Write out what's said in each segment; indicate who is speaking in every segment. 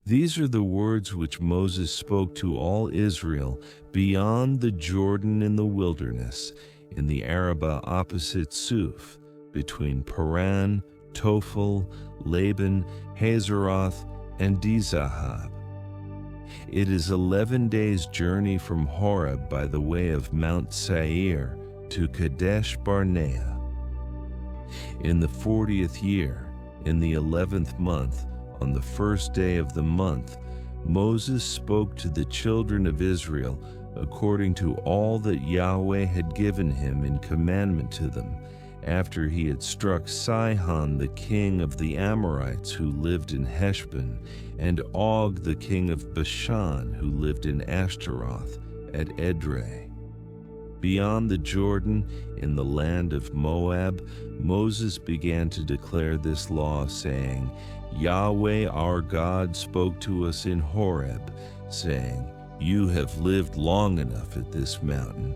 Speaker 1: These are the words which Moses spoke to all Israel beyond the Jordan in the wilderness, in the Arabah opposite Suf, between Paran, Tophel, Laban, Hazeroth, and Dizahab. It is 11 days' journey from Horeb by the way of Mount Seir to Kadesh Barnea. In the 40th year, in the 11th month, on the first day of the month, Moses spoke to the children of Israel according to all that Yahweh had given him in commandment to them, after he had struck Sihon the king of the Amorites who lived in Heshbon, and Og the king of Bashan who lived in Ashtaroth at Edrei. Beyond the Jordan, in the land of Moab, Moses began to declare this law, saying, Yahweh our God spoke to us in Horeb, saying, You have lived long enough at this mountain.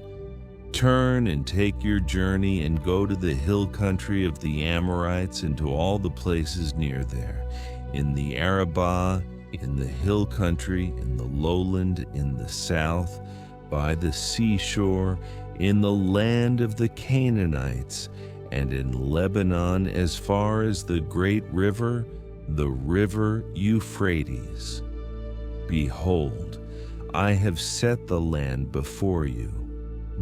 Speaker 1: Turn and take your journey and go to the hill country of the Amorites and to all the places near there, in the Arabah, in the hill country, in the lowland, in the south, by the seashore, in the land of the Canaanites, and in Lebanon as far as the great river, the river Euphrates. Behold, I have set the land before you.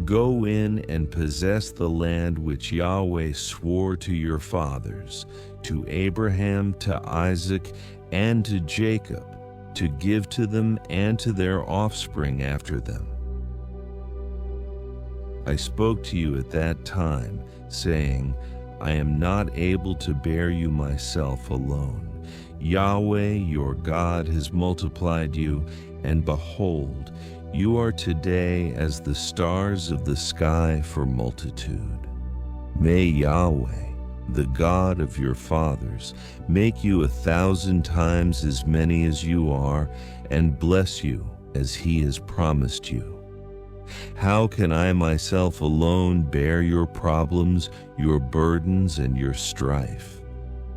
Speaker 1: Go in and possess the land which Yahweh swore to your fathers, to Abraham, to Isaac, and to Jacob, to give to them and to their offspring after them. I spoke to you at that time, saying, I am not able to bear you myself alone. Yahweh your God has multiplied you, and behold, you are today as the stars of the sky for multitude. May Yahweh, the God of your fathers, make you 1,000 times as many as you are, and bless you as he has promised you. How can I myself alone bear your problems, your burdens, and your strife?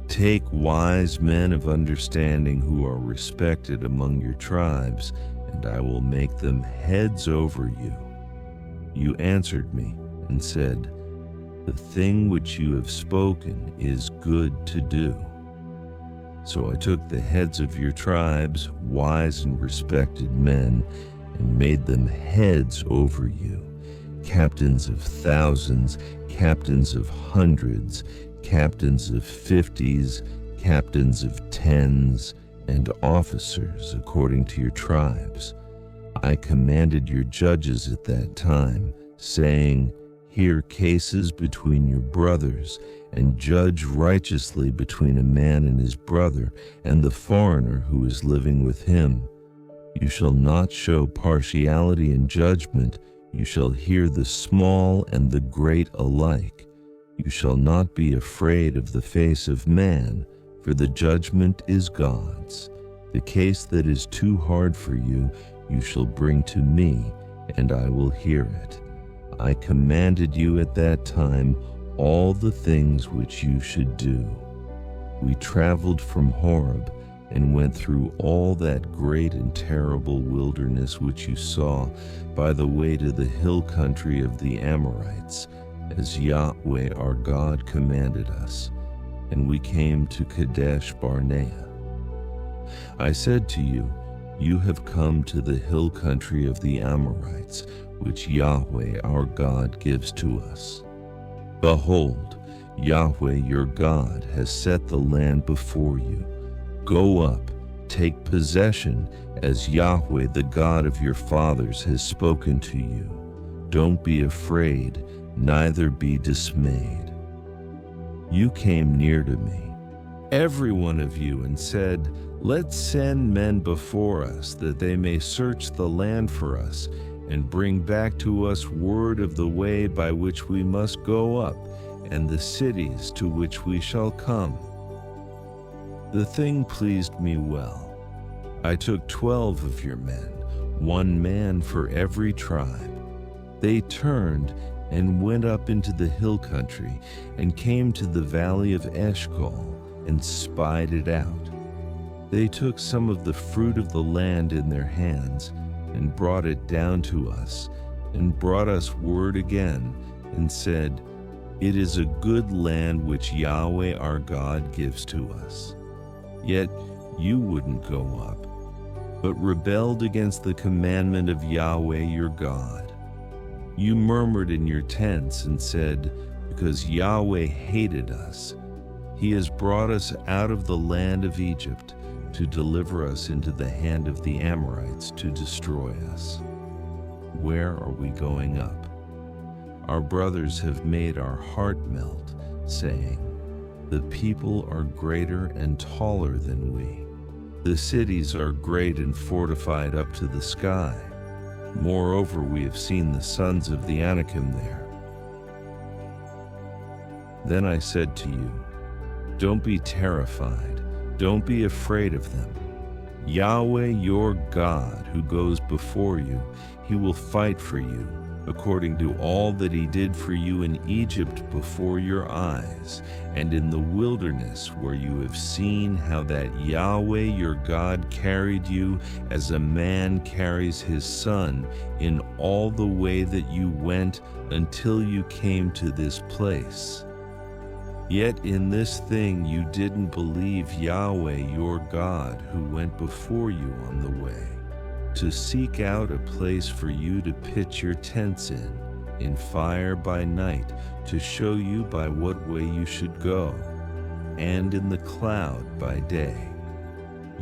Speaker 1: Take wise men of understanding who are respected among your tribes, and I will make them heads over you. You answered me and said, The thing which you have spoken is good to do. So I took the heads of your tribes, wise and respected men, and made them heads over you, captains of thousands, captains of hundreds, captains of 50s, captains of 10s, and officers according to your tribes. I commanded your judges at that time, saying, Hear cases between your brothers, and judge righteously between a man and his brother, and the foreigner who is living with him. You shall not show partiality in judgment. You shall hear the small and the great alike. You shall not be afraid of the face of man, for the judgment is God's. The case that is too hard for you, you shall bring to me, and I will hear it. I commanded you at that time all the things which you should do. We traveled from Horeb and went through all that great and terrible wilderness which you saw by the way to the hill country of the Amorites, as Yahweh our God commanded us, and we came to Kadesh Barnea. I said to you, You have come to the hill country of the Amorites, which Yahweh our God gives to us. Behold, Yahweh your God has set the land before you. Go up, take possession, as Yahweh the God of your fathers has spoken to you. Don't be afraid, neither be dismayed. You came near to me, every one of you, and said, Let's send men before us, that they may search the land for us, and bring back to us word of the way by which we must go up, and the cities to which we shall come. The thing pleased me well. I took 12 of your men, 1 man for every tribe. They turned and went up into the hill country, and came to the valley of Eshcol, and spied it out. They took some of the fruit of the land in their hands and brought it down to us, and brought us word again, and said, "It is a good land which Yahweh our God gives to us." Yet you wouldn't go up, but rebelled against the commandment of Yahweh your God. You murmured in your tents and said, "Because Yahweh hated us, he has brought us out of the land of Egypt to deliver us into the hand of the Amorites to destroy us. Where are we going up? Our brothers have made our heart melt, saying, 'The people are greater and taller than we. The cities are great and fortified up to the sky. Moreover, we have seen the sons of the Anakim there.' Then I said to you, 'Don't be terrified. Don't be afraid of them. Yahweh your God, who goes before you, he will fight for you, according to all that he did for you in Egypt before your eyes, and in the wilderness, where you have seen how that Yahweh your God carried you as a man carries his son in all the way that you went until you came to this place. Yet in this thing you didn't believe Yahweh your God, who went before you on the way, to seek out a place for you to pitch your tents in fire by night, to show you by what way you should go, and in the cloud by day.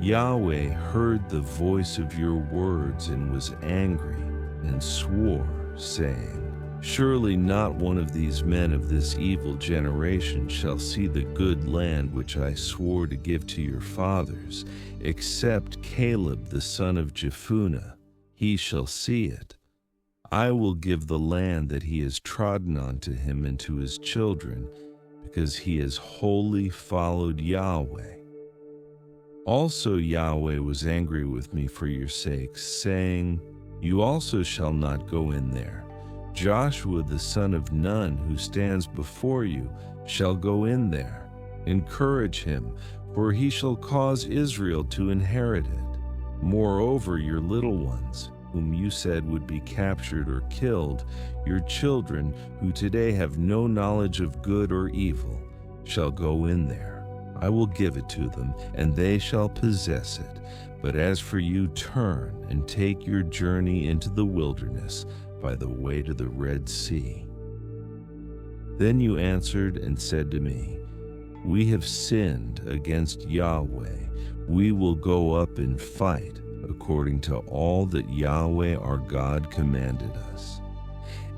Speaker 1: Yahweh heard the voice of your words and was angry, and swore, saying, 'Surely not one of these men of this evil generation shall see the good land which I swore to give to your fathers, except Caleb the son of Jephunneh. He shall see it. I will give the land that he has trodden on to him and to his children, because he has wholly followed Yahweh.' Also Yahweh was angry with me for your sakes, saying, 'You also shall not go in there. Joshua the son of Nun, who stands before you, shall go in there. Encourage him, for he shall cause Israel to inherit it. Moreover, your little ones, whom you said would be captured or killed, your children, who today have no knowledge of good or evil, shall go in there. I will give it to them, and they shall possess it. But as for you, turn and take your journey into the wilderness, by the way to the Red Sea.' Then you answered and said to me, 'We have sinned against Yahweh. We will go up and fight according to all that Yahweh our God commanded us.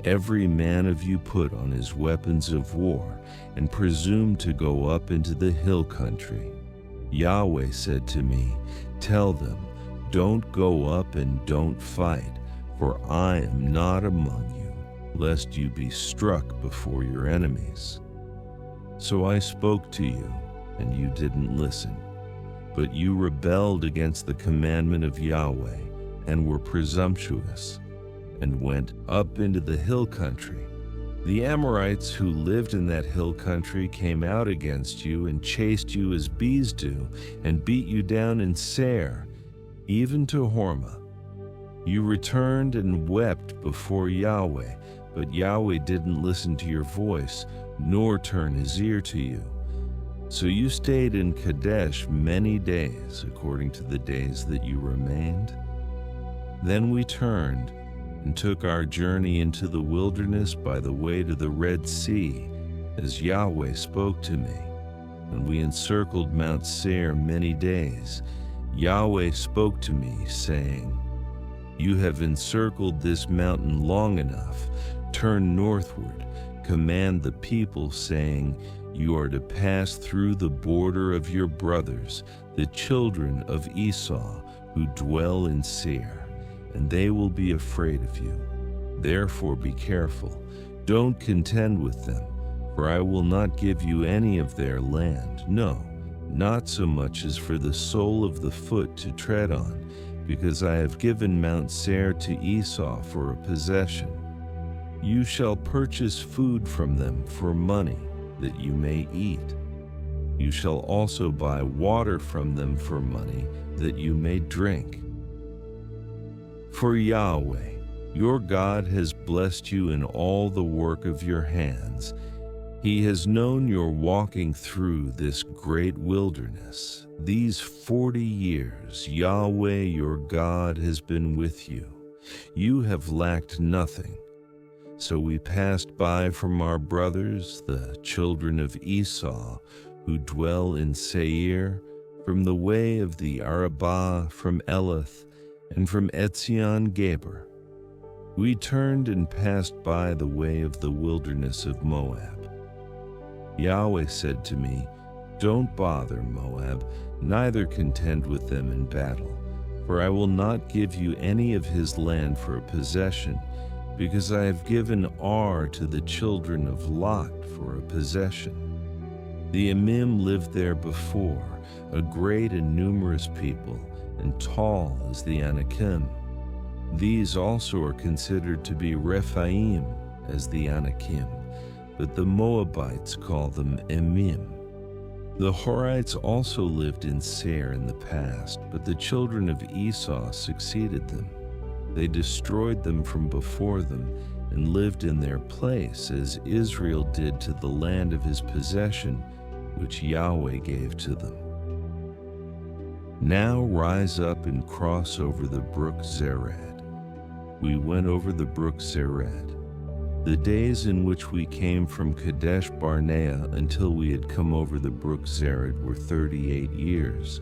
Speaker 1: Every man of you put on his weapons of war and presume to go up into the hill country.' Yahweh said to me, 'Tell them, don't go up and don't fight, for I am not among you, lest you be struck before your enemies.' So I spoke to you, and you didn't listen, but you rebelled against the commandment of Yahweh, and were presumptuous, and went up into the hill country. The Amorites who lived in that hill country came out against you and chased you as bees do, and beat you down in Seir, even to Hormah. You returned and wept before Yahweh, but Yahweh didn't listen to your voice, nor turn his ear to you. So you stayed in Kadesh many days, according to the days that you remained. Then we turned and took our journey into the wilderness by the way to the Red Sea, as Yahweh spoke to me. And we encircled Mount Seir many days. Yahweh spoke to me, saying, 'You have encircled this mountain long enough. Turn northward, command the people, saying, you are to pass through the border of your brothers, the children of Esau, who dwell in Seir, and they will be afraid of you. Therefore be careful. Don't contend with them, for I will not give you any of their land, no, not so much as for the sole of the foot to tread on, because I have given Mount Seir to Esau for a possession. You shall purchase food from them for money, that you may eat. You shall also buy water from them for money, that you may drink. For Yahweh, your God, has blessed you in all the work of your hands. He has known your walking through this great wilderness. These 40 years, Yahweh your God has been with you. You have lacked nothing. So we passed by from our brothers, the children of Esau, who dwell in Seir, from the way of the Arabah, from Elath, and from Etzion Geber. We turned and passed by the way of the wilderness of Moab. Yahweh said to me, Don't bother Moab, neither contend with them in battle, for I will not give you any of his land for a possession, because I have given Ar to the children of Lot for a possession. The Emim lived there before, a great and numerous people, and tall as the Anakim. These also are considered to be Rephaim as the Anakim, but the Moabites call them Emim. The Horites also lived in Seir in the past, but the children of Esau succeeded them. They destroyed them from before them and lived in their place, as Israel did to the land of his possession, which Yahweh gave to them. Now rise up and cross over the brook Zered. We went over the brook Zered. The days in which we came from Kadesh Barnea until we had come over the brook Zered were 38 years,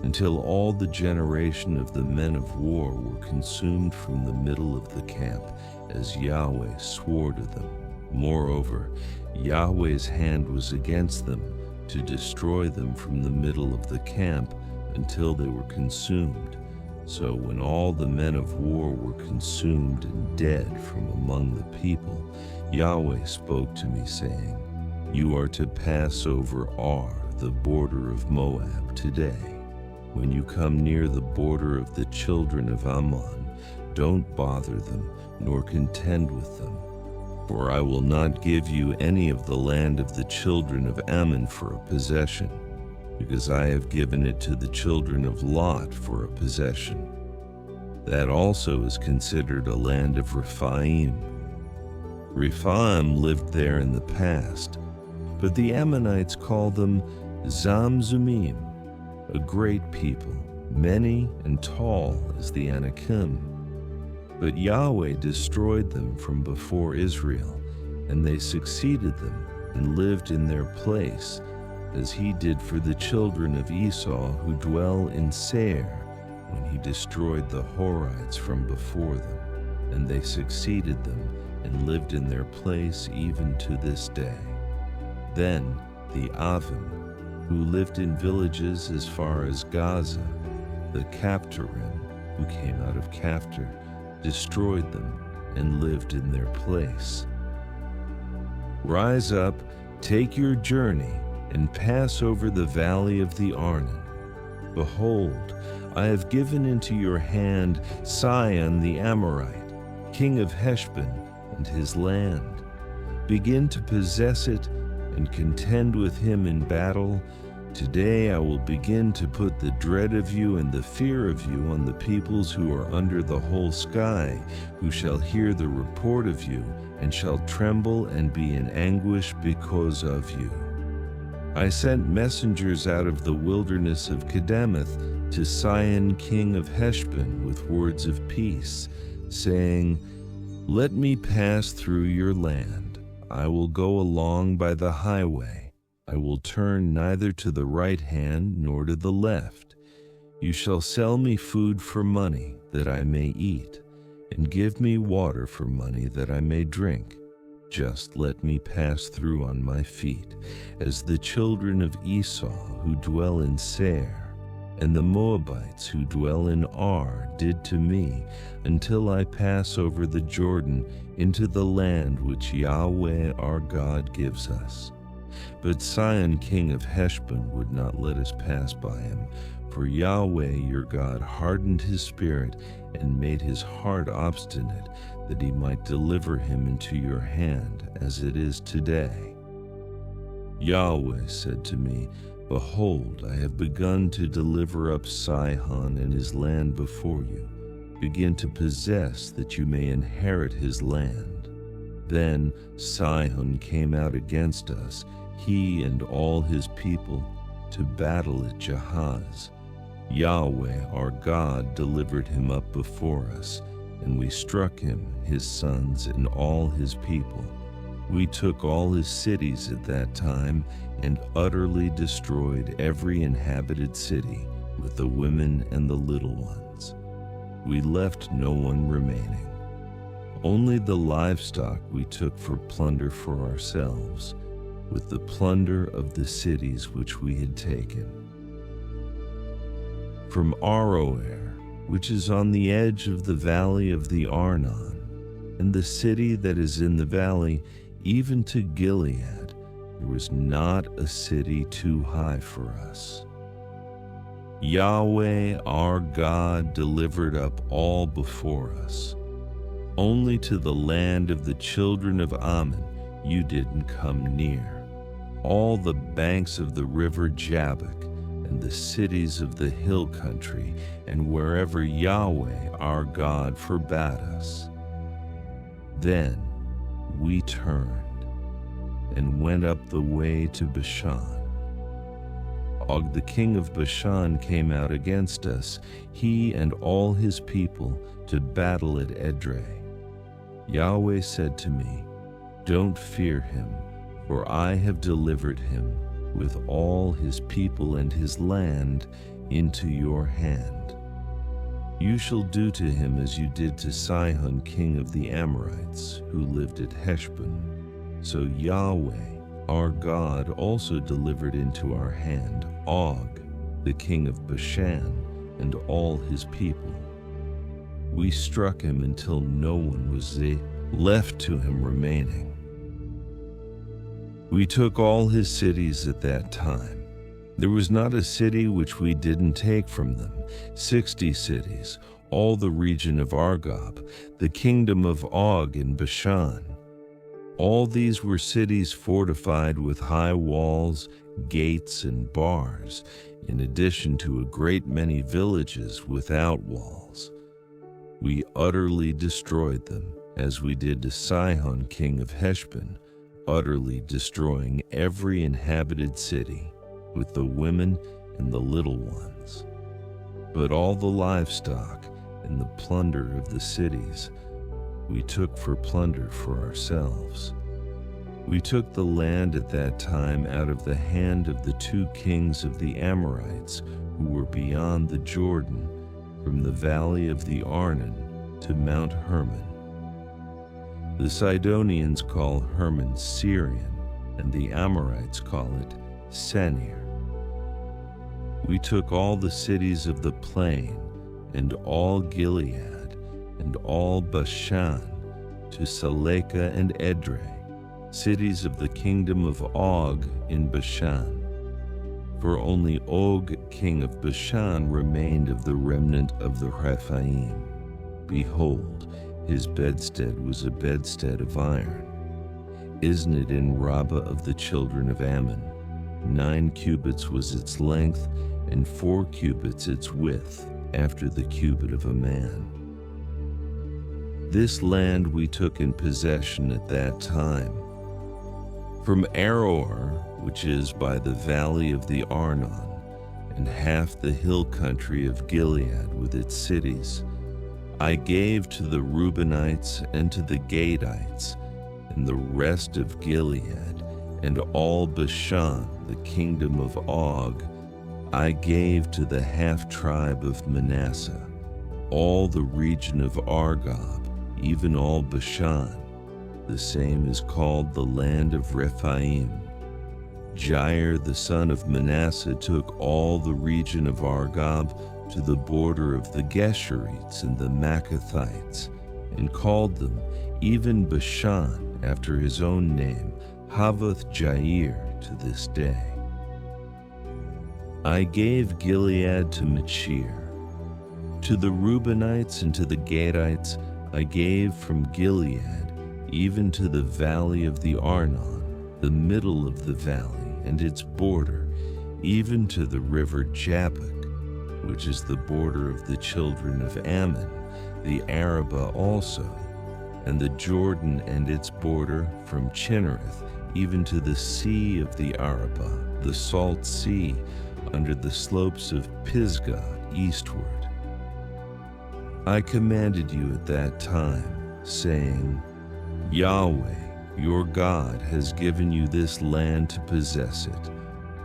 Speaker 1: until all the generation of the men of war were consumed from the middle of the camp, as Yahweh swore to them. Moreover, Yahweh's hand was against them to destroy them from the middle of the camp until they were consumed. So when all the men of war were consumed and dead from among the people, Yahweh spoke to me, saying, You are to pass over Ar, the border of Moab, today. When you come near the border of the children of Ammon, don't bother them, nor contend with them. For I will not give you any of the land of the children of Ammon for a possession, because I have given it to the children of Lot for a possession. That also is considered a land of Rephaim. Rephaim lived there in the past, but the Ammonites call them Zamzumim, a great people, many and tall as the Anakim. But Yahweh destroyed them from before Israel, and they succeeded them and lived in their place, as he did for the children of Esau who dwell in Seir, when he destroyed the Horites from before them, and they succeeded them and lived in their place even to this day. Then the Avim, who lived in villages as far as Gaza, the Captorim, who came out of Caphtor, destroyed them and lived in their place. Rise up, take your journey, and pass over the valley of the Arnon. Behold, I have given into your hand Sihon the Amorite, king of Heshbon, and his land. Begin to possess it and contend with him in battle. Today I will begin to put the dread of you and the fear of you on the peoples who are under the whole sky, who shall hear the report of you, and shall tremble and be in anguish because of you. I sent messengers out of the wilderness of Kedemoth to Sihon king of Heshbon with words of peace, saying, Let me pass through your land. I will go along by the highway. I will turn neither to the right hand nor to the left. You shall sell me food for money, that I may eat, and give me water for money, that I may drink. Just let me pass through on my feet, as the children of Esau who dwell in Seir, and the Moabites who dwell in Ar did to me, until I pass over the Jordan into the land which Yahweh our God gives us. But Sihon king of Heshbon would not let us pass by him, for Yahweh your God hardened his spirit and made his heart obstinate, that he might deliver him into your hand, as it is today. Yahweh said to me, Behold, I have begun to deliver up Sihon and his land before you. Begin to possess, that you may inherit his land. Then Sihon came out against us, he and all his people, to battle at Jahaz. Yahweh our God delivered him up before us, and we struck him, his sons, and all his people. We took all his cities at that time, and utterly destroyed every inhabited city, with the women and the little ones. We left no one remaining. Only the livestock we took for plunder for ourselves, with the plunder of the cities which we had taken. From Aroer, which is on the edge of the valley of the Arnon, and the city that is in the valley, even to Gilead, there was not a city too high for us. Yahweh our God delivered up all before us. Only to the land of the children of Ammon you didn't come near. All the banks of the river Jabbok, and the cities of the hill country, and wherever Yahweh our God forbade us. Then we turned and went up the way to Bashan. Og the king of Bashan came out against us, he and all his people, to battle at Edrei. Yahweh said to me, Don't fear him, for I have delivered him, with all his people and his land, into your hand. You shall do to him as you did to Sihon king of the Amorites, who lived at Heshbon. So Yahweh, our God, also delivered into our hand Og, the king of Bashan, and all his people. We struck him until no one was left to him remaining. We took all his cities at that time. There was not a city which we didn't take from them, 60 cities, all the region of Argob, the kingdom of Og in Bashan. All these were cities fortified with high walls, gates, and bars, in addition to a great many villages without walls. We utterly destroyed them, as we did to Sihon king of Heshbon, utterly destroying every inhabited city, with the women and the little ones. But all the livestock and the plunder of the cities we took for plunder for ourselves. We took the land at that time out of the hand of the 2 kings of the Amorites, who were beyond the Jordan, from the valley of the Arnon to Mount Hermon. The Sidonians call Hermon Syrian, and the Amorites call it Senir. We took all the cities of the plain, and all Gilead, and all Bashan, to Salekah and Edrei, cities of the kingdom of Og in Bashan. For only Og, king of Bashan, remained of the remnant of the Rephaim. Behold, his bedstead was a bedstead of iron. Isn't it in Rabbah of the children of Ammon? 9 cubits was its length, and 4 cubits its width, after the cubit of a man. This land we took in possession at that time. From Aroer, which is by the valley of the Arnon, and half the hill country of Gilead with its cities, I gave to the Reubenites and to the Gadites, and the rest of Gilead, and all Bashan, the kingdom of Og, I gave to the half-tribe of Manasseh, all the region of Argob, even all Bashan. The same is called the land of Rephaim. Jair the son of Manasseh took all the region of Argob to the border of the Geshurites and the Maccathites, and called them, even Bashan, after his own name, Havoth Jair, to this day. I gave Gilead to Machir. To the Reubenites and to the Gadites I gave from Gilead, even to the valley of the Arnon, the middle of the valley, and its border, even to the river Jabbok, which is the border of the children of Ammon, the Arabah also, and the Jordan and its border from Chinnereth, even to the sea of the Arabah, the salt sea, under the slopes of Pisgah eastward. I commanded you at that time, saying, Yahweh, your God, has given you this land to possess it.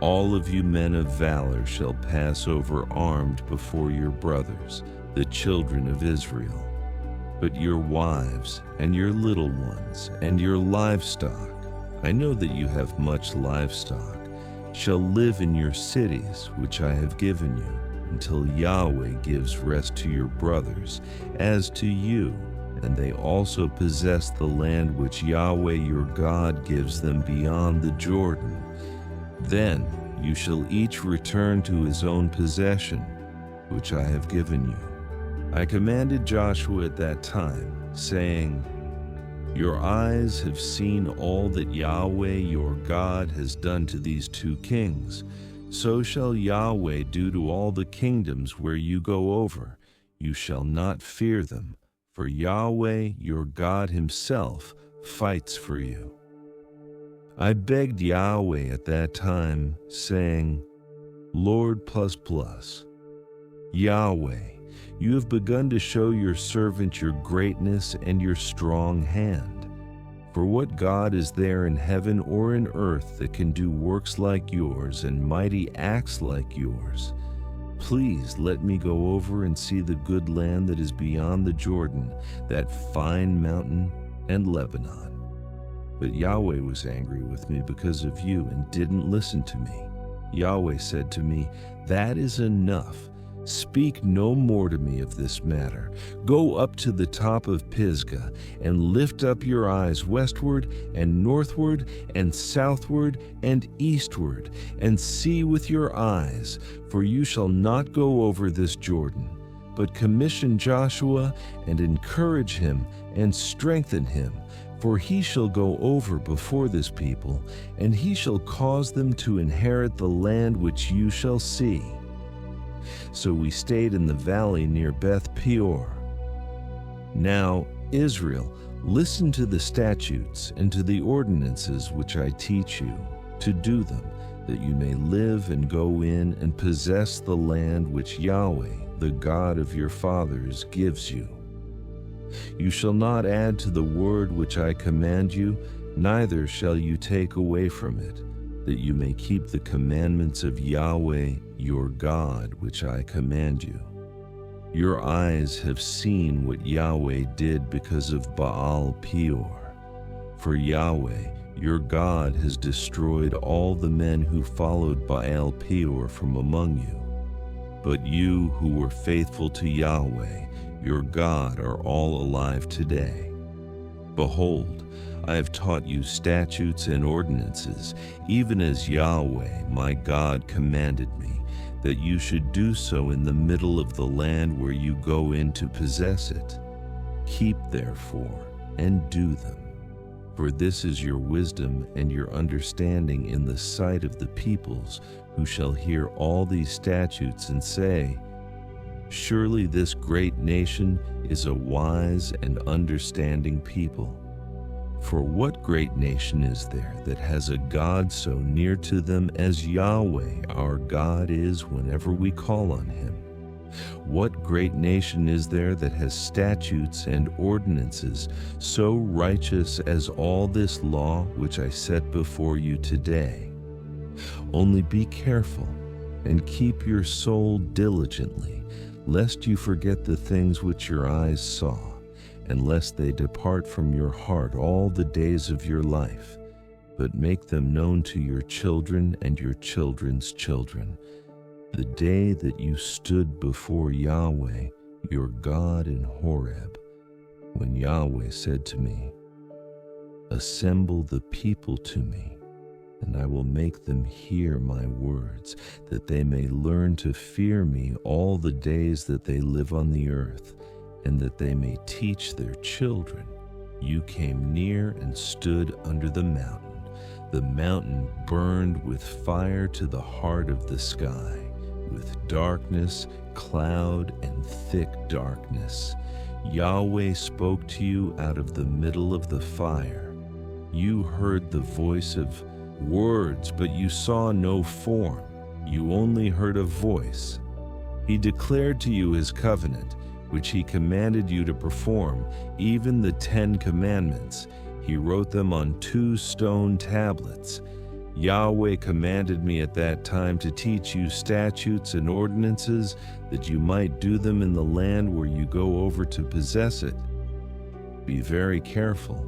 Speaker 1: All of you men of valor shall pass over armed before your brothers, the children of Israel. But your wives and your little ones and your livestock, I know that you have much livestock, shall live in your cities which I have given you, until Yahweh gives rest to your brothers, as to you, and they also possess the land which Yahweh your God gives them beyond the Jordan. Then you shall each return to his own possession, which I have given you. I commanded Joshua at that time, saying, Your eyes have seen all that Yahweh your God has done to these two kings. So shall Yahweh do to all the kingdoms where you go over. You shall not fear them, for Yahweh your God himself fights for you. I begged Yahweh at that time, saying, Lord Yahweh, you have begun to show your servant your greatness and your strong hand. For what God is there in heaven or in earth that can do works like yours and mighty acts like yours? Please let me go over and see the good land that is beyond the Jordan, that fine mountain and Lebanon. But Yahweh was angry with me because of you and didn't listen to me. Yahweh said to me, That is enough. Speak no more to me of this matter. Go up to the top of Pisgah and lift up your eyes westward and northward and southward and eastward, and see with your eyes, for you shall not go over this Jordan. But commission Joshua and encourage him and strengthen him, for he shall go over before this people, and he shall cause them to inherit the land which you shall see. So we stayed in the valley near Beth Peor. Now, Israel, listen to the statutes and to the ordinances which I teach you, to do them, that you may live and go in and possess the land which Yahweh, the God of your fathers, gives you. You shall not add to the word which I command you, neither shall you take away from it, that you may keep the commandments of Yahweh your God which I command you. Your eyes have seen what Yahweh did because of Baal Peor. For Yahweh your God has destroyed all the men who followed Baal Peor from among you. But you who were faithful to Yahweh your God are all alive today. Behold, I have taught you statutes and ordinances, even as Yahweh my God commanded me, that you should do so in the middle of the land where you go in to possess it. Keep therefore and do them, for this is your wisdom and your understanding in the sight of the peoples, who shall hear all these statutes and say, Surely this great nation is a wise and understanding people. For what great nation is there that has a God so near to them as Yahweh our God is whenever we call on him? What great nation is there that has statutes and ordinances so righteous as all this law which I set before you today? Only be careful and keep your soul diligently, lest you forget the things which your eyes saw, and lest they depart from your heart all the days of your life, but make them known to your children and your children's children, the day that you stood before Yahweh your God in Horeb, when Yahweh said to me, Assemble the people to me, and I will make them hear my words, that they may learn to fear me all the days that they live on the earth, and that they may teach their children. You came near and stood under the mountain, The mountain burned with fire to the heart of the sky, with darkness, cloud, and thick darkness. Yahweh spoke to you out of the middle of the fire. You heard the voice of words, but you saw no form. You only heard a voice. He declared to you his covenant, which he commanded you to perform, even the 10 Commandments. He wrote them on 2 stone tablets. Yahweh commanded me at that time to teach you statutes and ordinances, that you might do them in the land where you go over to possess it. Be very careful,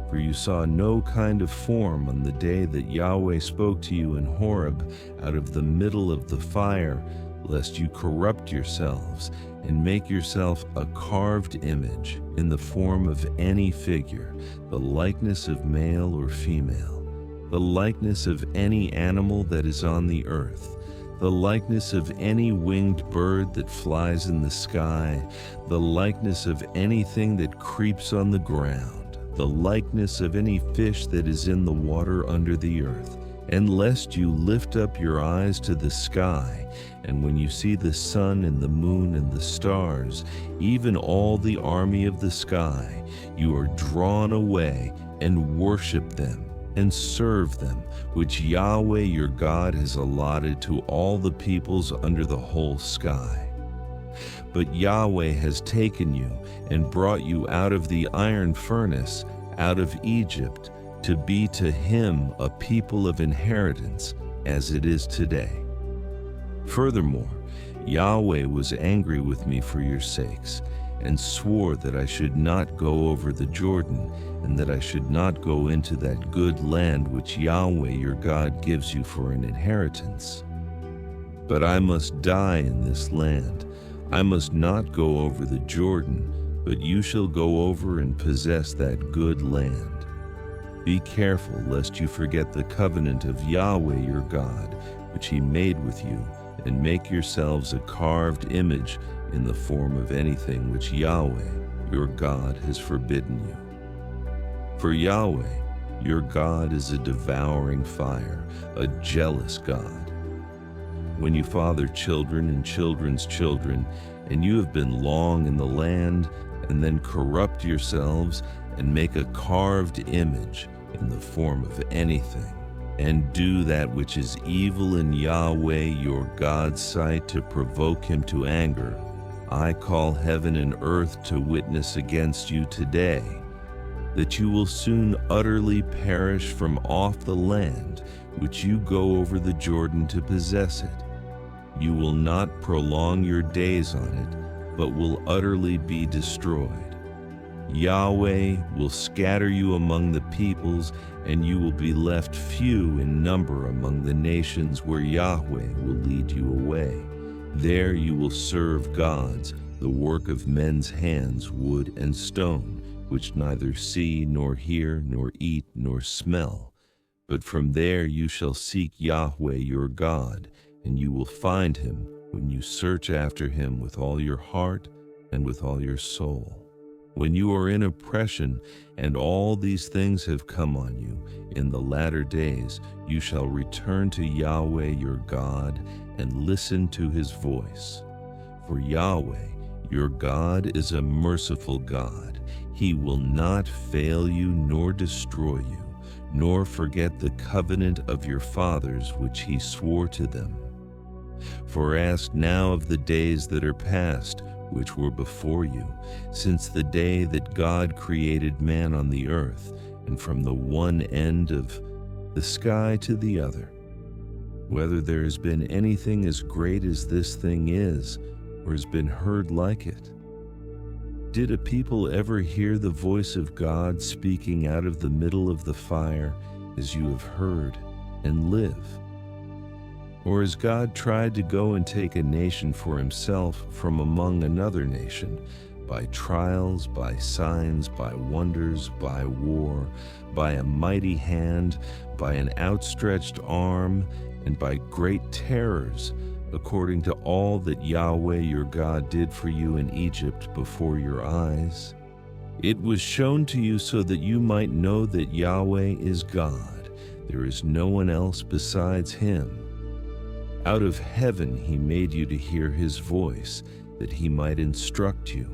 Speaker 1: for you saw no kind of form on the day that Yahweh spoke to you in Horeb out of the middle of the fire, lest you corrupt yourselves and make yourself a carved image in the form of any figure, the likeness of male or female, the likeness of any animal that is on the earth, the likeness of any winged bird that flies in the sky, the likeness of anything that creeps on the ground, the likeness of any fish that is in the water under the earth. And lest you lift up your eyes to the sky, and when you see the sun and the moon and the stars, even all the army of the sky, you are drawn away and worship them and serve them, which Yahweh your God has allotted to all the peoples under the whole sky. But Yahweh has taken you and brought you out of the iron furnace, out of Egypt, to be to him a people of inheritance, as it is today. Furthermore, Yahweh was angry with me for your sakes, and swore that I should not go over the Jordan, and that I should not go into that good land which Yahweh your God gives you for an inheritance. But I must die in this land. I must not go over the Jordan, but you shall go over and possess that good land. Be careful lest you forget the covenant of Yahweh your God, which he made with you, and make yourselves a carved image in the form of anything which Yahweh your God has forbidden you. For Yahweh your God is a devouring fire, a jealous God. When you father children and children's children, and you have been long in the land, and then corrupt yourselves and make a carved image in the form of anything, and do that which is evil in Yahweh your God's sight to provoke him to anger, I call heaven and earth to witness against you today, that you will soon utterly perish from off the land which you go over the Jordan to possess it. You will not prolong your days on it, but will utterly be destroyed. Yahweh will scatter you among the peoples, and you will be left few in number among the nations where Yahweh will lead you away. There you will serve gods, the work of men's hands, wood and stone, which neither see nor hear nor eat nor smell. But from there you shall seek Yahweh your God, and you will find him when you search after him with all your heart and with all your soul. When you are in oppression, and all these things have come on you, in the latter days you shall return to Yahweh your God, and listen to his voice. For Yahweh your God is a merciful God. He will not fail you nor destroy you, nor forget the covenant of your fathers which he swore to them. For ask now of the days that are past, which were before you, since the day that God created man on the earth, and from the one end of the sky to the other, whether there has been anything as great as this thing is, or has been heard like it. Did a people ever hear the voice of God speaking out of the middle of the fire, as you have heard, and live? Or has God tried to go and take a nation for himself from among another nation, by trials, by signs, by wonders, by war, by a mighty hand, by an outstretched arm, and by great terrors, according to all that Yahweh your God did for you in Egypt before your eyes? It was shown to you so that you might know that Yahweh is God, There is no one else besides him. Out of heaven he made you to hear his voice, that he might instruct you.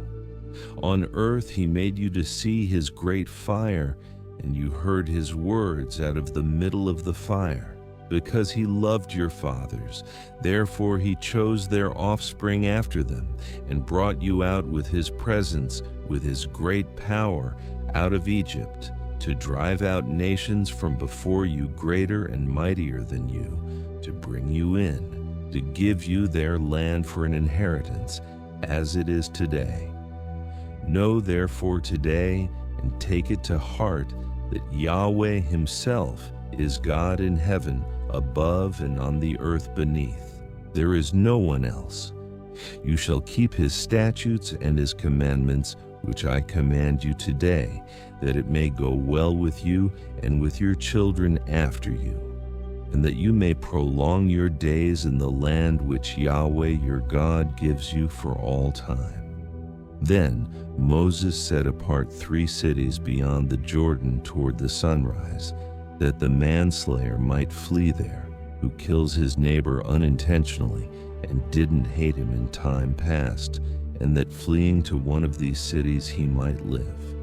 Speaker 1: On earth he made you to see his great fire, and you heard his words out of the middle of the fire. Because he loved your fathers, therefore he chose their offspring after them, and brought you out with his presence, with his great power, out of Egypt, to drive out nations from before you greater and mightier than you, to bring you in, to give you their land for an inheritance, as it is today. Know therefore today, and take it to heart, that Yahweh himself is God in heaven, above and on the earth beneath. There is no one else. You shall keep his statutes and his commandments, which I command you today, that it may go well with you and with your children after you, and that you may prolong your days in the land which Yahweh your God gives you for all time. Then Moses set apart 3 cities beyond the Jordan toward the sunrise, that the manslayer might flee there, who kills his neighbor unintentionally and didn't hate him in time past, and that fleeing to one of these cities he might live.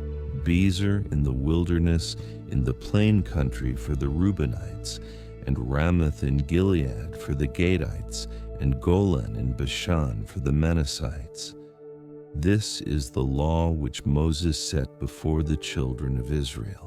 Speaker 1: Bezer in the wilderness, in the plain country for the Reubenites, and Ramoth in Gilead for the Gadites, and Golan in Bashan for the Manassites. This is the law which Moses set before the children of Israel.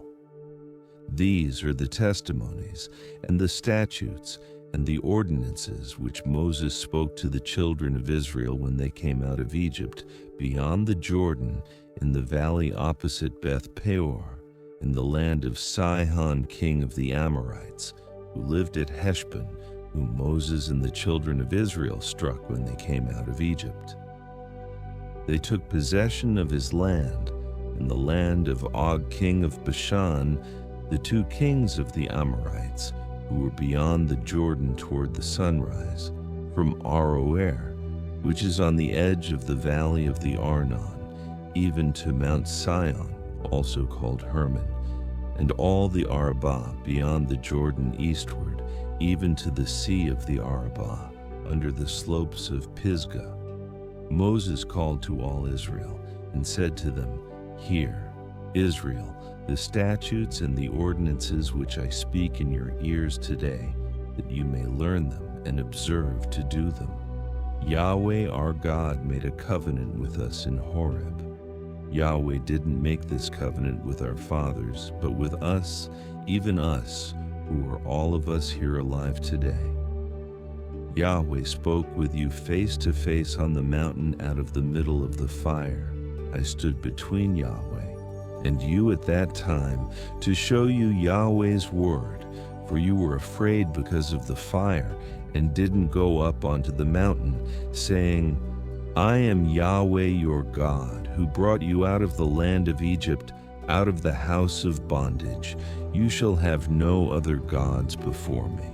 Speaker 1: These are the testimonies, and the statutes, and the ordinances which Moses spoke to the children of Israel when they came out of Egypt, beyond the Jordan, in the valley opposite Beth Peor, in the land of Sihon king of the Amorites, who lived at Heshbon, whom Moses and the children of Israel struck when they came out of Egypt. They took possession of his land, in the land of Og king of Bashan, the 2 kings of the Amorites, who were beyond the Jordan toward the sunrise, from Aroer, which is on the edge of the valley of the Arnon, even to Mount Sion, also called Hermon, and all the Arabah beyond the Jordan eastward, even to the sea of the Arabah, under the slopes of Pisgah. Moses called to all Israel, and said to them, Hear, Israel, the statutes and the ordinances which I speak in your ears today, that you may learn them and observe to do them. Yahweh our God made a covenant with us in Horeb. Yahweh didn't make this covenant with our fathers, but with us, even us, who are all of us here alive today. Yahweh spoke with you face to face on the mountain out of the middle of the fire. I stood between Yahweh and you at that time to show you Yahweh's word, for you were afraid because of the fire and didn't go up onto the mountain, saying, I am Yahweh your God, who brought you out of the land of Egypt, out of the house of bondage. You shall have no other gods before me.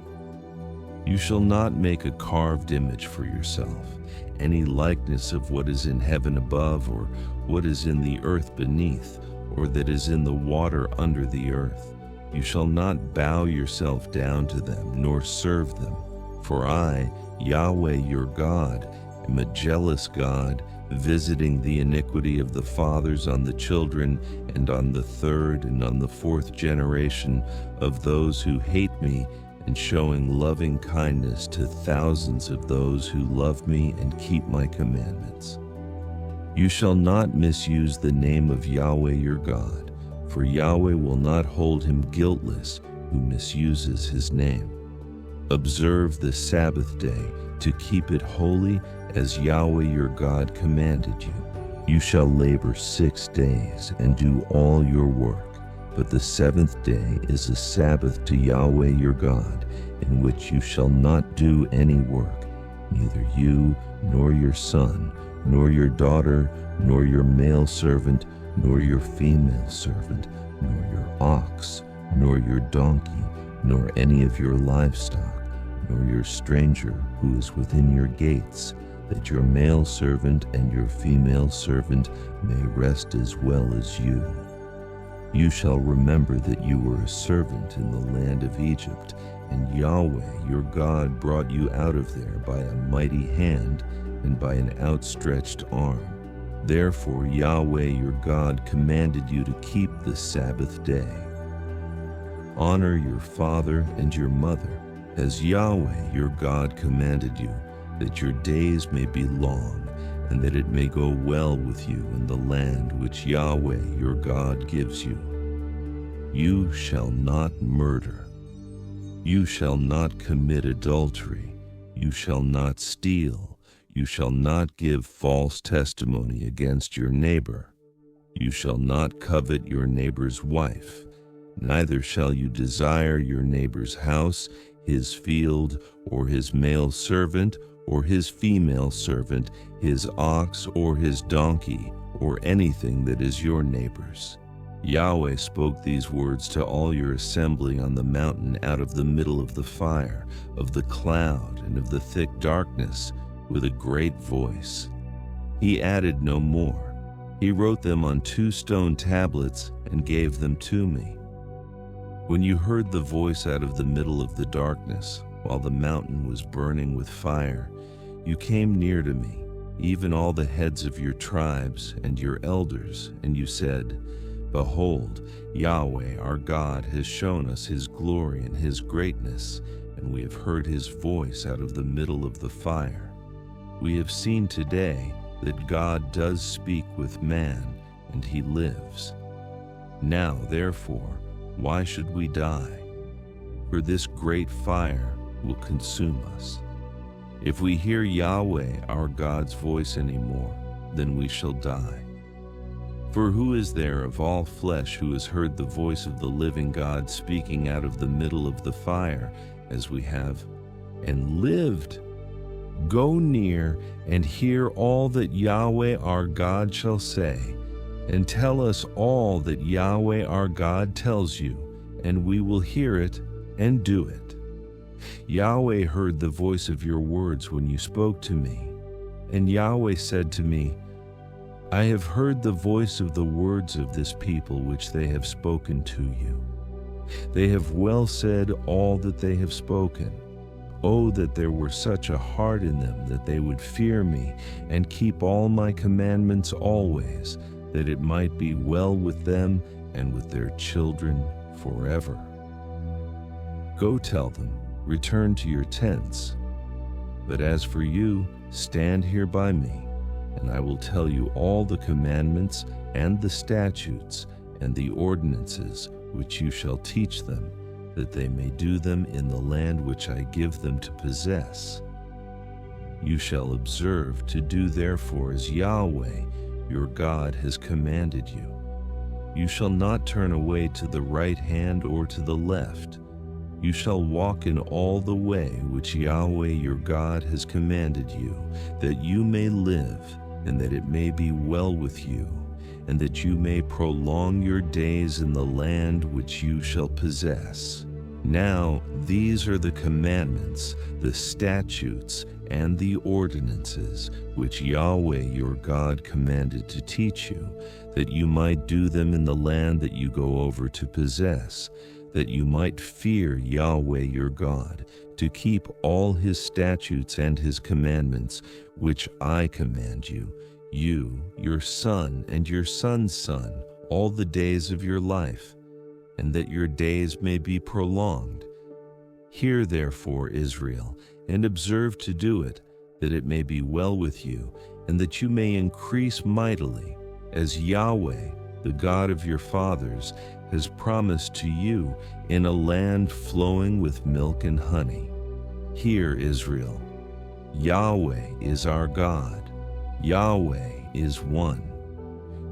Speaker 1: You shall not make a carved image for yourself, any likeness of what is in heaven above, or what is in the earth beneath, or that is in the water under the earth. You shall not bow yourself down to them, nor serve them. For I, Yahweh your God, am a jealous God, visiting the iniquity of the fathers on the children, and on the 3rd and on the 4th generation of those who hate me, and showing loving kindness to thousands of those who love me and keep my commandments. You shall not misuse the name of Yahweh your God, for Yahweh will not hold him guiltless who misuses his name. Observe the Sabbath day to keep it holy as Yahweh your God commanded you. You shall labor 6 days and do all your work, but the 7th day is a Sabbath to Yahweh your God, in which you shall not do any work, neither you, nor your son, nor your daughter, nor your male servant, nor your female servant, nor your ox, nor your donkey, nor any of your livestock, nor your stranger who is within your gates, that your male servant and your female servant may rest as well as you. You shall remember that you were a servant in the land of Egypt, and Yahweh your God brought you out of there by a mighty hand and by an outstretched arm. Therefore Yahweh your God commanded you to keep the Sabbath day. Honor your father and your mother, as Yahweh your God commanded you, that your days may be long, and that it may go well with you in the land which Yahweh your God gives you. You shall not murder. You shall not commit adultery. You shall not steal. You shall not give false testimony against your neighbor. You shall not covet your neighbor's wife. Neither shall you desire your neighbor's house, his field, or his male servant, or his female servant, his ox, or his donkey, or anything that is your neighbor's. Yahweh spoke these words to all your assembly on the mountain out of the middle of the fire, of the cloud, and of the thick darkness, with a great voice. He added no more. He wrote them on 2 stone tablets and gave them to me. When you heard the voice out of the middle of the darkness, while the mountain was burning with fire, you came near to me, even all the heads of your tribes and your elders, and you said, Behold, Yahweh our God has shown us his glory and his greatness, and we have heard his voice out of the middle of the fire. We have seen today that God does speak with man, and he lives. Now, therefore, why should we die? For this great fire will consume us. If we hear Yahweh our God's voice anymore, then we shall die. For who is there of all flesh who has heard the voice of the living God speaking out of the middle of the fire, as we have, and lived? Go near and hear all that Yahweh our God shall say, and tell us all that Yahweh our God tells you, and we will hear it and do it. Yahweh heard the voice of your words when you spoke to me, and Yahweh said to me, I have heard the voice of the words of this people which they have spoken to you. They have well said all that they have spoken. Oh, that there were such a heart in them that they would fear me and keep all my commandments always, that it might be well with them and with their children forever. Go tell them, return to your tents. But as for you, stand here by me, and I will tell you all the commandments and the statutes and the ordinances which you shall teach them, that they may do them in the land which I give them to possess. You shall observe to do therefore as Yahweh your God has commanded you. You shall not turn away to the right hand or to the left. You shall walk in all the way which Yahweh your God has commanded you, that you may live, and that it may be well with you, and that you may prolong your days in the land which you shall possess. Now these are the commandments, the statutes, and the ordinances which Yahweh your God commanded to teach you, that you might do them in the land that you go over to possess, that you might fear Yahweh your God, to keep all his statutes and his commandments, which I command you, your son, and your son's son, all the days of your life, and that your days may be prolonged. Hear therefore, Israel, and observe to do it, that it may be well with you, and that you may increase mightily, as Yahweh, the God of your fathers, has promised to you in a land flowing with milk and honey. Hear, Israel, Yahweh is our God. Yahweh is one.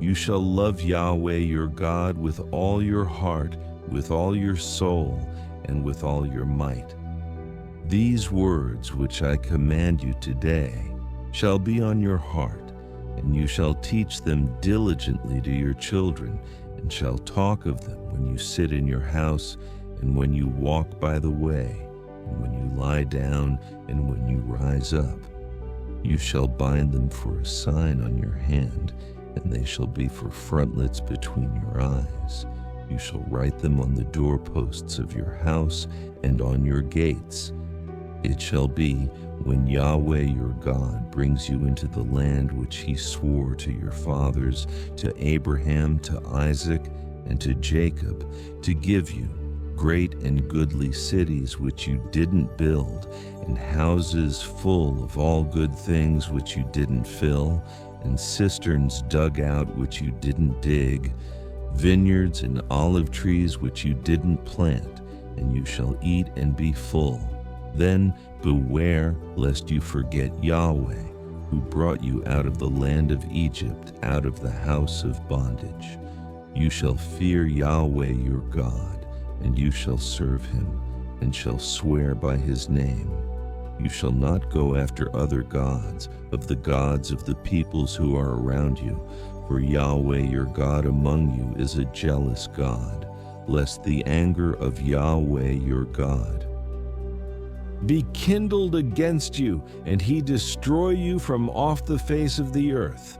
Speaker 1: You shall love Yahweh your God with all your heart, with all your soul, and with all your might. These words which I command you today shall be on your heart, and you shall teach them diligently to your children, and shall talk of them when you sit in your house, and when you walk by the way, and when you lie down, and when you rise up. You shall bind them for a sign on your hand, and they shall be for frontlets between your eyes. You shall write them on the doorposts of your house and on your gates. It shall be, when Yahweh your God brings you into the land which he swore to your fathers, to Abraham, to Isaac, and to Jacob, to give you great and goodly cities which you didn't build, and houses full of all good things which you didn't fill, and cisterns dug out which you didn't dig, vineyards and olive trees which you didn't plant, and you shall eat and be full. Then beware lest you forget Yahweh, who brought you out of the land of Egypt, out of the house of bondage. You shall fear Yahweh your God, and you shall serve him, and shall swear by his name. You shall not go after other gods, of the peoples who are around you, for Yahweh your God among you is a jealous God, lest the anger of Yahweh your God be kindled against you, and he destroy you from off the face of the earth.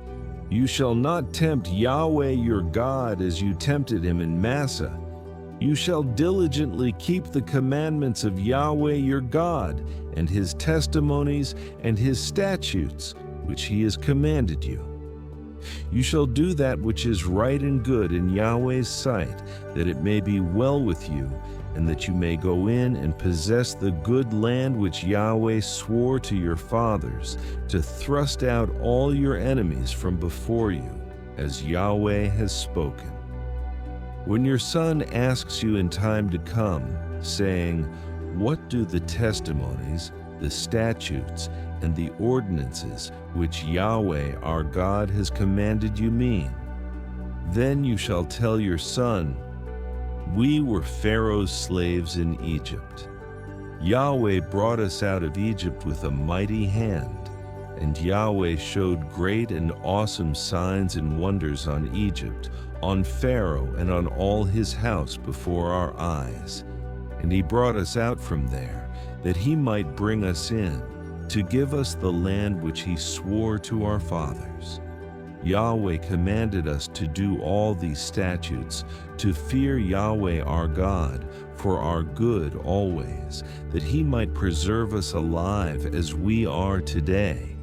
Speaker 1: You shall not tempt Yahweh your God as you tempted him in Massah. You shall diligently keep the commandments of Yahweh your God, and his testimonies and his statutes, which he has commanded you. You shall do that which is right and good in Yahweh's sight, that it may be well with you, and that you may go in and possess the good land which Yahweh swore to your fathers, to thrust out all your enemies from before you, as Yahweh has spoken. When your son asks you in time to come, saying, "What do the testimonies, the statutes, and the ordinances which Yahweh our God has commanded you mean?" Then you shall tell your son, "We were Pharaoh's slaves in Egypt. Yahweh brought us out of Egypt with a mighty hand, and Yahweh showed great and awesome signs and wonders on Egypt, on Pharaoh and on all his house before our eyes. And he brought us out from there, that he might bring us in, to give us the land which he swore to our fathers. Yahweh commanded us to do all these statutes, to fear Yahweh our God, for our good always, that he might preserve us alive as we are today.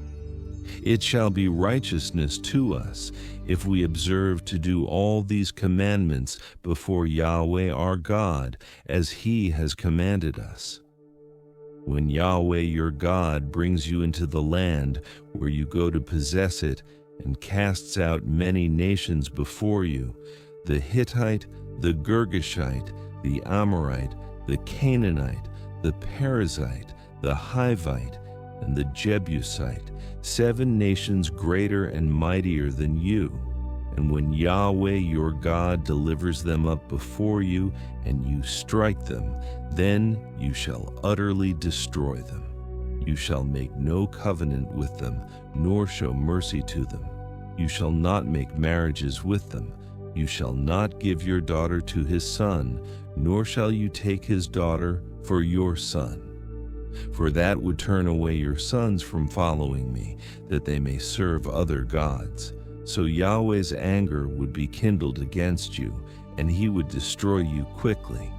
Speaker 1: It shall be righteousness to us if we observe to do all these commandments before Yahweh our God, as he has commanded us. When Yahweh your God brings you into the land where you go to possess it, and casts out many nations before you, the Hittite, the Girgashite, the Amorite, the Canaanite, the Perizzite, the Hivite, and the Jebusite, 7 nations greater and mightier than you. And when Yahweh your God delivers them up before you, and you strike them, then you shall utterly destroy them. You shall make no covenant with them, nor show mercy to them. You shall not make marriages with them. You shall not give your daughter to his son, nor shall you take his daughter for your son. For that would turn away your sons from following me, that they may serve other gods. So Yahweh's anger would be kindled against you, and he would destroy you quickly.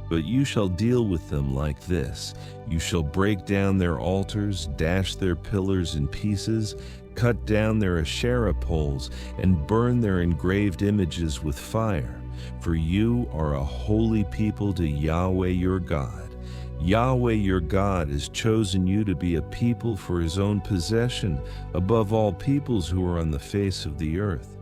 Speaker 1: But you shall deal with them like this. You shall break down their altars, dash their pillars in pieces, cut down their Asherah poles, and burn their engraved images with fire. For you are a holy people to Yahweh your God. Yahweh your God has chosen you to be a people for his own possession, above all peoples who are on the face of the earth.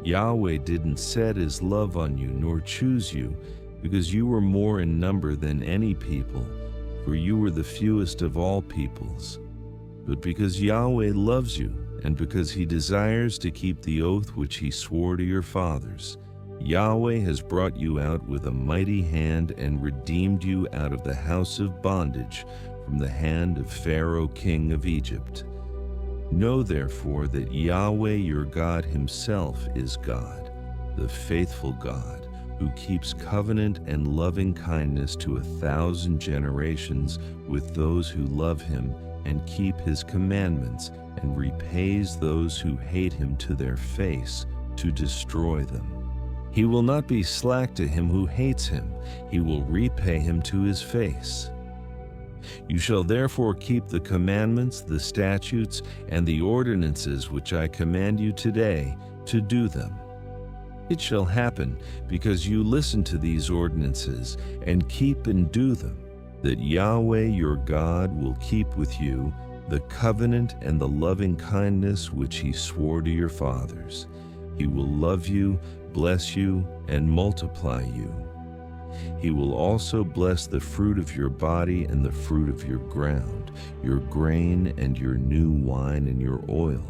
Speaker 1: Yahweh didn't set his love on you, nor choose you, because you were more in number than any people, for you were the fewest of all peoples. But because Yahweh loves you, and because he desires to keep the oath which he swore to your fathers, Yahweh has brought you out with a mighty hand and redeemed you out of the house of bondage from the hand of Pharaoh king of Egypt. Know therefore that Yahweh your God himself is God, the faithful God, who keeps covenant and loving kindness to 1,000 generations with those who love him and keep his commandments, and repays those who hate him to their face to destroy them. He will not be slack to him who hates him. He will repay him to his face. You shall therefore keep the commandments, the statutes, and the ordinances which I command you today, to do them. It shall happen, because you listen to these ordinances and keep and do them, that Yahweh your God will keep with you the covenant and the loving kindness which he swore to your fathers. He will love you, bless you, and multiply you. He will also bless the fruit of your body and the fruit of your ground, your grain and your new wine and your oil,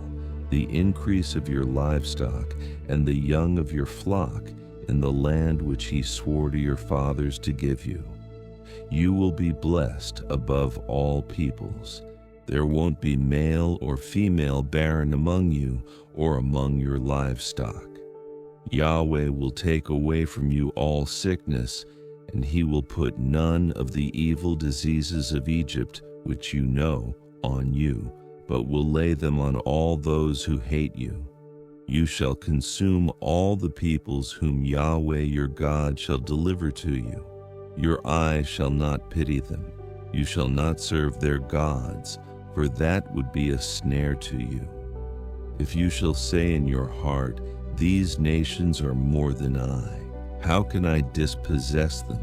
Speaker 1: the increase of your livestock and the young of your flock in the land which he swore to your fathers to give you. You will be blessed above all peoples. There won't be male or female barren among you or among your livestock. Yahweh will take away from you all sickness, and he will put none of the evil diseases of Egypt, which you know, on you, but will lay them on all those who hate you. You shall consume all the peoples whom Yahweh your God shall deliver to you. Your eyes shall not pity them. You shall not serve their gods, for that would be a snare to you. If you shall say in your heart, these nations are more than I, how can I dispossess them?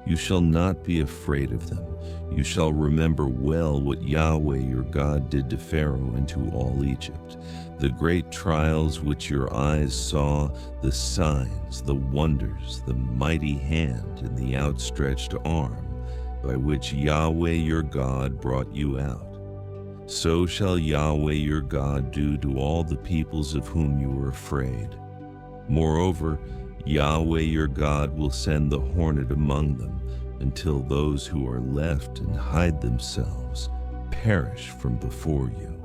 Speaker 1: You shall not be afraid of them. You shall remember well what Yahweh your God did to Pharaoh and to all Egypt, the great trials which your eyes saw, the signs, the wonders, the mighty hand and the outstretched arm, by which Yahweh your God brought you out. So shall Yahweh your God do to all the peoples of whom you were afraid. Moreover, Yahweh your God will send the hornet among them, until those who are left and hide themselves perish from before you.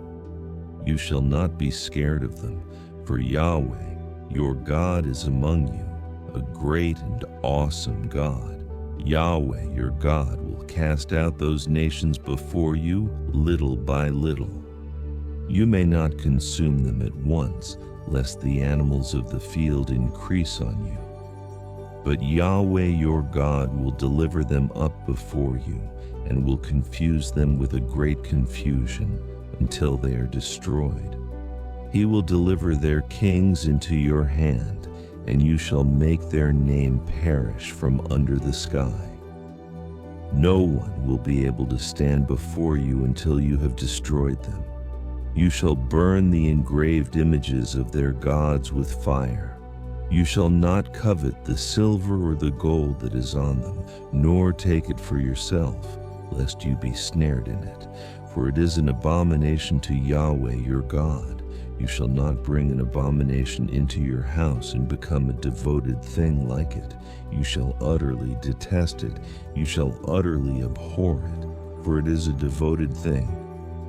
Speaker 1: You shall not be scared of them, for Yahweh your God is among you, a great and awesome God. Yahweh your God will cast out those nations before you little by little. You may not consume them at once, lest the animals of the field increase on you. But Yahweh your God will deliver them up before you, and will confuse them with a great confusion until they are destroyed. He will deliver their kings into your hand, and you shall make their name perish from under the sky. No one will be able to stand before you until you have destroyed them. You shall burn the engraved images of their gods with fire. You shall not covet the silver or the gold that is on them, nor take it for yourself, lest you be snared in it. For it is an abomination to Yahweh your God. You shall not bring an abomination into your house and become a devoted thing like it. You shall utterly detest it. You shall utterly abhor it, for it is a devoted thing.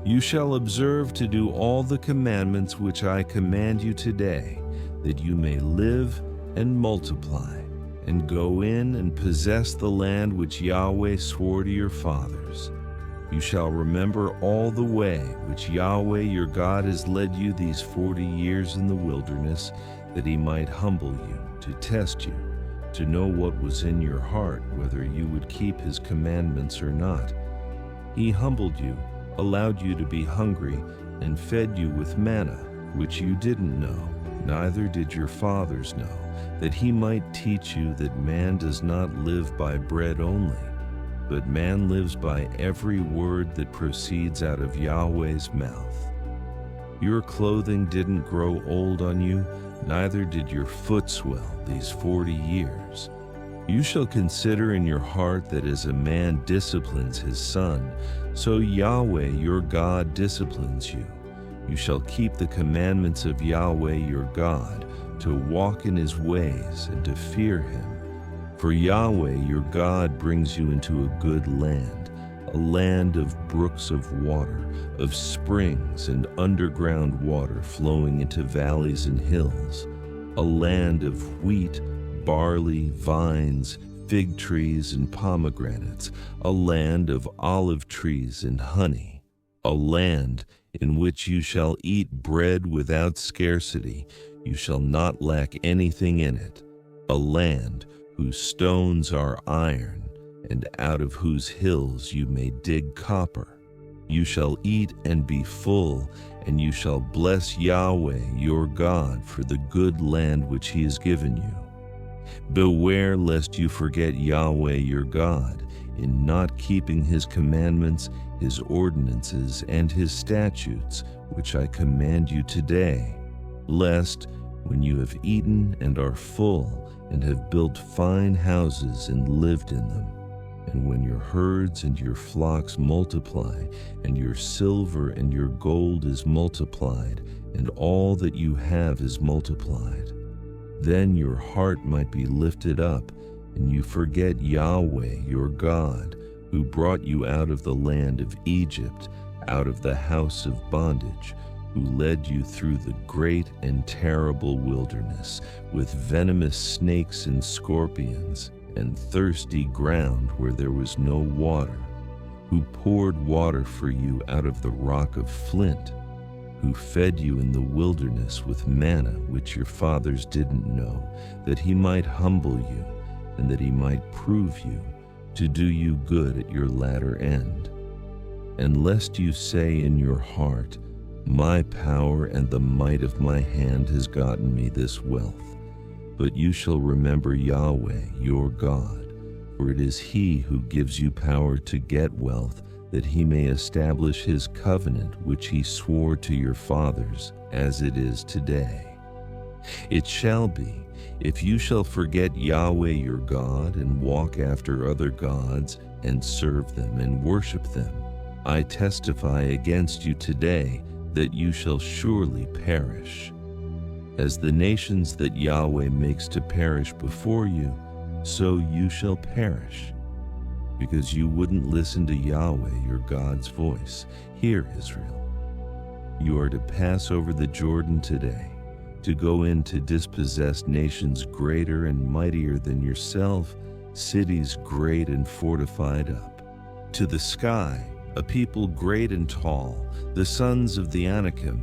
Speaker 1: You shall observe to do all the commandments which I command you today, that you may live and multiply, and go in and possess the land which Yahweh swore to your fathers. You shall remember all the way which Yahweh your God has led you these 40 years in the wilderness, that he might humble you, to test you, to know what was in your heart, whether you would keep his commandments or not. He humbled you, allowed you to be hungry, and fed you with manna, which you didn't know, neither did your fathers know, that he might teach you that man does not live by bread only, but man lives by every word that proceeds out of Yahweh's mouth. Your clothing didn't grow old on you, neither did your foot swell these 40 years. You shall consider in your heart that as a man disciplines his son, so Yahweh your God disciplines you. You shall keep the commandments of Yahweh your God, to walk in his ways and to fear him. For Yahweh your God brings you into a good land, a land of brooks of water, of springs and underground water flowing into valleys and hills, a land of wheat, barley, vines, fig trees, and pomegranates, a land of olive trees and honey, a land in which you shall eat bread without scarcity. You shall not lack anything in it. a land whose stones are iron, and out of whose hills you may dig copper. You shall eat and be full, and you shall bless Yahweh your God for the good land which he has given you. Beware lest you forget Yahweh your God in not keeping his commandments, his ordinances, and his statutes, which I command you today, lest, when you have eaten and are full, and have built fine houses and lived in them, and when your herds and your flocks multiply, and your silver and your gold is multiplied, and all that you have is multiplied, then your heart might be lifted up, and you forget Yahweh your God, who brought you out of the land of Egypt, out of the house of bondage, who led you through the great and terrible wilderness, with venomous snakes and scorpions, and thirsty ground where there was no water, who poured water for you out of the rock of flint, who fed you in the wilderness with manna which your fathers didn't know, that he might humble you, and that he might prove you, to do you good at your latter end. And lest you say in your heart, my power and the might of my hand has gotten me this wealth, but you shall remember Yahweh your God, for it is he who gives you power to get wealth, that he may establish his covenant which he swore to your fathers, as it is today. It shall be, if you shall forget Yahweh your God, and walk after other gods, and serve them and worship them, I testify against you today that you shall surely perish. As the nations that Yahweh makes to perish before you, so you shall perish, because you wouldn't listen to Yahweh your God's voice. Hear, Israel. You are to pass over the Jordan today, to go in to dispossess nations greater and mightier than yourself, cities great and fortified up. To the sky, a people great and tall, the sons of the Anakim,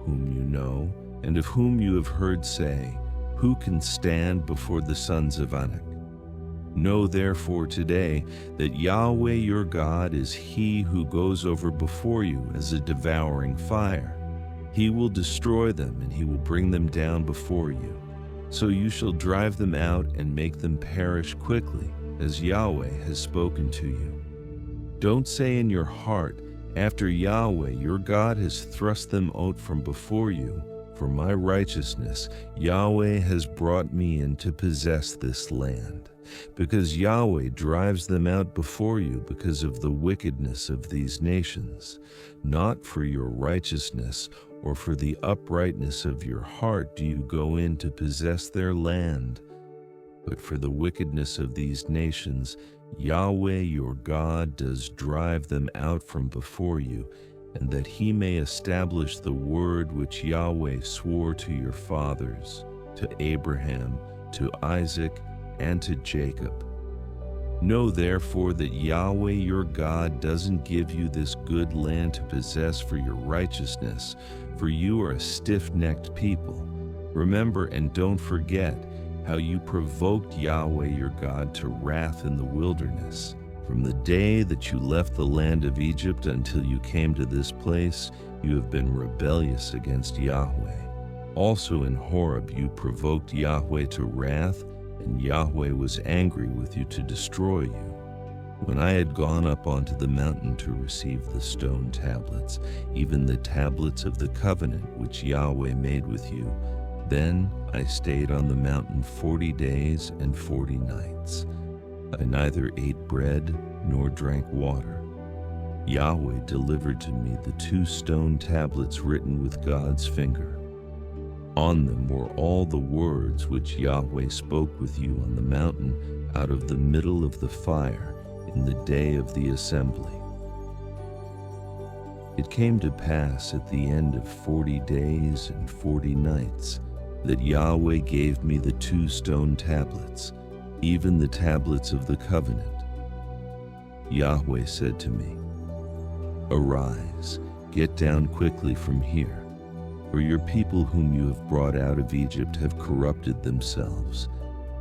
Speaker 1: whom you know, and of whom you have heard say, who can stand before the sons of Anak? Know therefore today that Yahweh your God is he who goes over before you as a devouring fire. He will destroy them, and he will bring them down before you. So you shall drive them out and make them perish quickly, as Yahweh has spoken to you. Don't say in your heart, after Yahweh your God has thrust them out from before you, for my righteousness, Yahweh has brought me in to possess this land. Because Yahweh drives them out before you because of the wickedness of these nations. Not for your righteousness or for the uprightness of your heart do you go in to possess their land, but for the wickedness of these nations, Yahweh your God does drive them out from before you, and that he may establish the word which Yahweh swore to your fathers, to Abraham, to Isaac, and to Jacob. Know therefore that Yahweh your God doesn't give you this good land to possess for your righteousness, for you are a stiff-necked people. Remember and don't forget how you provoked Yahweh your God to wrath in the wilderness. From the day that you left the land of Egypt until you came to this place, you have been rebellious against Yahweh. Also in Horeb you provoked Yahweh to wrath, and Yahweh was angry with you to destroy you. When I had gone up onto the mountain to receive the stone tablets, even the tablets of the covenant which Yahweh made with you, then I stayed on the mountain 40 days and 40 nights. I neither ate bread nor drank water. Yahweh delivered to me the 2 stone tablets written with God's finger. On them were all the words which Yahweh spoke with you on the mountain out of the middle of the fire in the day of the assembly. It came to pass at the end of 40 days and 40 nights that Yahweh gave me the 2 stone tablets, even the tablets of the covenant. Yahweh said to me, "Arise, get down quickly from here, for your people whom you have brought out of Egypt have corrupted themselves.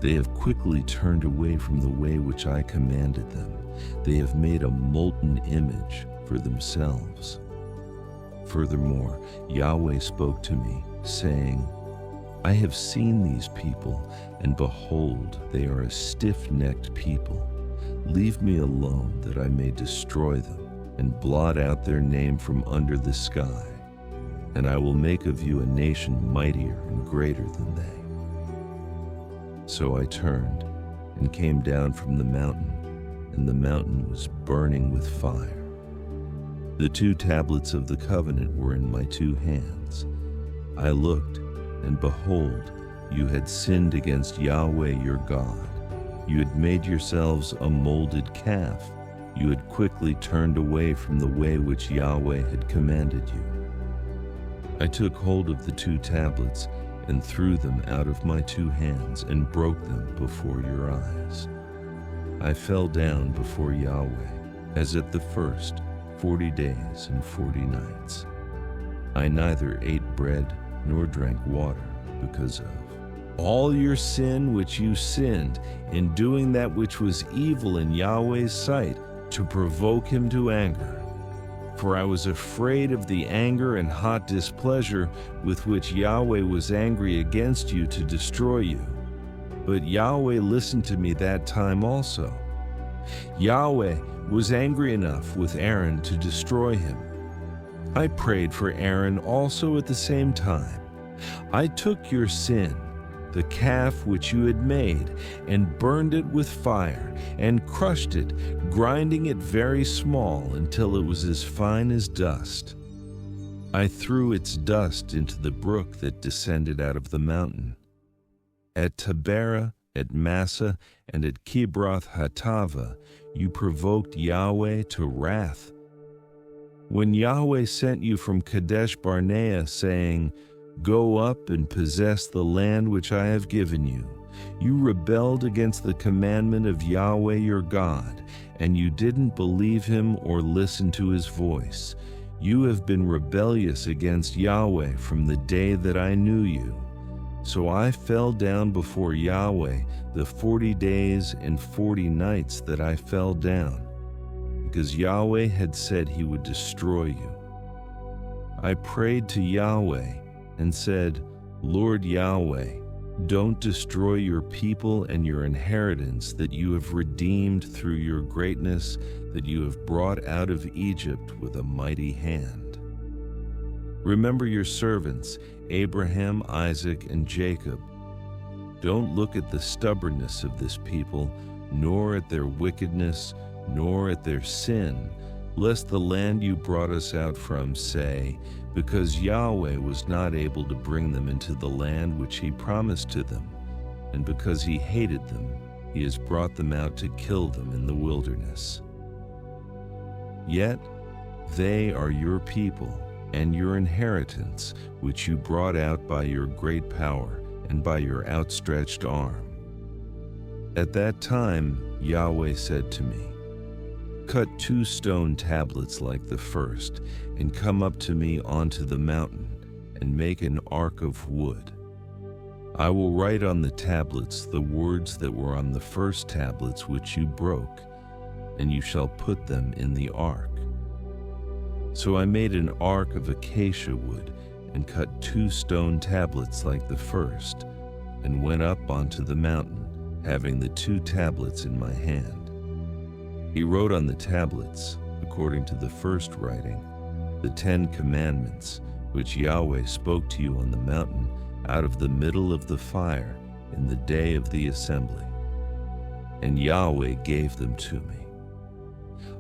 Speaker 1: They have quickly turned away from the way which I commanded them. They have made a molten image for themselves. Furthermore, Yahweh spoke to me, saying, I have seen these people, and behold, they are a stiff-necked people. Leave me alone, that I may destroy them, and blot out their name from under the sky. And I will make of you a nation mightier and greater than they. So I turned and came down from the mountain, and the mountain was burning with fire. The 2 tablets of the covenant were in my 2 hands. I looked, and behold, you had sinned against Yahweh your God. You had made yourselves a molded calf. You had quickly turned away from the way which Yahweh had commanded you. I took hold of the 2 tablets and threw them out of my 2 hands and broke them before your eyes. I fell down before Yahweh, as at the first, 40 days and 40 nights. I neither ate bread nor drank water because of all your sin which you sinned in doing that which was evil in Yahweh's sight, to provoke him to anger. For I was afraid of the anger and hot displeasure with which Yahweh was angry against you to destroy you. But Yahweh listened to me that time also. Yahweh was angry enough with Aaron to destroy him. I prayed for Aaron also at the same time. I took your sin, the calf which you had made, and burned it with fire, and crushed it, grinding it very small until it was as fine as dust. I threw its dust into the brook that descended out of the mountain. At Taberah, at Massa, and at Kibroth Hattava, you provoked Yahweh to wrath. When Yahweh sent you from Kadesh Barnea, saying, Go up and possess the land which I have given you, you rebelled against the commandment of Yahweh your God, and you didn't believe him or listen to his voice. You have been rebellious against Yahweh from the day that I knew you. So I fell down before Yahweh the 40 days and 40 nights that I fell down, because Yahweh had said he would destroy you. I prayed to Yahweh and said, Lord Yahweh, don't destroy your people and your inheritance that you have redeemed through your greatness, that you have brought out of Egypt with a mighty hand. Remember your servants, Abraham, Isaac, and Jacob. Don't look at the stubbornness of this people, nor at their wickedness, nor at their sin, lest the land you brought us out from say, because Yahweh was not able to bring them into the land which he promised to them, and because he hated them, he has brought them out to kill them in the wilderness. Yet they are your people and your inheritance, which you brought out by your great power and by your outstretched arm. At that time Yahweh said to me, Cut 2 stone tablets like the first, and come up to me onto the mountain, and make an ark of wood. I will write on the tablets the words that were on the first tablets which you broke, and you shall put them in the ark. So I made an ark of acacia wood, and cut 2 stone tablets like the first, and went up onto the mountain, having the 2 tablets in my hand. He wrote on the tablets, according to the first writing, the 10 commandments, which Yahweh spoke to you on the mountain out of the middle of the fire in the day of the assembly. And Yahweh gave them to me.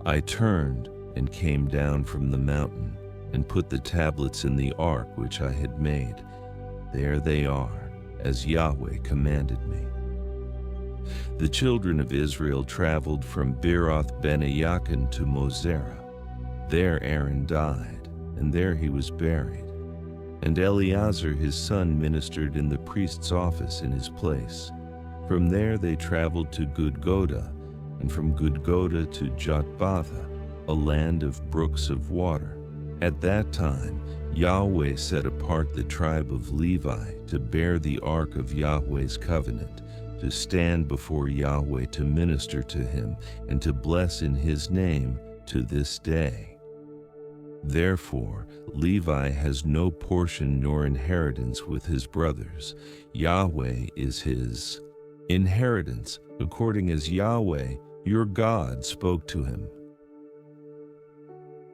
Speaker 1: I turned and came down from the mountain, and put the tablets in the ark which I had made. There they are, as Yahweh commanded me. The children of Israel traveled from Beeroth Benayakan to Mosera. There Aaron died, and there he was buried. And Eleazar his son ministered in the priest's office in his place. From there they traveled to Gudgoda, and from Gudgoda to Jotbatha, a land of brooks of water. At that time Yahweh set apart the tribe of Levi to bear the ark of Yahweh's covenant, to stand before Yahweh to minister to him and to bless in his name to this day. Therefore, Levi has no portion nor inheritance with his brothers. Yahweh is his inheritance, according as Yahweh, your God, spoke to him.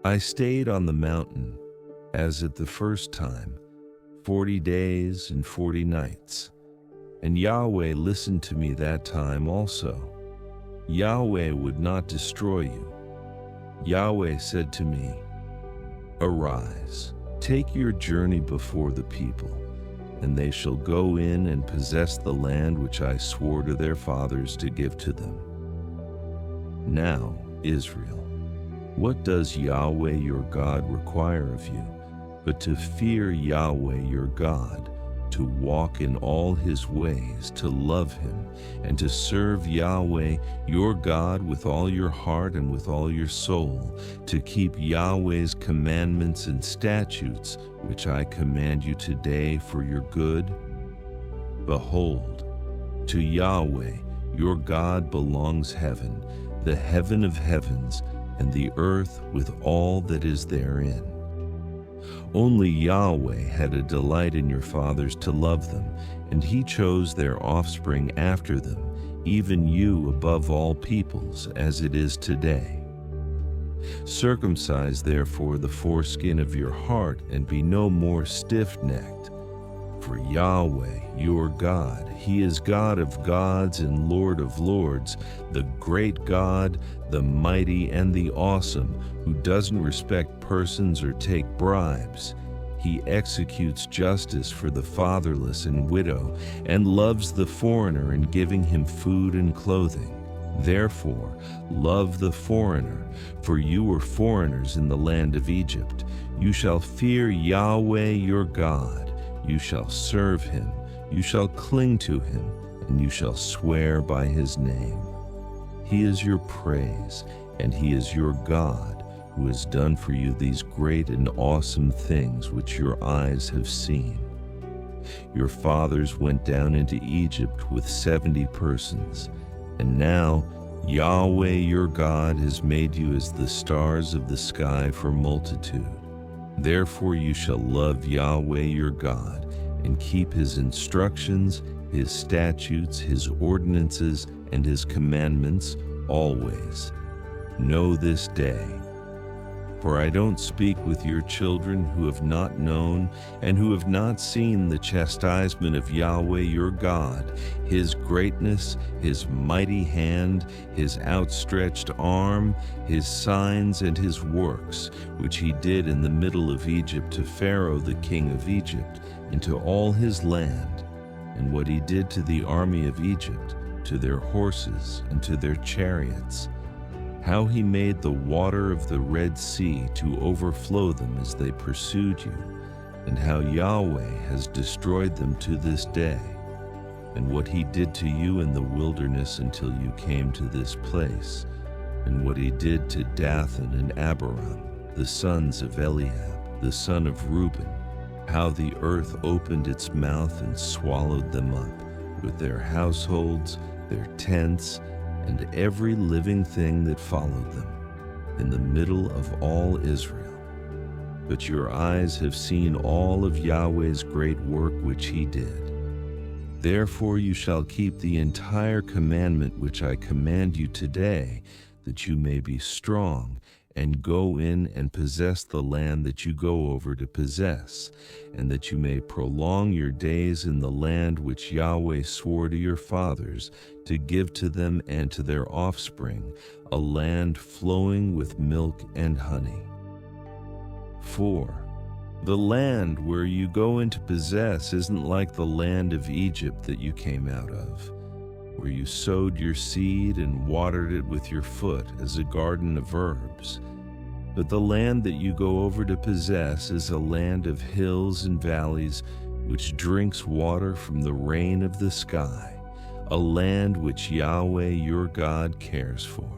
Speaker 1: I stayed on the mountain, as at the first time, 40 days and 40 nights. And Yahweh listened to me that time also. Yahweh would not destroy you. Yahweh said to me, Arise, take your journey before the people, and they shall go in and possess the land which I swore to their fathers to give to them. Now, Israel, what does Yahweh your God require of you, but to fear Yahweh your God, to walk in all his ways, to love him, and to serve Yahweh your God with all your heart and with all your soul, to keep Yahweh's commandments and statutes, which I command you today for your good? Behold, to Yahweh your God belongs heaven, the heaven of heavens, and the earth with all that is therein. Only Yahweh had a delight in your fathers to love them, and he chose their offspring after them, even you above all peoples, as it is today. Circumcise therefore the foreskin of your heart, and be no more stiff-necked. For Yahweh, your God, he is God of gods and Lord of lords, the great God, the mighty and the awesome, who doesn't respect persons or take bribes. He executes justice for the fatherless and widow, and loves the foreigner in giving him food and clothing. Therefore, love the foreigner, for you were foreigners in the land of Egypt. You shall fear Yahweh your God. You shall serve him, you shall cling to him, and you shall swear by his name. He is your praise, and he is your God, who has done for you these great and awesome things which your eyes have seen. Your fathers went down into Egypt with 70 persons, and now Yahweh your God has made you as the stars of the sky for multitude. Therefore you shall love Yahweh your God, and keep his instructions, his statutes, his ordinances, and his commandments always. Know this day. For I don't speak with your children who have not known and who have not seen the chastisement of Yahweh your God, his greatness, his mighty hand, his outstretched arm, his signs and his works, which he did in the middle of Egypt to Pharaoh the king of Egypt, and to all his land, and what he did to the army of Egypt, to their horses and to their chariots, how he made the water of the Red Sea to overflow them as they pursued you, and how Yahweh has destroyed them to this day, and what he did to you in the wilderness until you came to this place, and what he did to Dathan and Abiram, the sons of Eliab, the son of Reuben, how the earth opened its mouth and swallowed them up, with their households, their tents, and every living thing that followed them, in the middle of all Israel. But your eyes have seen all of Yahweh's great work which he did. Therefore you shall keep the entire commandment which I command you today, that you may be strong, and go in and possess the land that you go over to possess, and that you may prolong your days in the land which Yahweh swore to your fathers to give to them and to their offspring, a land flowing with milk and honey. 4. The land where you go in to possess isn't like the land of Egypt that you came out of, where you sowed your seed and watered it with your foot as a garden of herbs. But the land that you go over to possess is a land of hills and valleys, which drinks water from the rain of the sky, a land which Yahweh your God cares for.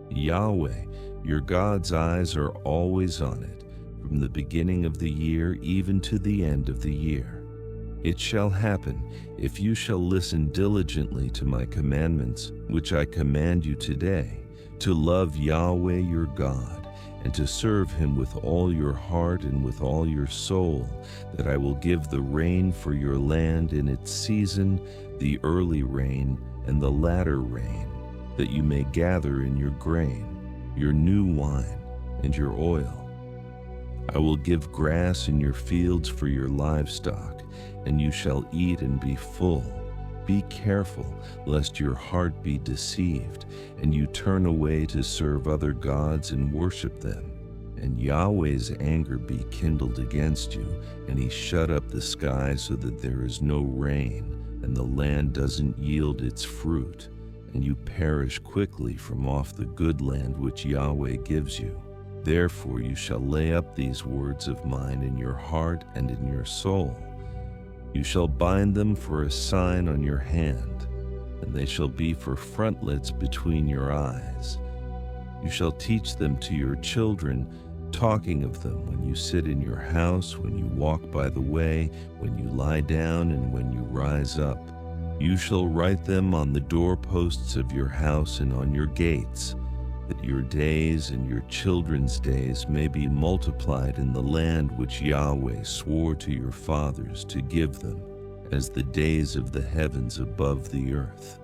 Speaker 1: Yahweh, your God's eyes are always on it, from the beginning of the year even to the end of the year. It shall happen, if you shall listen diligently to my commandments, which I command you today, to love Yahweh your God, and to serve him with all your heart and with all your soul, that I will give the rain for your land in its season, the early rain and the latter rain, that you may gather in your grain, your new wine, and your oil. I will give grass in your fields for your livestock, and you shall eat and be full. Be careful, lest your heart be deceived, and you turn away to serve other gods and worship them, and Yahweh's anger be kindled against you, and he shut up the sky so that there is no rain, and the land doesn't yield its fruit, and you perish quickly from off the good land which Yahweh gives you. Therefore you shall lay up these words of mine in your heart and in your soul. You shall bind them for a sign on your hand, and they shall be for frontlets between your eyes. You shall teach them to your children, talking of them when you sit in your house, when you walk by the way, when you lie down, and when you rise up. You shall write them on the doorposts of your house and on your gates, that your days and your children's days may be multiplied in the land which Yahweh swore to your fathers to give them, as the days of the heavens above the earth.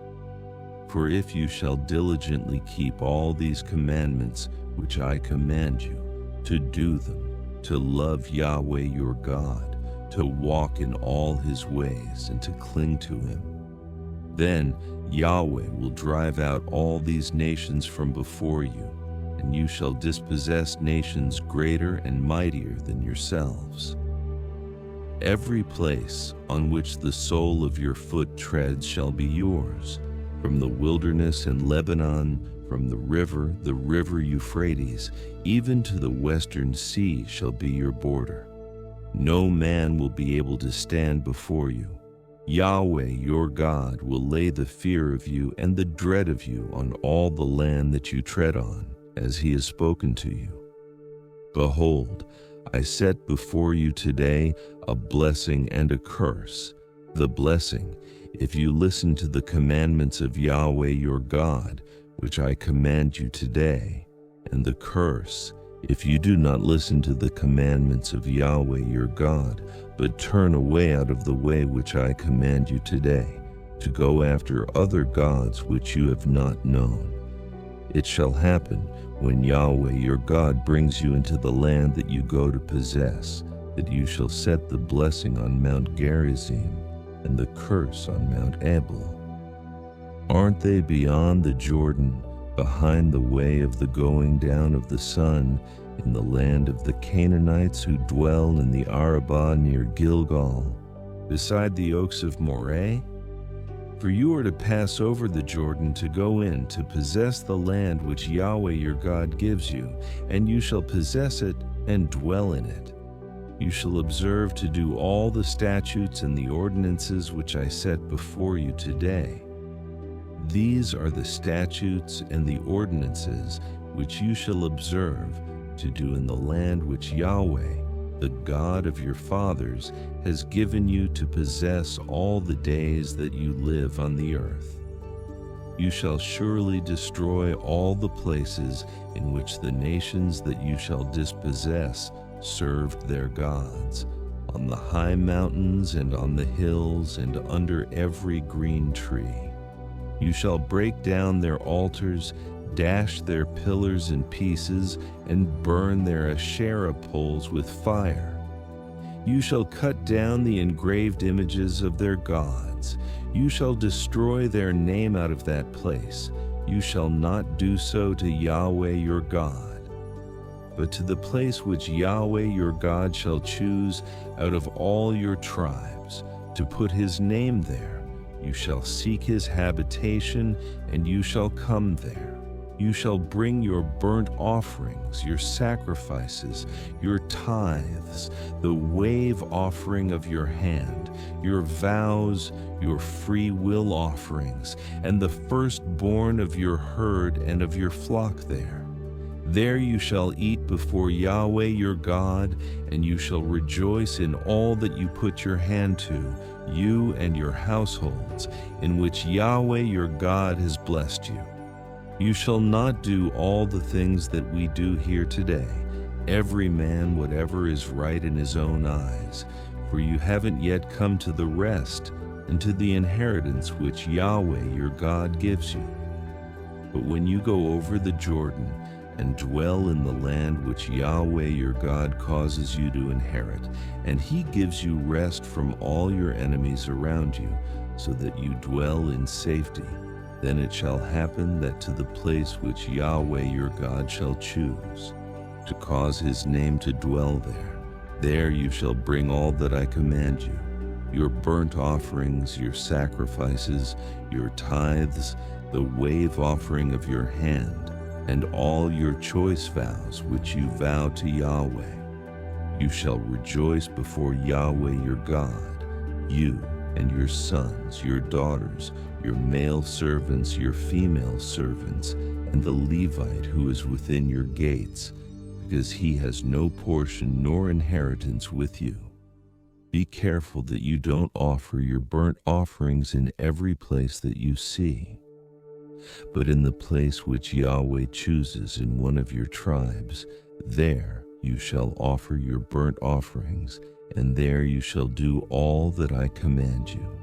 Speaker 1: For if you shall diligently keep all these commandments which I command you, to do them, to love Yahweh your God, to walk in all his ways, and to cling to him, then Yahweh will drive out all these nations from before you, and you shall dispossess nations greater and mightier than yourselves. Every place on which the sole of your foot treads shall be yours, from the wilderness and Lebanon, from the river Euphrates, even to the western sea shall be your border. No man will be able to stand before you. Yahweh your God will lay the fear of you and the dread of you on all the land that you tread on, as he has spoken to you. Behold, I set before you today a blessing and a curse. The blessing, if you listen to the commandments of Yahweh your God, which I command you today, and the curse, if you do not listen to the commandments of Yahweh your God, but turn away out of the way which I command you today, to go after other gods which you have not known. It shall happen, when Yahweh your God brings you into the land that you go to possess, that you shall set the blessing on Mount Gerizim, and the curse on Mount Ebal. Aren't they beyond the Jordan, behind the way of the going down of the sun, in the land of the Canaanites who dwell in the Arabah near Gilgal, beside the oaks of Moreh? For you are to pass over the Jordan to go in to possess the land which Yahweh your God gives you, and you shall possess it and dwell in it. You shall observe to do all the statutes and the ordinances which I set before you today. These are the statutes and the ordinances which you shall observe to do in the land which Yahweh, the God of your fathers, has given you to possess all the days that you live on the earth. You shall surely destroy all the places in which the nations that you shall dispossess served their gods, on the high mountains and on the hills and under every green tree. You shall break down their altars, dash their pillars in pieces, and burn their Asherah poles with fire. You shall cut down the engraved images of their gods. You shall destroy their name out of that place. You shall not do so to Yahweh your God, but to the place which Yahweh your God shall choose out of all your tribes, to put his name there. You shall seek his habitation, and you shall come there. You shall bring your burnt offerings, your sacrifices, your tithes, the wave offering of your hand, your vows, your free will offerings, and the firstborn of your herd and of your flock there. There you shall eat before Yahweh your God, and you shall rejoice in all that you put your hand to, you and your households, in which Yahweh your God has blessed you. You shall not do all the things that we do here today, every man whatever is right in his own eyes, for you haven't yet come to the rest and to the inheritance which Yahweh your God gives you. But when you go over the Jordan and dwell in the land which Yahweh your God causes you to inherit, and he gives you rest from all your enemies around you, so that you dwell in safety, then it shall happen that to the place which Yahweh your God shall choose, to cause his name to dwell there you shall bring all that I command you, your burnt offerings, your sacrifices, your tithes, the wave offering of your hand, and all your choice vows which you vow to Yahweh. You shall rejoice before Yahweh your God, you and your sons, your daughters, your male servants, your female servants, and the Levite who is within your gates, because he has no portion nor inheritance with you. Be careful that you don't offer your burnt offerings in every place that you see, but in the place which Yahweh chooses in one of your tribes, there you shall offer your burnt offerings, and there you shall do all that I command you.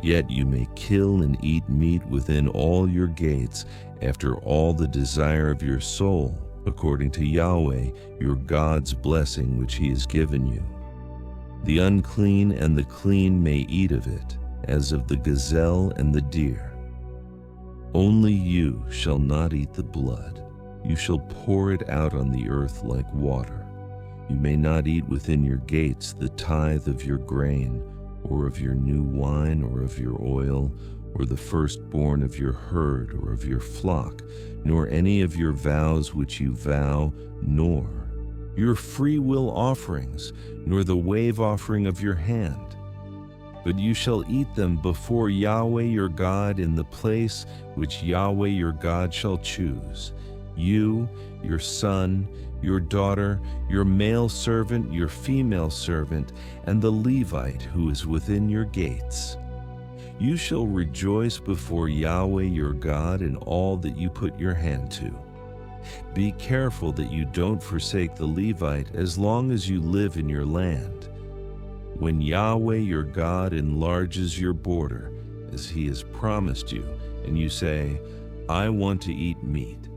Speaker 1: Yet you may kill and eat meat within all your gates, after all the desire of your soul, according to Yahweh your God's blessing which he has given you. The unclean and the clean may eat of it, as of the gazelle and the deer. Only you shall not eat the blood. You shall pour it out on the earth like water. You may not eat within your gates the tithe of your grain, or of your new wine, or of your oil, or the firstborn of your herd, or of your flock, nor any of your vows which you vow, nor your free will offerings, nor the wave offering of your hand. But you shall eat them before Yahweh your God in the place which Yahweh your God shall choose. You, your son, your daughter, your male servant, your female servant, and the Levite who is within your gates. You shall rejoice before Yahweh your God in all that you put your hand to. Be careful that you don't forsake the Levite as long as you live in your land. When Yahweh your God enlarges your border, as he has promised you, and you say, I want to eat meat,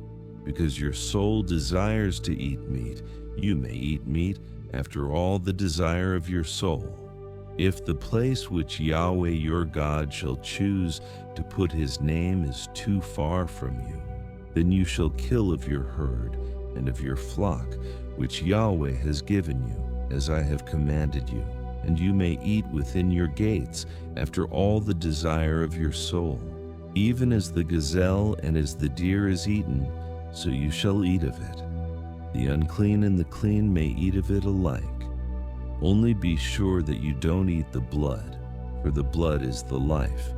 Speaker 1: because your soul desires to eat meat, you may eat meat after all the desire of your soul. If the place which Yahweh your God shall choose to put his name is too far from you, then you shall kill of your herd and of your flock, which Yahweh has given you, as I have commanded you, and you may eat within your gates after all the desire of your soul. Even as the gazelle and as the deer is eaten, so you shall eat of it. The unclean and the clean may eat of it alike. Only be sure that you don't eat the blood, for the blood is the life.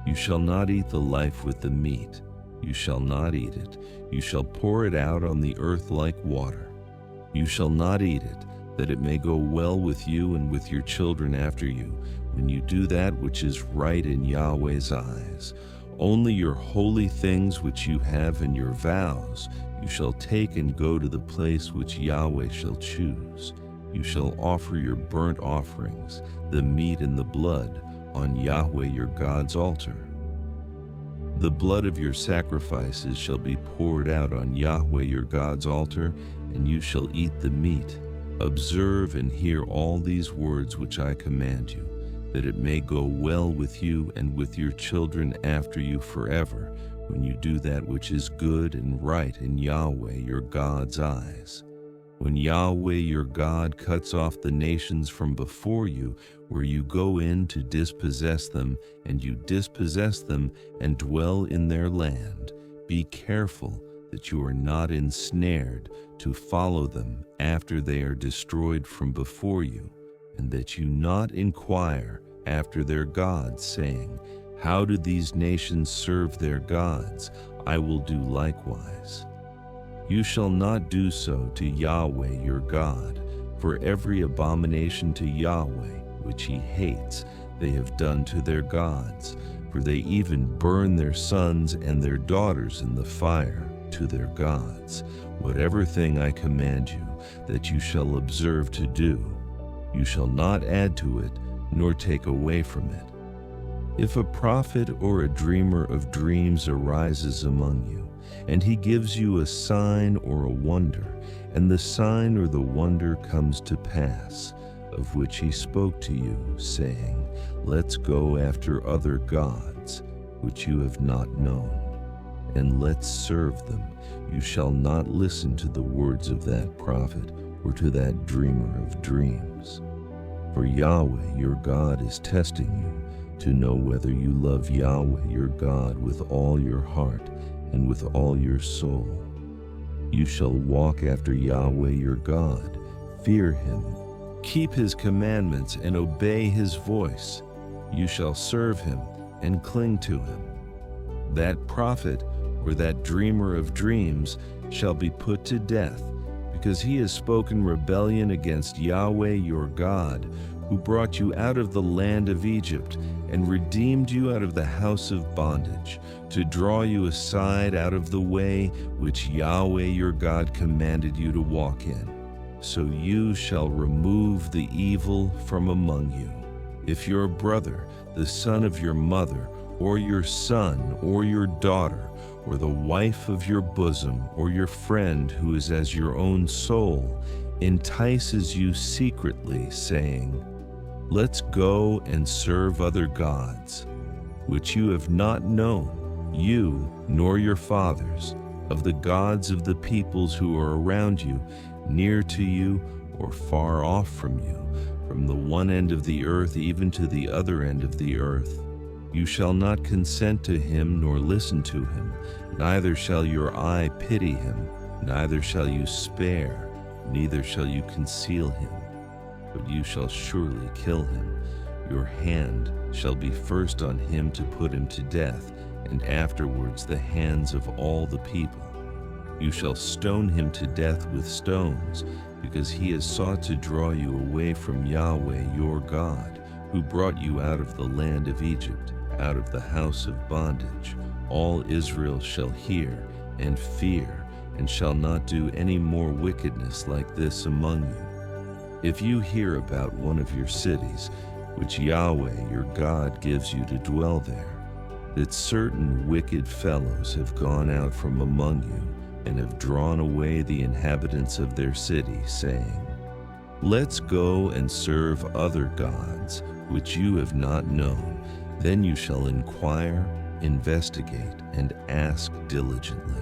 Speaker 1: You shall not eat the life with the meat. You shall not eat it. You shall pour it out on the earth like water. You shall not eat it, that it may go well with you and with your children after you, when you do that which is right in Yahweh's eyes. Only your holy things which you have in your vows you shall take and go to the place which Yahweh shall choose. You shall offer your burnt offerings, the meat and the blood, on Yahweh your God's altar. The blood of your sacrifices shall be poured out on Yahweh your God's altar, and you shall eat the meat. Observe and hear all these words which I command you, that it may go well with you and with your children after you forever, when you do that which is good and right in Yahweh your God's eyes. When Yahweh your God cuts off the nations from before you, where you go in to dispossess them, and you dispossess them and dwell in their land, be careful that you are not ensnared to follow them after they are destroyed from before you, and that you not inquire after their gods, saying, How do these nations serve their gods? I will do likewise. You shall not do so to Yahweh your God, for every abomination to Yahweh, which he hates, they have done to their gods, for they even burn their sons and their daughters in the fire to their gods. Whatever thing I command you that you shall observe to do, you shall not add to it, nor take away from it. If a prophet or a dreamer of dreams arises among you, and he gives you a sign or a wonder, and the sign or the wonder comes to pass, of which he spoke to you, saying, Let's go after other gods, which you have not known, and let's serve them, you shall not listen to the words of that prophet or to that dreamer of dreams. For Yahweh your God is testing you to know whether you love Yahweh your God with all your heart and with all your soul. You shall walk after Yahweh your God, fear him, keep his commandments, and obey his voice. You shall serve him and cling to him. That prophet or that dreamer of dreams shall be put to death, because he has spoken rebellion against Yahweh your God, who brought you out of the land of Egypt and redeemed you out of the house of bondage, to draw you aside out of the way which Yahweh your God commanded you to walk in. So you shall remove the evil from among you. If your brother, the son of your mother, or your son, or your daughter, or the wife of your bosom, or your friend who is as your own soul, entices you secretly, saying, Let's go and serve other gods, which you have not known, you nor your fathers, of the gods of the peoples who are around you, near to you or far off from you, from the one end of the earth even to the other end of the earth. You shall not consent to him nor listen to him, neither shall your eye pity him, neither shall you spare, neither shall you conceal him. But you shall surely kill him. Your hand shall be first on him to put him to death, and afterwards the hands of all the people. You shall stone him to death with stones, because he has sought to draw you away from Yahweh your God, who brought you out of the land of Egypt, out of the house of bondage. All Israel shall hear and fear, and shall not do any more wickedness like this among you. If you hear about one of your cities, which Yahweh your God gives you to dwell there, that certain wicked fellows have gone out from among you and have drawn away the inhabitants of their city, saying, Let's go and serve other gods, which you have not known, then you shall inquire, investigate, and ask diligently.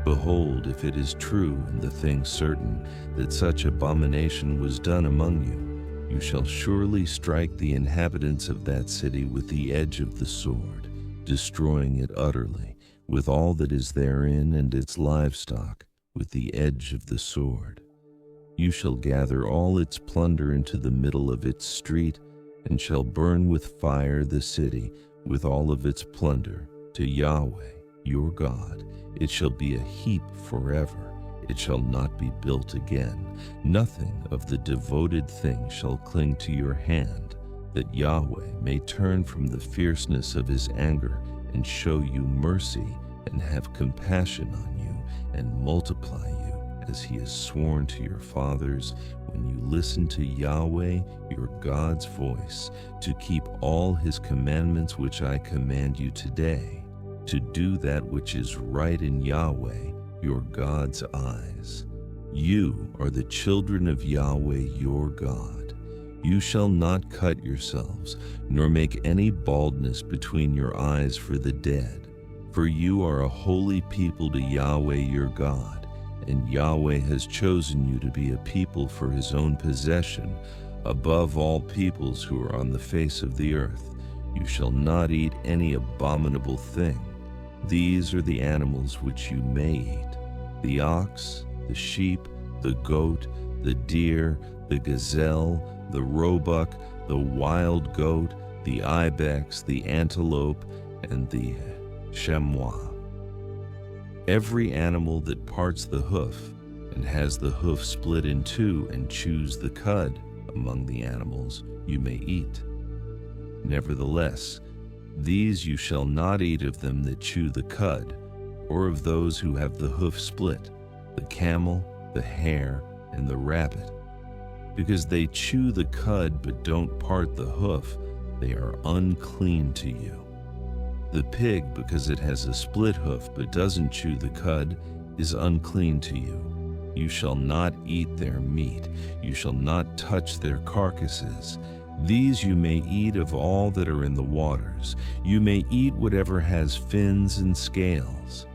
Speaker 1: Behold, if it is true and the thing certain that such abomination was done among you, you shall surely strike the inhabitants of that city with the edge of the sword, destroying it utterly, with all that is therein and its livestock, with the edge of the sword. You shall gather all its plunder into the middle of its street, and shall burn with fire the city with all of its plunder to Yahweh your God. It shall be a heap forever. It shall not be built again. Nothing of the devoted thing shall cling to your hand, that Yahweh may turn from the fierceness of his anger and show you mercy and have compassion on you and multiply you, as he has sworn to your fathers, when you listen to Yahweh your God's voice, to keep all his commandments which I command you today, to do that which is right in Yahweh your God's eyes. You are the children of Yahweh your God. You shall not cut yourselves, nor make any baldness between your eyes for the dead, for you are a holy people to Yahweh your God, and Yahweh has chosen you to be a people for his own possession, above all peoples who are on the face of the earth. You shall not eat any abominable thing. These are the animals which you may eat: the ox, the sheep, the goat, the deer, the gazelle, the roebuck, the wild goat, the ibex, the antelope, and the chamois. Every animal that parts the hoof, and has the hoof split in two and chews the cud among the animals, you may eat. Nevertheless, these you shall not eat of them that chew the cud, or of those who have the hoof split, the camel, the hare, and the rabbit. Because they chew the cud but don't part the hoof, they are unclean to you. The pig, because it has a split hoof but doesn't chew the cud, is unclean to you. You shall not eat their meat. You shall not touch their carcasses. These you may eat of all that are in the waters. You may eat whatever has fins and scales.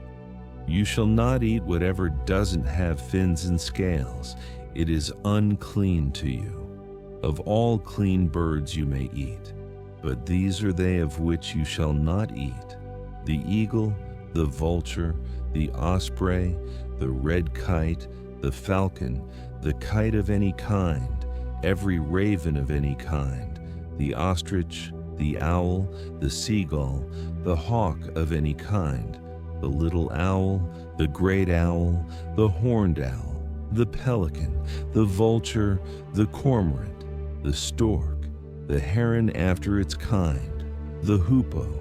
Speaker 1: You shall not eat whatever doesn't have fins and scales. It is unclean to you. Of all clean birds you may eat, but these are they of which you shall not eat: the eagle, the vulture, the osprey, the red kite, the falcon, the kite of any kind, every raven of any kind, the ostrich, the owl, the seagull, the hawk of any kind, the little owl, the great owl, the horned owl, the pelican, the vulture, the cormorant, the stork, the heron after its kind, the hoopoe,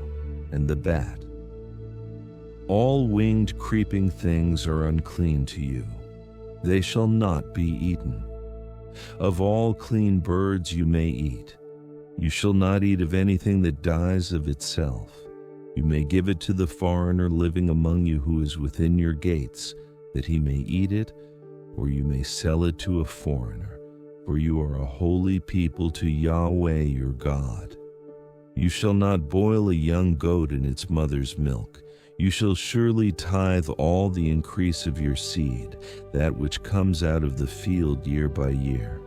Speaker 1: and the bat. All winged creeping things are unclean to you. They shall not be eaten. Of all clean birds you may eat. You shall not eat of anything that dies of itself. You may give it to the foreigner living among you who is within your gates, that he may eat it, or you may sell it to a foreigner, for you are a holy people to Yahweh your God. You shall not boil a young goat in its mother's milk. You shall surely tithe all the increase of your seed, that which comes out of the field year by year.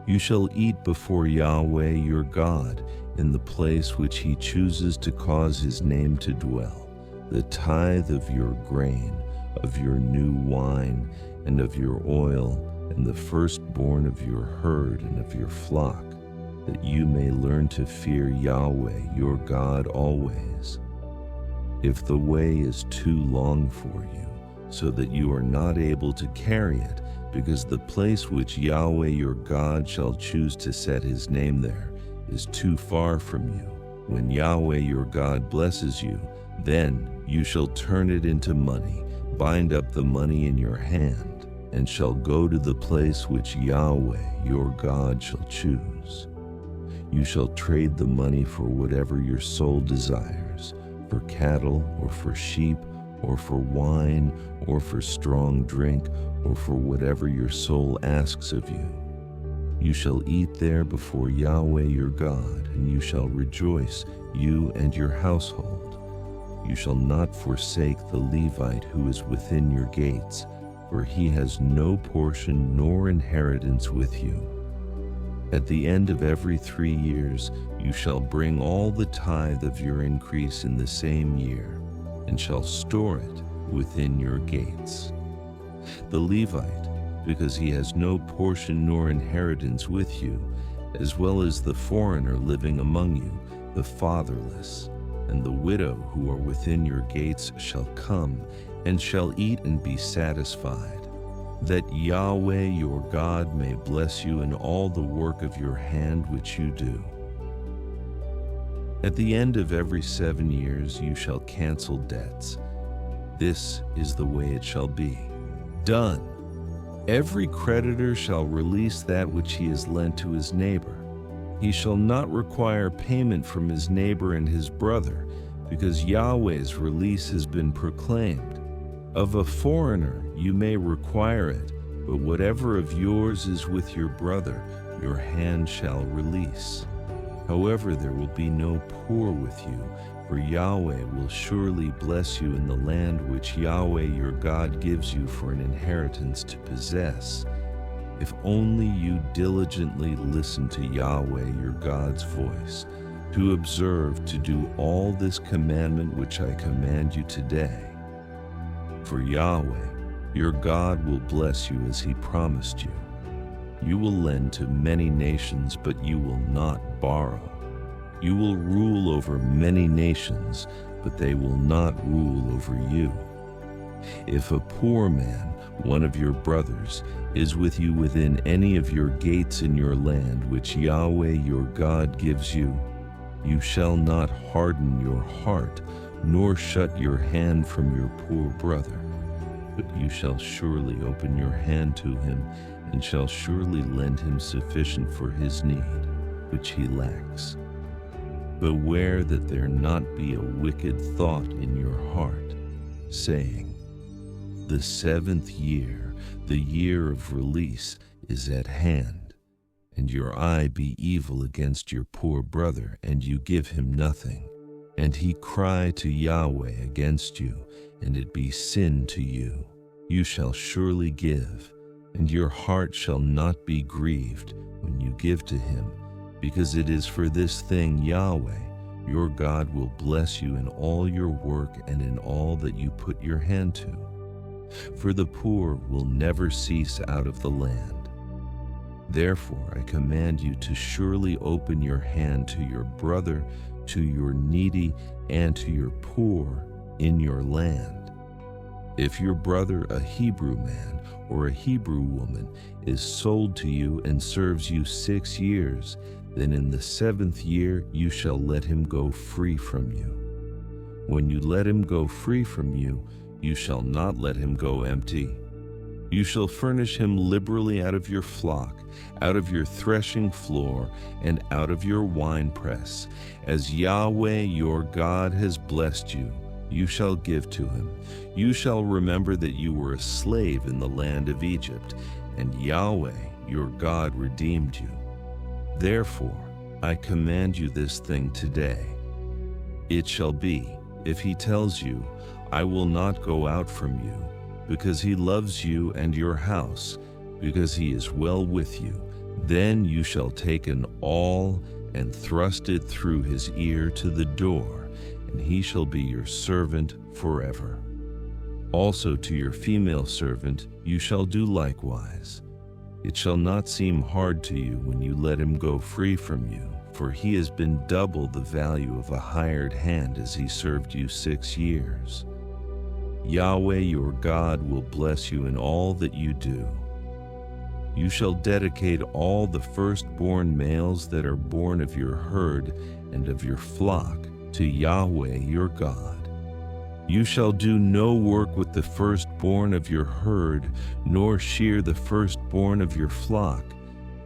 Speaker 1: You shall eat before Yahweh your God in the place which he chooses to cause his name to dwell, the tithe of your grain, of your new wine, and of your oil, and the firstborn of your herd and of your flock, that you may learn to fear Yahweh your God always. If the way is too long for you, so that you are not able to carry it, because the place which Yahweh your God shall choose to set his name there is too far from you, when Yahweh your God blesses you, then you shall turn it into money, bind up the money in your hand, and shall go to the place which Yahweh your God shall choose. You shall trade the money for whatever your soul desires, for cattle, or for sheep, or for wine, or for strong drink, or for whatever your soul asks of you. You shall eat there before Yahweh your God, and you shall rejoice, you and your household. You shall not forsake the Levite who is within your gates, for he has no portion nor inheritance with you. At the end of every 3 years you shall bring all the tithe of your increase in the same year, and shall store it within your gates. The Levite, because he has no portion nor inheritance with you, as well as the foreigner living among you, the fatherless, and the widow who are within your gates shall come, and shall eat and be satisfied, that Yahweh your God may bless you in all the work of your hand which you do. At the end of every 7 years you shall cancel debts. This is the way it shall be. Done. Every creditor shall release that which he has lent to his neighbor. He shall not require payment from his neighbor and his brother, because Yahweh's release has been proclaimed. Of a foreigner you may require it, but whatever of yours is with your brother, your hand shall release. However, there will be no poor with you, for Yahweh will surely bless you in the land which Yahweh your God gives you for an inheritance to possess, if only you diligently listen to Yahweh your God's voice, to observe to do all this commandment which I command you today. For Yahweh your God will bless you as he promised you. You will lend to many nations, but you will not borrow. You will rule over many nations, but they will not rule over you. If a poor man, one of your brothers, is with you within any of your gates in your land which Yahweh your God gives you, you shall not harden your heart, nor shut your hand from your poor brother, but you shall surely open your hand to him, and shall surely lend him sufficient for his need, which he lacks. Beware that there not be a wicked thought in your heart, saying, the 7th year, the year of release, is at hand, and your eye be evil against your poor brother, and you give him nothing, and he cry to Yahweh against you, and it be sin to you. You shall surely give, and your heart shall not be grieved when you give to him, because it is for this thing Yahweh, your God, will bless you in all your work and in all that you put your hand to. For the poor will never cease out of the land. Therefore I command you to surely open your hand to your brother, to your needy, and to your poor in your land. If your brother, a Hebrew man or a Hebrew woman, is sold to you and serves you 6 years, then in the 7th year you shall let him go free from you. When you let him go free from you, you shall not let him go empty. You shall furnish him liberally out of your flock, out of your threshing floor, and out of your winepress. As Yahweh your God has blessed you, you shall give to him. You shall remember that you were a slave in the land of Egypt, and Yahweh your God redeemed you. Therefore I command you this thing today. It shall be, if he tells you, I will not go out from you, because he loves you and your house, because he is well with you, then you shall take an awl and thrust it through his ear to the door, and he shall be your servant forever. Also to your female servant you shall do likewise. It shall not seem hard to you when you let him go free from you, for he has been double the value of a hired hand as he served you 6 years. Yahweh your God will bless you in all that you do. You shall dedicate all the firstborn males that are born of your herd and of your flock to Yahweh your God. You shall do no work with the firstborn of your herd, nor shear the firstborn of your flock.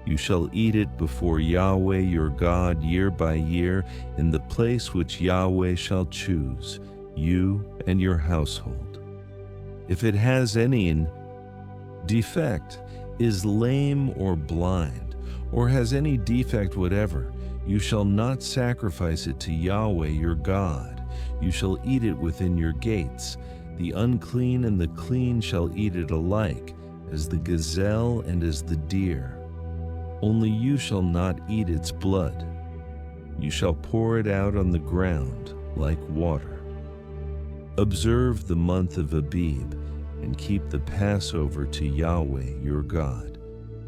Speaker 1: You shall eat it before Yahweh your God year by year in the place which Yahweh shall choose, you and your household. If it has any defect, is lame or blind, or has any defect whatever, you shall not sacrifice it to Yahweh your God. You shall eat it within your gates. The unclean and the clean shall eat it alike, as the gazelle and as the deer. Only you shall not eat its blood. You shall pour it out on the ground like water. Observe the month of Abib, and keep the Passover to Yahweh your God.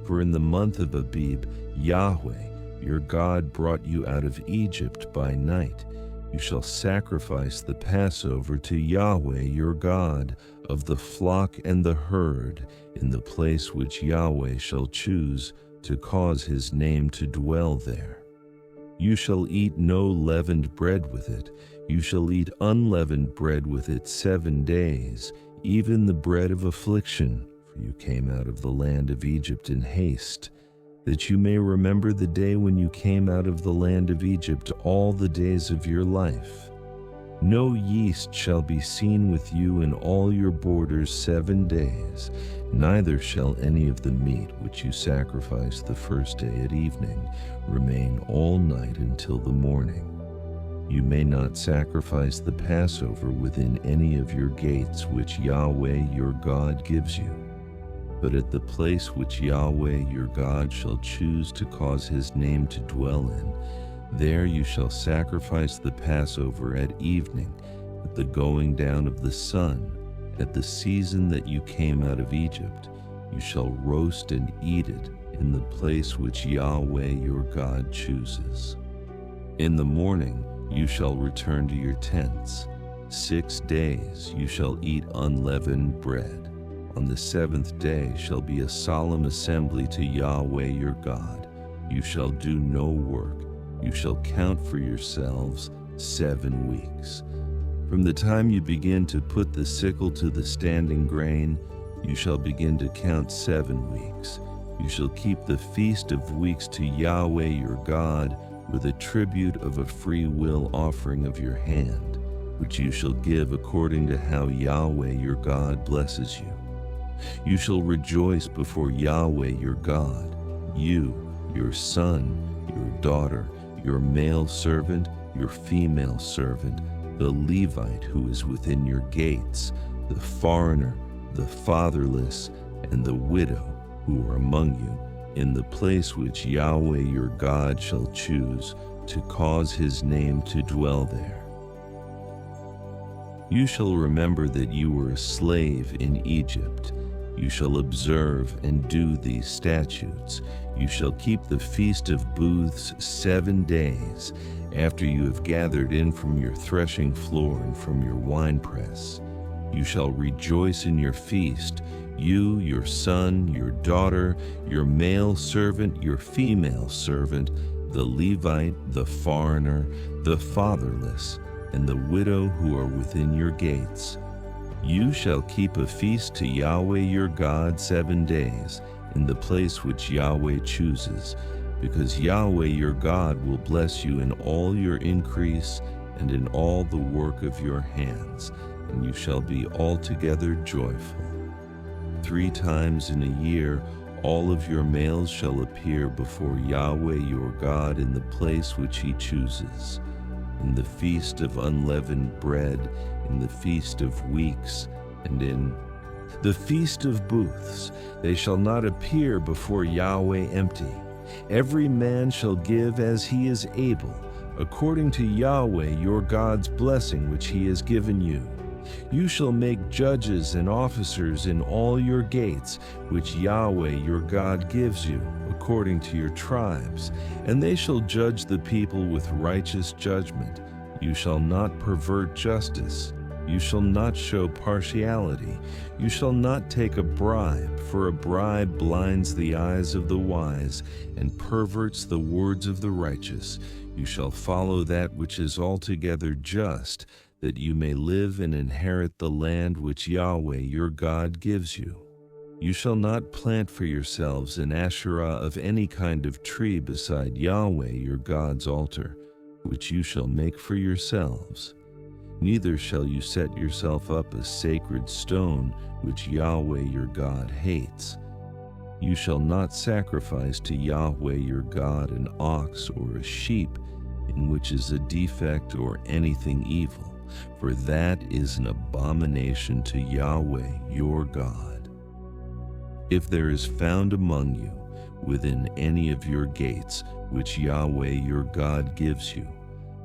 Speaker 1: For in the month of Abib, Yahweh your God brought you out of Egypt by night. You shall sacrifice the Passover to Yahweh your God of the flock and the herd in the place which Yahweh shall choose to cause his name to dwell there. You shall eat no leavened bread with it. You shall eat unleavened bread with it 7 days, even the bread of affliction, for you came out of the land of Egypt in haste, that you may remember the day when you came out of the land of Egypt all the days of your life. No yeast shall be seen with you in all your borders 7 days, neither shall any of the meat which you sacrifice the first day at evening remain all night until the morning. You may not sacrifice the Passover within any of your gates which Yahweh your God gives you, but at the place which Yahweh your God shall choose to cause his name to dwell in, there you shall sacrifice the Passover at evening, at the going down of the sun, at the season that you came out of Egypt. You shall roast and eat it in the place which Yahweh your God chooses. In the morning you shall return to your tents. 6 days you shall eat unleavened bread. On the 7th day shall be a solemn assembly to Yahweh your God. You shall do no work. You shall count for yourselves 7 weeks. From the time you begin to put the sickle to the standing grain, you shall begin to count 7 weeks. You shall keep the feast of weeks to Yahweh your God with a tribute of a free will offering of your hand, which you shall give according to how Yahweh your God blesses you. You shall rejoice before Yahweh your God, you, your son, your daughter, your male servant, your female servant, the Levite who is within your gates, the foreigner, the fatherless, and the widow who are among you, in the place which Yahweh your God shall choose to cause his name to dwell there. You shall remember that you were a slave in Egypt. You shall observe and do these statutes. You shall keep the Feast of Booths 7 days, after you have gathered in from your threshing floor and from your winepress. You shall rejoice in your feast, you, your son, your daughter, your male servant, your female servant, the Levite, the foreigner, the fatherless, and the widow who are within your gates. You shall keep a feast to Yahweh your God 7 days, in the place which Yahweh chooses, because Yahweh your God will bless you in all your increase and in all the work of your hands, and you shall be altogether joyful. 3 times in a year all of your males shall appear before Yahweh your God in the place which he chooses, in the feast of unleavened bread, in the feast of weeks, and in the feast of booths. They shall not appear before Yahweh empty. Every man shall give as he is able, according to Yahweh your God's blessing which he has given you. You shall make judges and officers in all your gates, which Yahweh your God gives you, according to your tribes, and they shall judge the people with righteous judgment. You shall not pervert justice. You shall not show partiality. You shall not take a bribe, for a bribe blinds the eyes of the wise and perverts the words of the righteous. You shall follow that which is altogether just, that you may live and inherit the land which Yahweh your God gives you. You shall not plant for yourselves an Asherah of any kind of tree beside Yahweh your God's altar, which you shall make for yourselves. Neither shall you set yourself up a sacred stone, which Yahweh your God hates. You shall not sacrifice to Yahweh your God an ox or a sheep, in which is a defect or anything evil, for that is an abomination to Yahweh your God. If there is found among you, within any of your gates, which Yahweh your God gives you,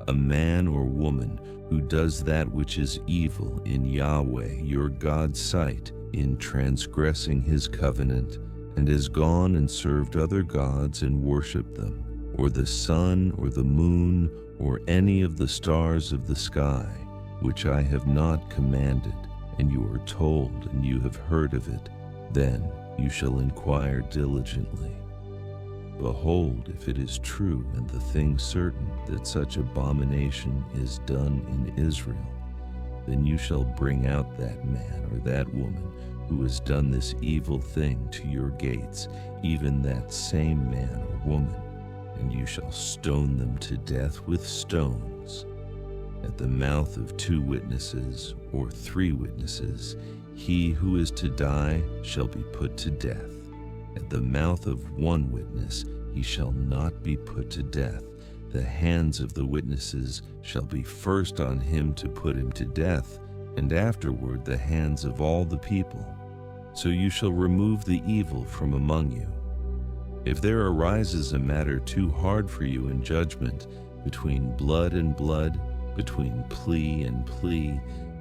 Speaker 1: a man or woman who does that which is evil in Yahweh your God's sight, in transgressing his covenant, and has gone and served other gods and worshipped them, or the sun or the moon, or any of the stars of the sky, which I have not commanded, and you are told and you have heard of it, then you shall inquire diligently. Behold, if it is true and the thing certain that such abomination is done in Israel, then you shall bring out that man or that woman who has done this evil thing to your gates, even that same man or woman, and you shall stone them to death with stones. At the mouth of 2 witnesses or 3 witnesses, he who is to die shall be put to death. At the mouth of 1 witness he shall not be put to death. The hands of the witnesses shall be first on him to put him to death, and afterward the hands of all the people. So you shall remove the evil from among you. If there arises a matter too hard for you in judgment, between blood and blood, between plea and plea,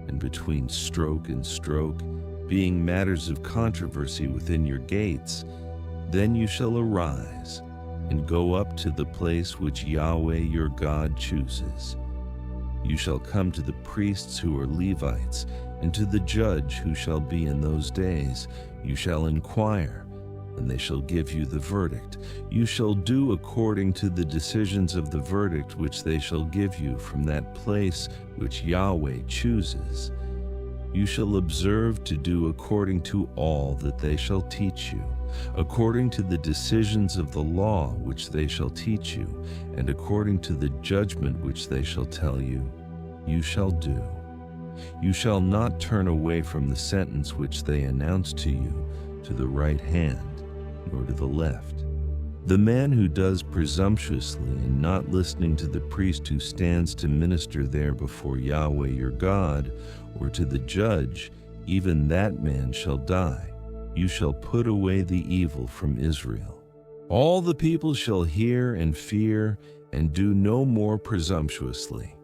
Speaker 1: and between stroke and stroke, being matters of controversy within your gates, then you shall arise and go up to the place which Yahweh your God chooses. You shall come to the priests who are Levites, and to the judge who shall be in those days. You shall inquire, and they shall give you the verdict. You shall do according to the decisions of the verdict which they shall give you from that place which Yahweh chooses. You shall observe to do according to all that they shall teach you, according to the decisions of the law which they shall teach you, and according to the judgment which they shall tell you, you shall do. You shall not turn away from the sentence which they announce to you, to the right hand, nor to the left. The man who does presumptuously and not listening to the priest who stands to minister there before Yahweh your God, or to the judge, even that man shall die. You shall put away the evil from Israel. All the people shall hear and fear, and do no more presumptuously.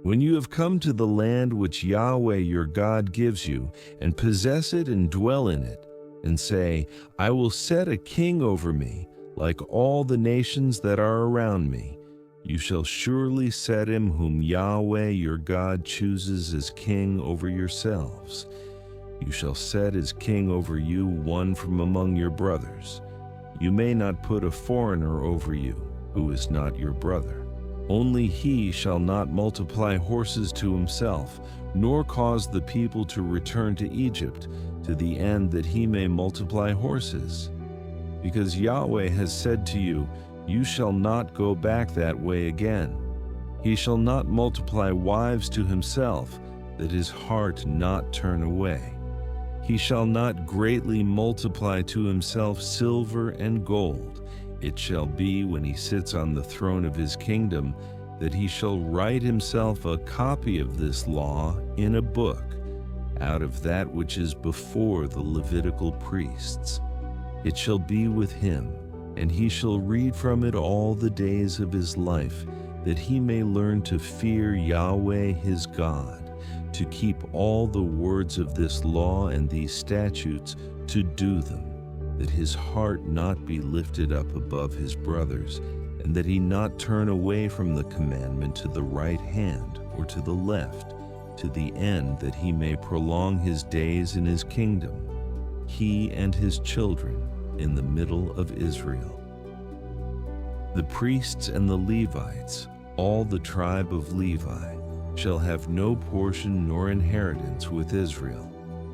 Speaker 1: When you have come to the land which Yahweh your God gives you, and possess it and dwell in it, and say, I will set a king over me, like all the nations that are around me, you shall surely set him whom Yahweh your God chooses as king over yourselves. You shall set as king over you one from among your brothers. You may not put a foreigner over you, who is not your brother. Only he shall not multiply horses to himself, nor cause the people to return to Egypt, to the end that he may multiply horses. Because Yahweh has said to you, you shall not go back that way again. He shall not multiply wives to himself, that his heart not turn away. He shall not greatly multiply to himself silver and gold. It shall be when he sits on the throne of his kingdom, that he shall write himself a copy of this law in a book, out of that which is before the Levitical priests. It shall be with him, and he shall read from it all the days of his life, that he may learn to fear Yahweh his God, to keep all the words of this law and these statutes, to do them, that his heart not be lifted up above his brothers, and that he not turn away from the commandment to the right hand or to the left, to the end that he may prolong his days in his kingdom, he and his children, in the middle of Israel. The priests and the Levites, all the tribe of Levi, shall have no portion nor inheritance with Israel.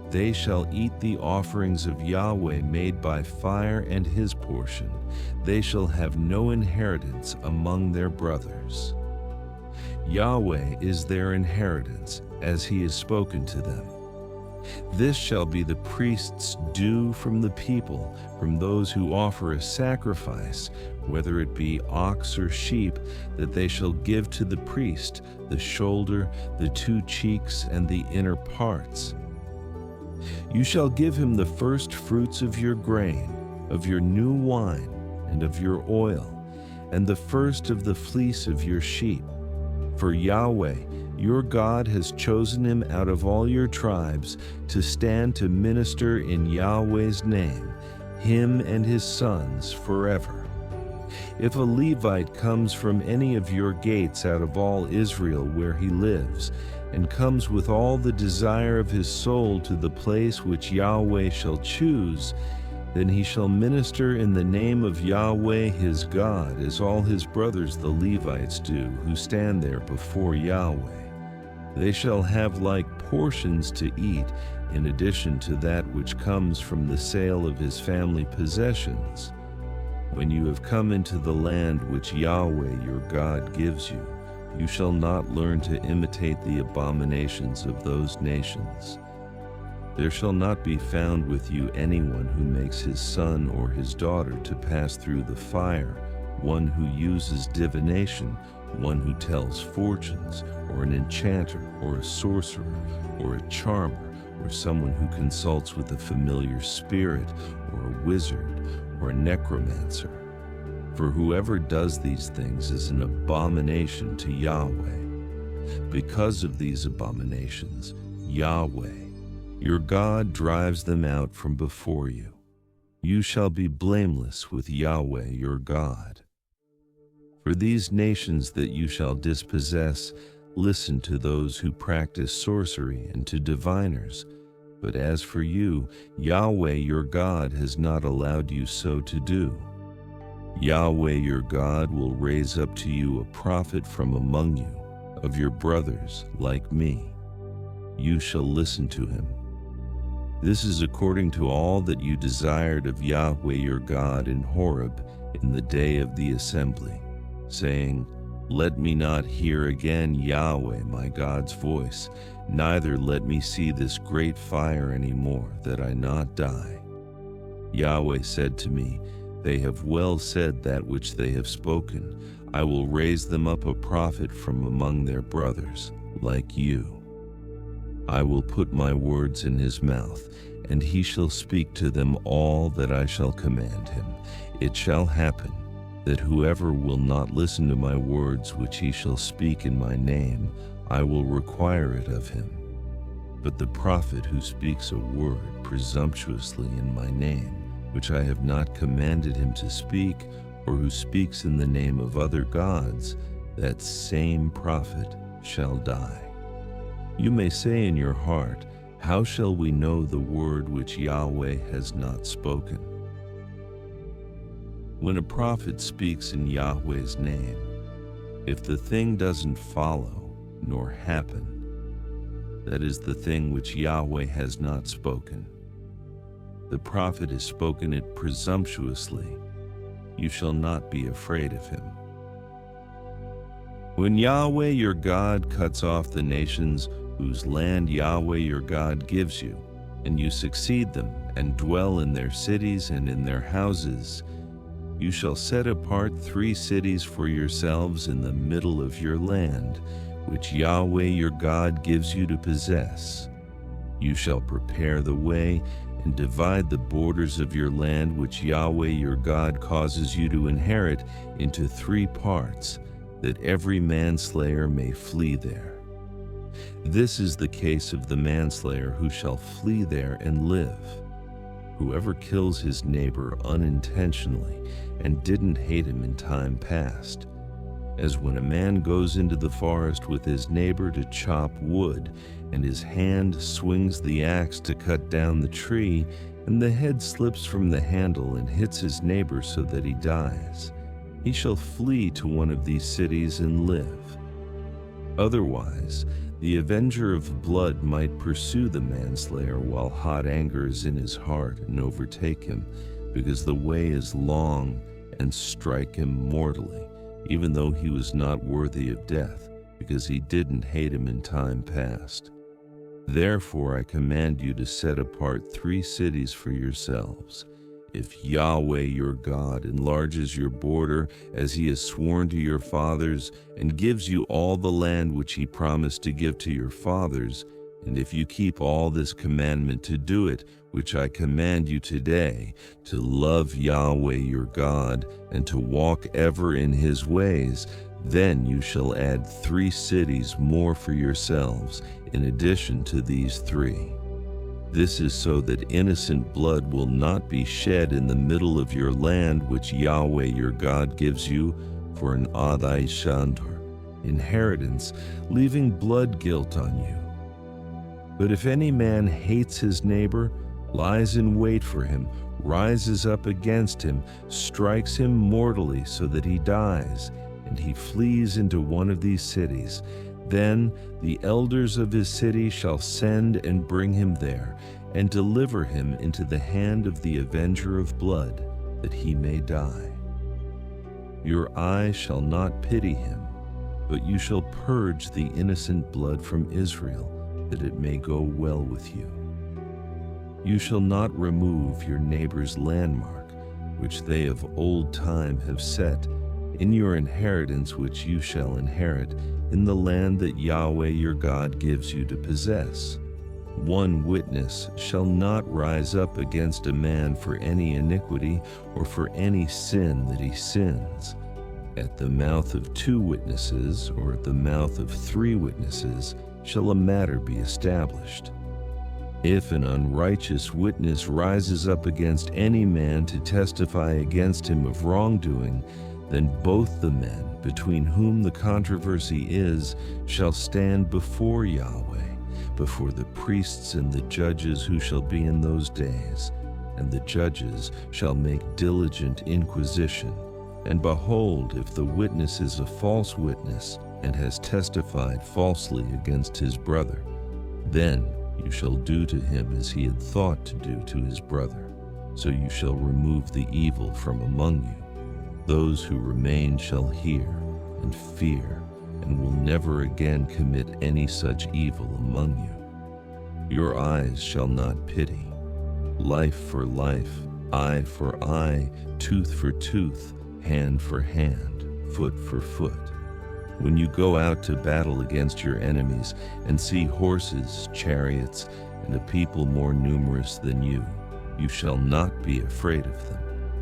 Speaker 1: They shall eat the offerings of Yahweh made by fire and his portion. They shall have no inheritance among their brothers. Yahweh is their inheritance, as he has spoken to them. This shall be the priest's due from the people, from those who offer a sacrifice, whether it be ox or sheep, that they shall give to the priest the shoulder, the 2 cheeks, and the inner parts. You shall give him the first fruits of your grain, of your new wine, and of your oil, and the first of the fleece of your sheep. For Yahweh, your God, has chosen him out of all your tribes to stand to minister in Yahweh's name, him and his sons forever. If a Levite comes from any of your gates out of all Israel where he lives, and comes with all the desire of his soul to the place which Yahweh shall choose, then he shall minister in the name of Yahweh his God, as all his brothers the Levites do, who stand there before Yahweh. They shall have like portions to eat, in addition to that which comes from the sale of his family possessions. When you have come into the land which Yahweh your God gives you, you shall not learn to imitate the abominations of those nations. There shall not be found with you anyone who makes his son or his daughter to pass through the fire, one who uses divination, one who tells fortunes, or an enchanter, or a sorcerer, or a charmer, or someone who consults with a familiar spirit, or a wizard, or a necromancer. For whoever does these things is an abomination to Yahweh. Because of these abominations, Yahweh, your God, drives them out from before you. You shall be blameless with Yahweh your God. For these nations that you shall dispossess, listen to those who practice sorcery and to diviners. But as for you, Yahweh your God has not allowed you so to do. Yahweh your God will raise up to you a prophet from among you, of your brothers, like me. You shall listen to him. This is according to all that you desired of Yahweh your God in Horeb in the day of the assembly, saying, Let me not hear again Yahweh my God's voice, neither let me see this great fire any more, that I not die. Yahweh said to me, They have well said that which they have spoken. I will raise them up a prophet from among their brothers, like you. I will put my words in his mouth, and he shall speak to them all that I shall command him. It shall happen that whoever will not listen to my words which he shall speak in my name, I will require it of him. But the prophet who speaks a word presumptuously in my name, which I have not commanded him to speak, or who speaks in the name of other gods, that same prophet shall die. You may say in your heart, How shall we know the word which Yahweh has not spoken? When a prophet speaks in Yahweh's name, if the thing doesn't follow nor happen, that is the thing which Yahweh has not spoken. The prophet has spoken it presumptuously. You shall not be afraid of him. When Yahweh your God cuts off the nations whose land Yahweh your God gives you, and you succeed them and dwell in their cities and in their houses, you shall set apart 3 cities for yourselves in the middle of your land, which Yahweh your God gives you to possess. You shall prepare the way and divide the borders of your land which Yahweh your God causes you to inherit into 3 parts, that every manslayer may flee there. This is the case of the manslayer who shall flee there and live. Whoever kills his neighbor unintentionally and didn't hate him in time past, as when a man goes into the forest with his neighbor to chop wood, and his hand swings the axe to cut down the tree, and the head slips from the handle and hits his neighbor so that he dies. He shall flee to one of these cities and live. Otherwise, the avenger of blood might pursue the manslayer while hot anger is in his heart and overtake him, because the way is long, and strike him mortally, even though he was not worthy of death, because he didn't hate him in time past. Therefore I command you to set apart 3 cities for yourselves. If Yahweh your God enlarges your border as he has sworn to your fathers, and gives you all the land which he promised to give to your fathers, and if you keep all this commandment to do it, which I command you today, to love Yahweh your God, and to walk ever in his ways, then you shall add 3 cities more for yourselves, in addition to these 3. This is so that innocent blood will not be shed in the middle of your land which Yahweh your God gives you for an Adai Shandor, inheritance, leaving blood guilt on you. But if any man hates his neighbor, lies in wait for him, rises up against him, strikes him mortally so that he dies, and he flees into one of these cities, then the elders of his city shall send and bring him there, and deliver him into the hand of the avenger of blood, that he may die. Your eye shall not pity him, but you shall purge the innocent blood from Israel, that it may go well with you. You shall not remove your neighbor's landmark, which they of old time have set, in your inheritance which you shall inherit, in the land that Yahweh your God gives you to possess. 1 witness shall not rise up against a man for any iniquity or for any sin that he sins. At the mouth of 2 witnesses, or at the mouth of 3 witnesses, shall a matter be established. If an unrighteous witness rises up against any man to testify against him of wrongdoing, Then both the men between whom the controversy is shall stand before Yahweh, before the priests and the judges who shall be in those days. And the judges shall make diligent inquisition. And behold, if the witness is a false witness, and has testified falsely against his brother, then you shall do to him as he had thought to do to his brother. So you shall remove the evil from among you. Those who remain shall hear and fear, and will never again commit any such evil among you. Your eyes shall not pity. Life for life, eye for eye, tooth for tooth, hand for hand, foot for foot. When you go out to battle against your enemies and see horses, chariots, and a people more numerous than you shall not be afraid of them.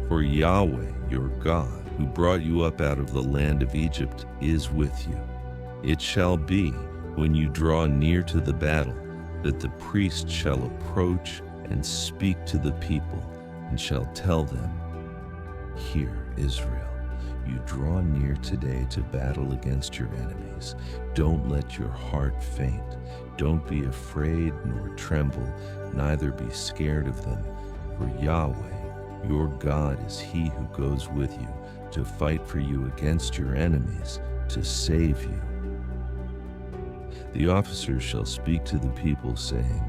Speaker 1: For Yahweh, your God, who brought you up out of the land of Egypt, is with you. It shall be, when you draw near to the battle, that the priest shall approach and speak to the people, and shall tell them, Hear, Israel, you draw near today to battle against your enemies. Don't let your heart faint. Don't be afraid nor tremble, neither be scared of them. For Yahweh, your God, is he who goes with you to fight for you against your enemies, to save you. The officers shall speak to the people, saying,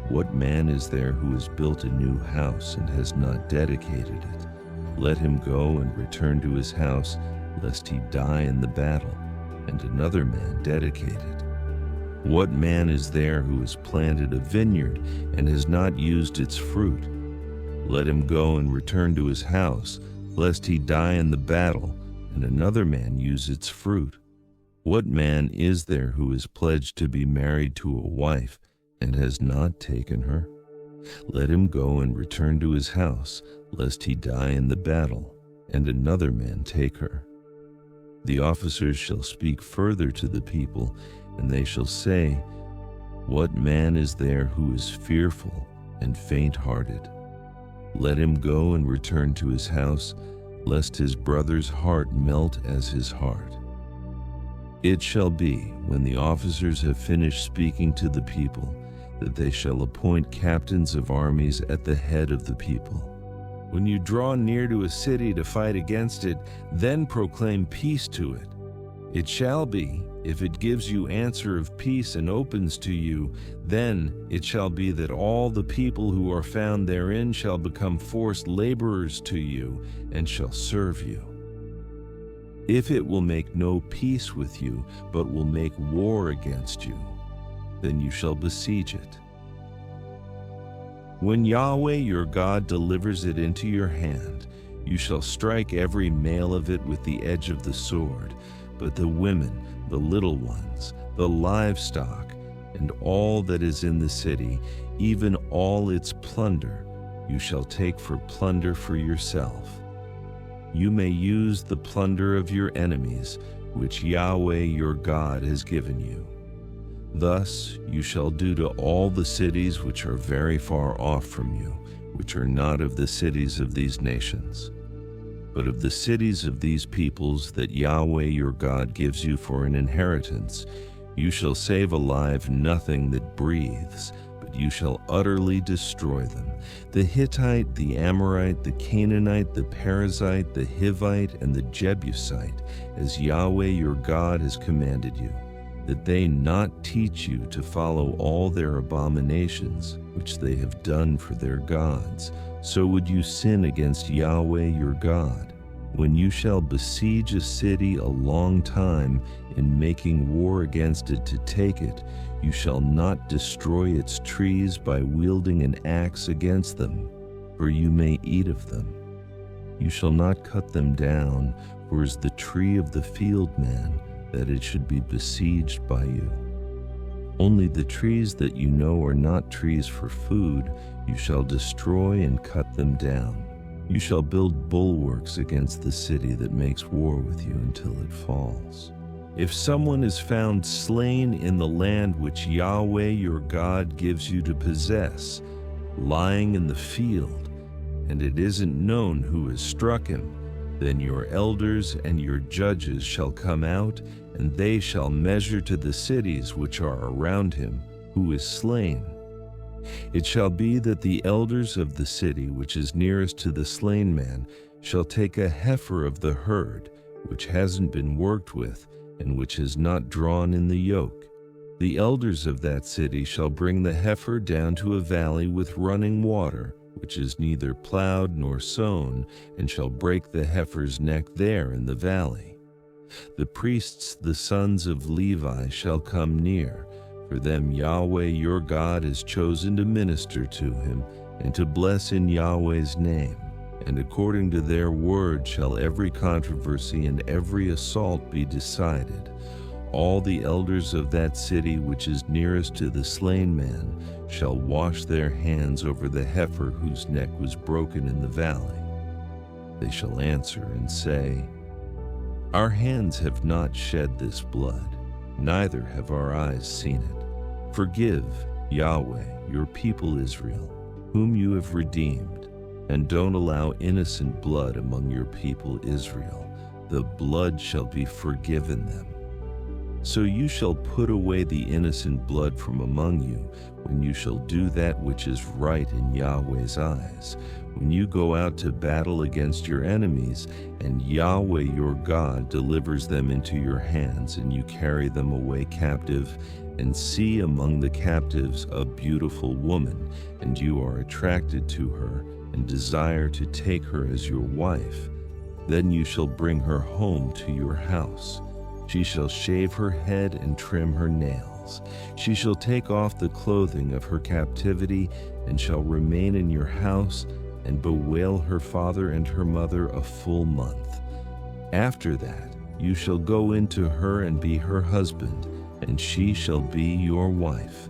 Speaker 1: What man is there who has built a new house and has not dedicated it? Let him go and return to his house, lest he die in the battle, and another man dedicate it. What man is there who has planted a vineyard and has not used its fruit? Let him go and return to his house, lest he die in the battle, and another man use its fruit. What man is there who is pledged to be married to a wife and has not taken her? Let him go and return to his house, lest he die in the battle, and another man take her. The officers shall speak further to the people, and they shall say, What man is there who is fearful and faint-hearted? Let him go and return to his house, lest his brother's heart melt as his heart. It shall be, when the officers have finished speaking to the people, that they shall appoint captains of armies at the head of the people. When you draw near to a city to fight against it, then proclaim peace to it. It shall be, if it gives you answer of peace and opens to you, then it shall be that all the people who are found therein shall become forced laborers to you, and shall serve you. If it will make no peace with you, but will make war against you, then you shall besiege it. When Yahweh your God delivers it into your hand, you shall strike every male of it with the edge of the sword, but the women, the little ones, the livestock, and all that is in the city, even all its plunder, you shall take for plunder for yourself. You may use the plunder of your enemies, which Yahweh your God has given you. Thus you shall do to all the cities which are very far off from you, which are not of the cities of these nations, but of the cities of these peoples that Yahweh your God gives you for an inheritance. You shall save alive nothing that breathes, but you shall utterly destroy them: the Hittite, the Amorite, the Canaanite, the Perizzite, the Hivite, and the Jebusite, as Yahweh your God has commanded you, that they not teach you to follow all their abominations, which they have done for their gods. So would you sin against Yahweh your God. When you shall besiege a city a long time, in making war against it to take it, you shall not destroy its trees by wielding an axe against them, for you may eat of them. You shall not cut them down, for is the tree of the field man, that it should be besieged by you. Only the trees that you know are not trees for food, you shall destroy and cut them down. You shall build bulwarks against the city that makes war with you until it falls. If someone is found slain in the land which Yahweh your God gives you to possess, lying in the field, and it isn't known who has struck him, Then your elders and your judges shall come out, and they shall measure to the cities which are around him, who is slain. It shall be that the elders of the city which is nearest to the slain man shall take a heifer of the herd, which hasn't been worked with, and which is not drawn in the yoke. The elders of that city shall bring the heifer down to a valley with running water, which is neither plowed nor sown, and shall break the heifer's neck there in the valley. The priests, the sons of Levi, shall come near. For them Yahweh your God has chosen to minister to him, and to bless in Yahweh's name. And according to their word shall every controversy and every assault be decided. All the elders of that city which is nearest to the slain man shall wash their hands over the heifer whose neck was broken in the valley. They shall answer and say, Our hands have not shed this blood, neither have our eyes seen it. Forgive, Yahweh, your people Israel, whom you have redeemed, and don't allow innocent blood among your people Israel. The blood shall be forgiven them. So you shall put away the innocent blood from among you, when you shall do that which is right in Yahweh's eyes, when you go out to battle against your enemies, and Yahweh your God delivers them into your hands, and you carry them away captive, and see among the captives a beautiful woman, and you are attracted to her, and desire to take her as your wife. Then you shall bring her home to your house. She shall shave her head and trim her nails. She shall take off the clothing of her captivity, and shall remain in your house, and bewail her father and her mother a full month. After that you shall go into her and be her husband, and she shall be your wife.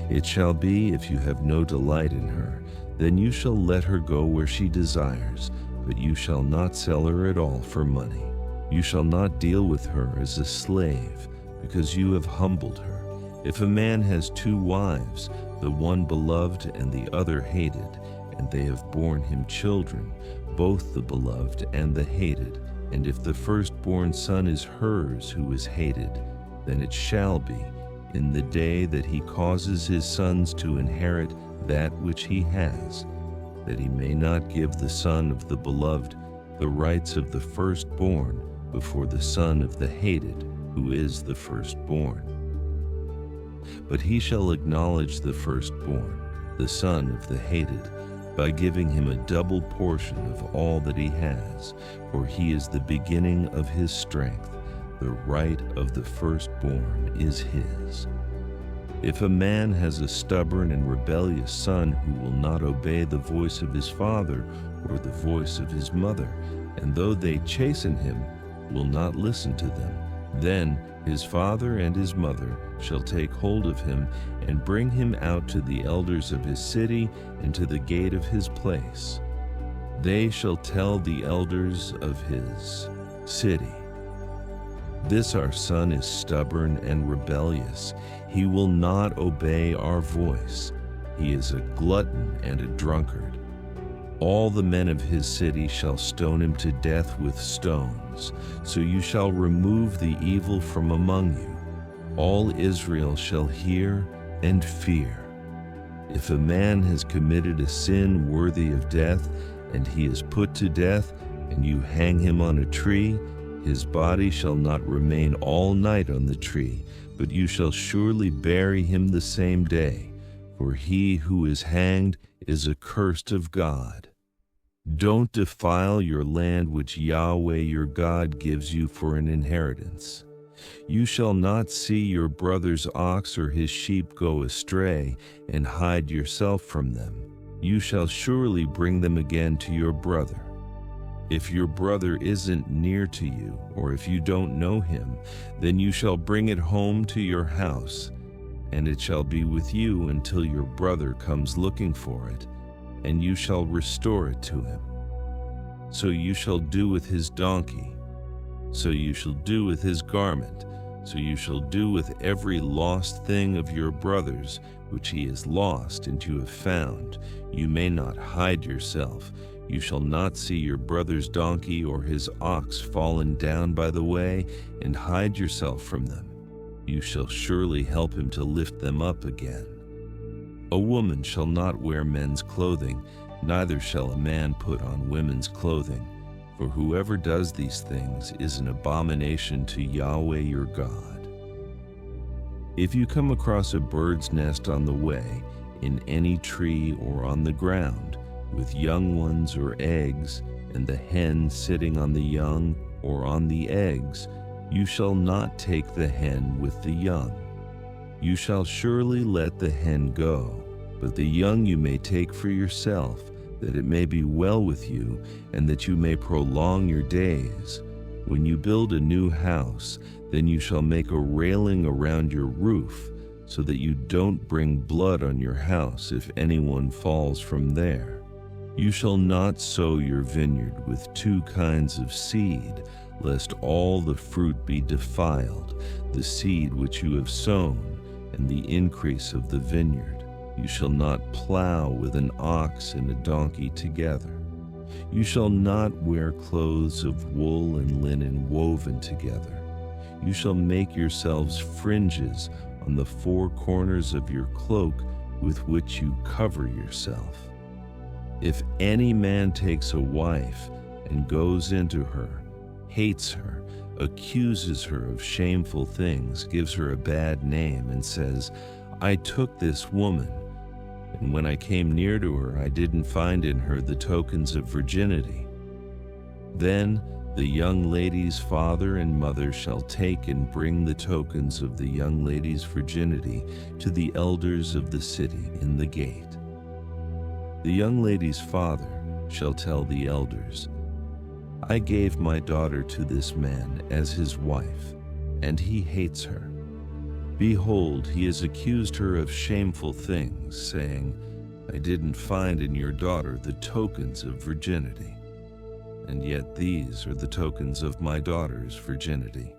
Speaker 1: It shall be, if you have no delight in her, then you shall let her go where she desires, but you shall not sell her at all for money. You shall not deal with her as a slave, because you have humbled her. If a man has 2 wives, the one beloved and the other hated, and they have borne him children, both the beloved and the hated, and if the firstborn son is hers who is hated, then it shall be, in the day that he causes his sons to inherit that which he has, that he may not give the son of the beloved the rights of the firstborn before the son of the hated, who is the firstborn. But he shall acknowledge the firstborn, the son of the hated, by giving him a double portion of all that he has, for he is the beginning of his strength. The right of the firstborn is his. If a man has a stubborn and rebellious son who will not obey the voice of his father or the voice of his mother, and though they chasten him, will not listen to them, then his father and his mother shall take hold of him and bring him out to the elders of his city and to the gate of his place. They shall tell the elders of his city, This our son is stubborn and rebellious. He will not obey our voice. He is a glutton and a drunkard. All the men of his city shall stone him to death with stones. So you shall remove the evil from among you. All Israel shall hear and fear. If a man has committed a sin worthy of death, and he is put to death, and you hang him on a tree, his body shall not remain all night on the tree, but you shall surely bury him the same day, for he who is hanged is accursed of God. Don't defile your land which Yahweh your God gives you for an inheritance. You shall not see your brother's ox or his sheep go astray, and hide yourself from them. You shall surely bring them again to your brother. If your brother isn't near to you, or if you don't know him, then you shall bring it home to your house, and it shall be with you until your brother comes looking for it, and you shall restore it to him. So you shall do with his donkey, so you shall do with his garment, so you shall do with every lost thing of your brother's, which he has lost and you have found. You may not hide yourself. You shall not see your brother's donkey or his ox fallen down by the way and hide yourself from them. You shall surely help him to lift them up again. A woman shall not wear men's clothing, neither shall a man put on women's clothing, for whoever does these things is an abomination to Yahweh your God. If you come across a bird's nest on the way, in any tree or on the ground, with young ones or eggs, and the hen sitting on the young or on the eggs, you shall not take the hen with the young. You shall surely let the hen go, but the young you may take for yourself, that it may be well with you, and that you may prolong your days. When you build a new house, then you shall make a railing around your roof, so that you don't bring blood on your house if anyone falls from there. You shall not sow your vineyard with two kinds of seed, lest all the fruit be defiled, the seed which you have sown, and the increase of the vineyard. You shall not plow with an ox and a donkey together. You shall not wear clothes of wool and linen woven together. You shall make yourselves fringes on the four corners of your cloak with which you cover yourself. If any man takes a wife and goes into her, hates her, accuses her of shameful things, gives her a bad name, and says, I took this woman, and when I came near to her, I didn't find in her the tokens of virginity, then the young lady's father and mother shall take and bring the tokens of the young lady's virginity to the elders of the city in the gate. The young lady's father shall tell the elders, I gave my daughter to this man as his wife, and he hates her. Behold, he has accused her of shameful things, saying, I didn't find in your daughter the tokens of virginity. And yet these are the tokens of my daughter's virginity.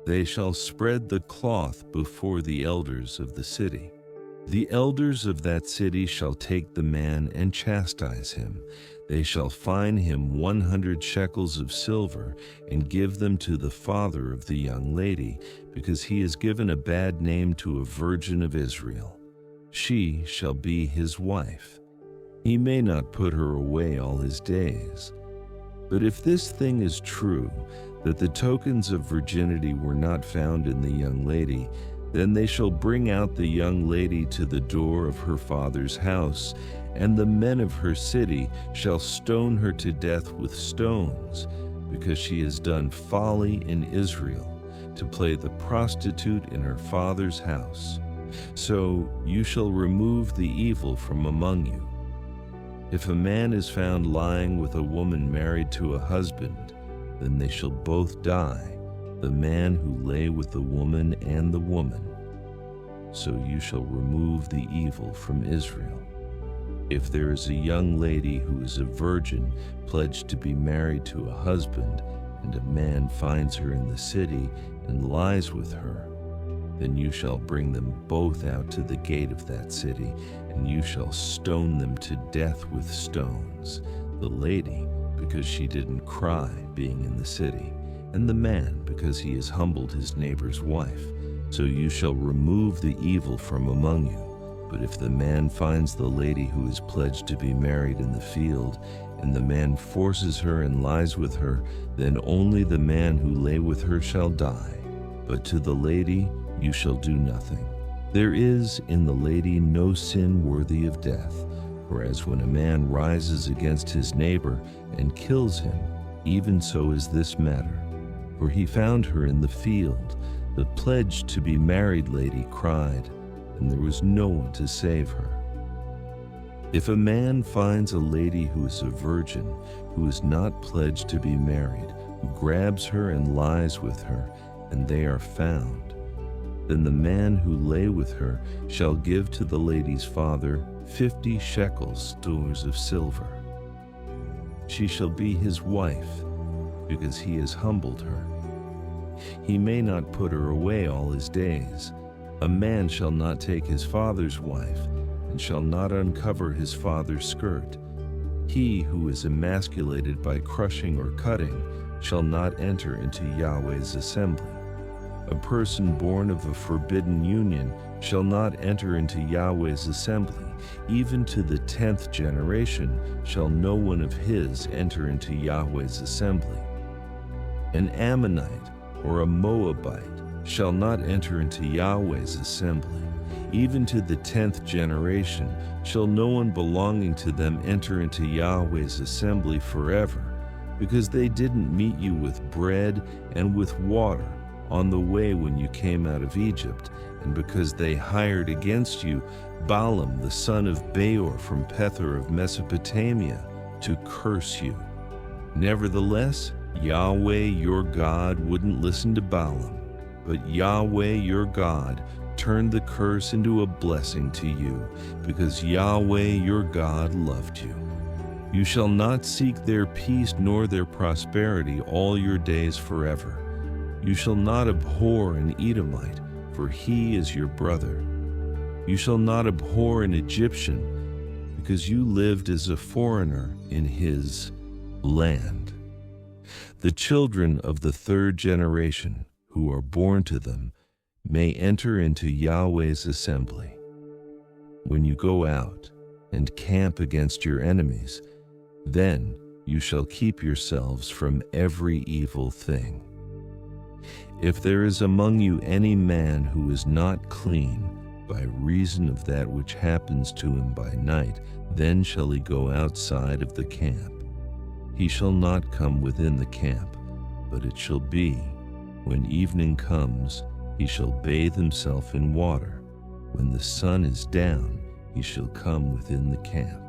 Speaker 1: They shall spread the cloth before the elders of the city. The elders of that city shall take the man and chastise him. They shall fine him 100 shekels of silver and give them to the father of the young lady, because he has given a bad name to a virgin of Israel. She shall be his wife. He may not put her away all his days. But if this thing is true, that the tokens of virginity were not found in the young lady, then they shall bring out the young lady to the door of her father's house, and the men of her city shall stone her to death with stones, because she has done folly in Israel, to play the prostitute in her father's house. So you shall remove the evil from among you. If a man is found lying with a woman married to a husband, then they shall both die, the man who lay with the woman and the woman. So you shall remove the evil from Israel. If there is a young lady who is a virgin pledged to be married to a husband, and a man finds her in the city and lies with her, then you shall bring them both out to the gate of that city, and you shall stone them to death with stones, the lady because she didn't cry being in the city, and the man because he has humbled his neighbor's wife. So you shall remove the evil from among you. But if the man finds the lady who is pledged to be married in the field, and the man forces her and lies with her, then only the man who lay with her shall die. But to the lady you shall do nothing. There is in the lady no sin worthy of death, whereas when a man rises against his neighbor and kills him, even so is this matter. For he found her in the field. The pledged to be married lady cried, and there was no one to save her. If a man finds a lady who is a virgin, who is not pledged to be married, who grabs her and lies with her, and they are found, then the man who lay with her shall give to the lady's father 50 shekels stores of silver. She shall be his wife, because he has humbled her. He may not put her away all his days. A man shall not take his father's wife, and shall not uncover his father's skirt. He who is emasculated by crushing or cutting shall not enter into Yahweh's assembly. A person born of a forbidden union shall not enter into Yahweh's assembly. Even to the 10th generation shall no one of his enter into Yahweh's assembly. An Ammonite or a Moabite shall not enter into Yahweh's assembly. Even to the 10th generation shall no one belonging to them enter into Yahweh's assembly forever, because they didn't meet you with bread and with water on the way when you came out of Egypt, and because they hired against you Balaam the son of Beor from Pethor of Mesopotamia to curse you. Nevertheless, Yahweh your God wouldn't listen to Balaam, but Yahweh your God turned the curse into a blessing to you, because Yahweh your God loved you. You shall not seek their peace nor their prosperity all your days forever. You shall not abhor an Edomite, for he is your brother. You shall not abhor an Egyptian, because you lived as a foreigner in his land. The children of the 3rd generation who are born to them may enter into Yahweh's assembly. When you go out and camp against your enemies, then you shall keep yourselves from every evil thing. If there is among you any man who is not clean by reason of that which happens to him by night, then shall he go outside of the camp. He shall not come within the camp, but it shall be, when evening comes, he shall bathe himself in water. When the sun is down, he shall come within the camp.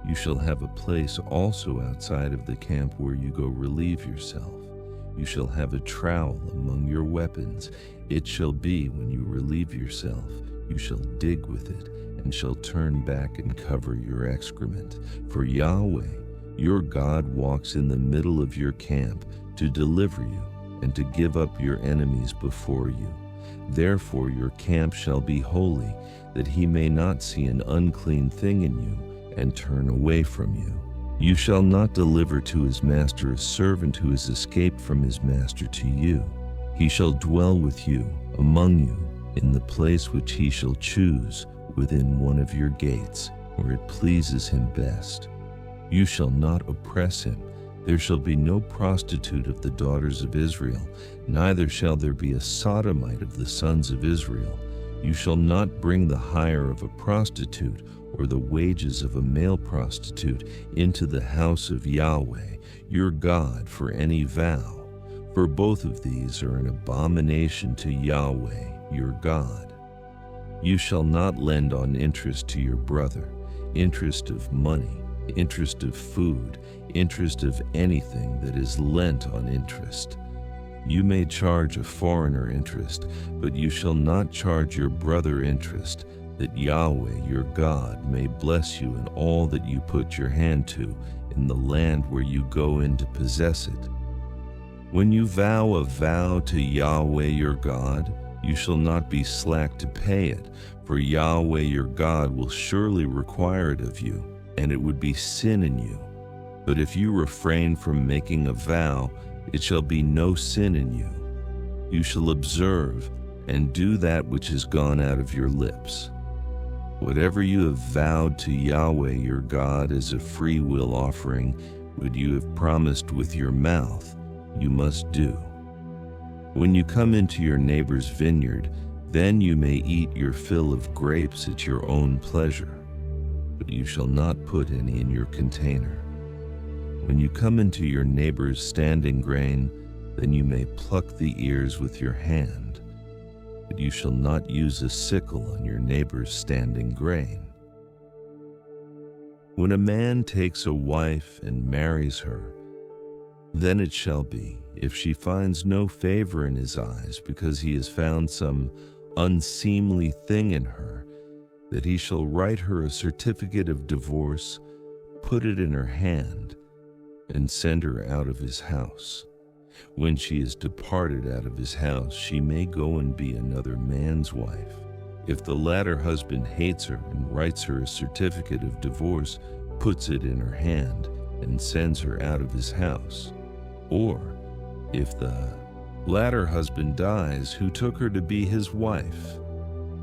Speaker 1: You shall have a place also outside of the camp where you go relieve yourself. You shall have a trowel among your weapons. It shall be when you relieve yourself, you shall dig with it, and shall turn back and cover your excrement. For Yahweh, your God, walks in the middle of your camp to deliver you and to give up your enemies before you. Therefore your camp shall be holy, that he may not see an unclean thing in you and turn away from you. You shall not deliver to his master a servant who has escaped from his master to you. He shall dwell with you, among you, in the place which he shall choose, within one of your gates, where it pleases him best. You shall not oppress him. There shall be no prostitute of the daughters of Israel, neither shall there be a sodomite of the sons of Israel. You shall not bring the hire of a prostitute or the wages of a male prostitute into the house of Yahweh, your God, for any vow, for both of these are an abomination to Yahweh, your God. You shall not lend on interest to your brother, interest of money, interest of food, interest of anything that is lent on interest. You may charge a foreigner interest, but you shall not charge your brother interest, that Yahweh your God may bless you in all that you put your hand to in the land where you go in to possess it. When you vow a vow to Yahweh your God, you shall not be slack to pay it, for Yahweh your God will surely require it of you, and it would be sin in you. But if you refrain from making a vow, it shall be no sin in you. You shall observe and do that which has gone out of your lips. Whatever you have vowed to Yahweh your God as a free will offering, what you have promised with your mouth, you must do. When you come into your neighbor's vineyard, then you may eat your fill of grapes at your own pleasure, but you shall not put any in your container. When you come into your neighbor's standing grain, then you may pluck the ears with your hand, but you shall not use a sickle on your neighbor's standing grain. When a man takes a wife and marries her, then it shall be, if she finds no favor in his eyes because he has found some unseemly thing in her, that he shall write her a certificate of divorce, put it in her hand, and send her out of his house. When she is departed out of his house, she may go and be another man's wife. If the latter husband hates her and writes her a certificate of divorce, puts it in her hand, and sends her out of his house. Or, if the latter husband dies who took her to be his wife,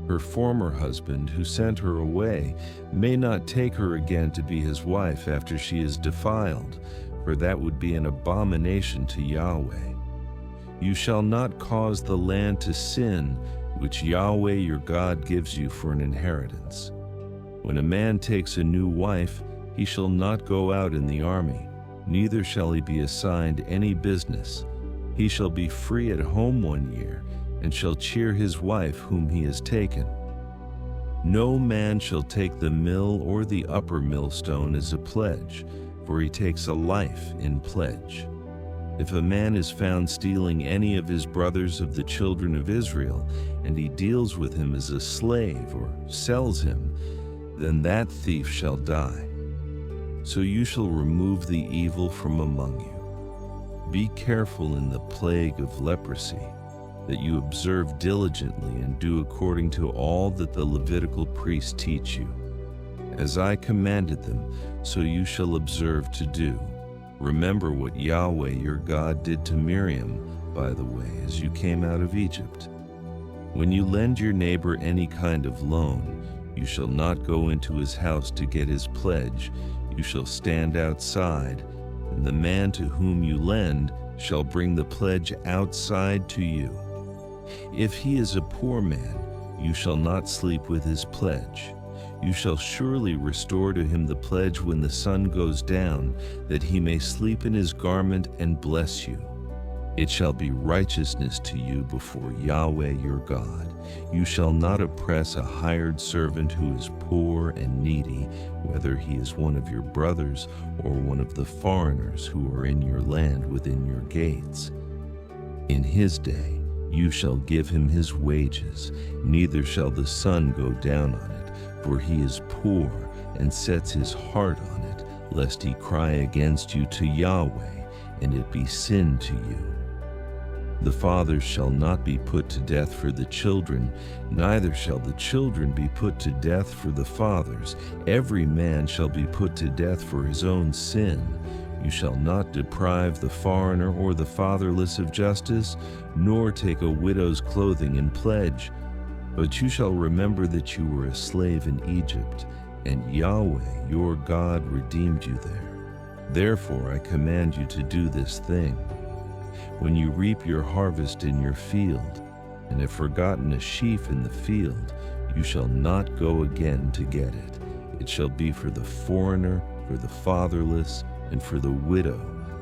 Speaker 1: her former husband who sent her away may not take her again to be his wife after she is defiled, for that would be an abomination to Yahweh. You shall not cause the land to sin, which Yahweh your God gives you for an inheritance. When a man takes a new wife, he shall not go out in the army, neither shall he be assigned any business. He shall be free at home 1 year, and shall cheer his wife whom he has taken. No man shall take the mill or the upper millstone as a pledge, for he takes a life in pledge. If a man is found stealing any of his brothers of the children of Israel, and he deals with him as a slave or sells him, then that thief shall die. So you shall remove the evil from among you. Be careful in the plague of leprosy, that you observe diligently and do according to all that the Levitical priests teach you. As I commanded them, so you shall observe to do. Remember what Yahweh your God did to Miriam, by the way, as you came out of Egypt. When you lend your neighbor any kind of loan, you shall not go into his house to get his pledge. You shall stand outside, and the man to whom you lend shall bring the pledge outside to you. If he is a poor man, you shall not sleep with his pledge. You shall surely restore to him the pledge when the sun goes down, that he may sleep in his garment and bless you. It shall be righteousness to you before Yahweh your God. You shall not oppress a hired servant who is poor and needy, whether he is one of your brothers or one of the foreigners who are in your land within your gates. In his day you shall give him his wages, neither shall the sun go down on it, for he is poor and sets his heart on it, lest he cry against you to Yahweh, and it be sin to you. The fathers shall not be put to death for the children, neither shall the children be put to death for the fathers. Every man shall be put to death for his own sin. You shall not deprive the foreigner or the fatherless of justice, nor take a widow's clothing in pledge. But you shall remember that you were a slave in Egypt, and Yahweh your God redeemed you there. Therefore I command you to do this thing. When you reap your harvest in your field, and have forgotten a sheaf in the field, you shall not go again to get it. It shall be for the foreigner, for the fatherless, and for the widow,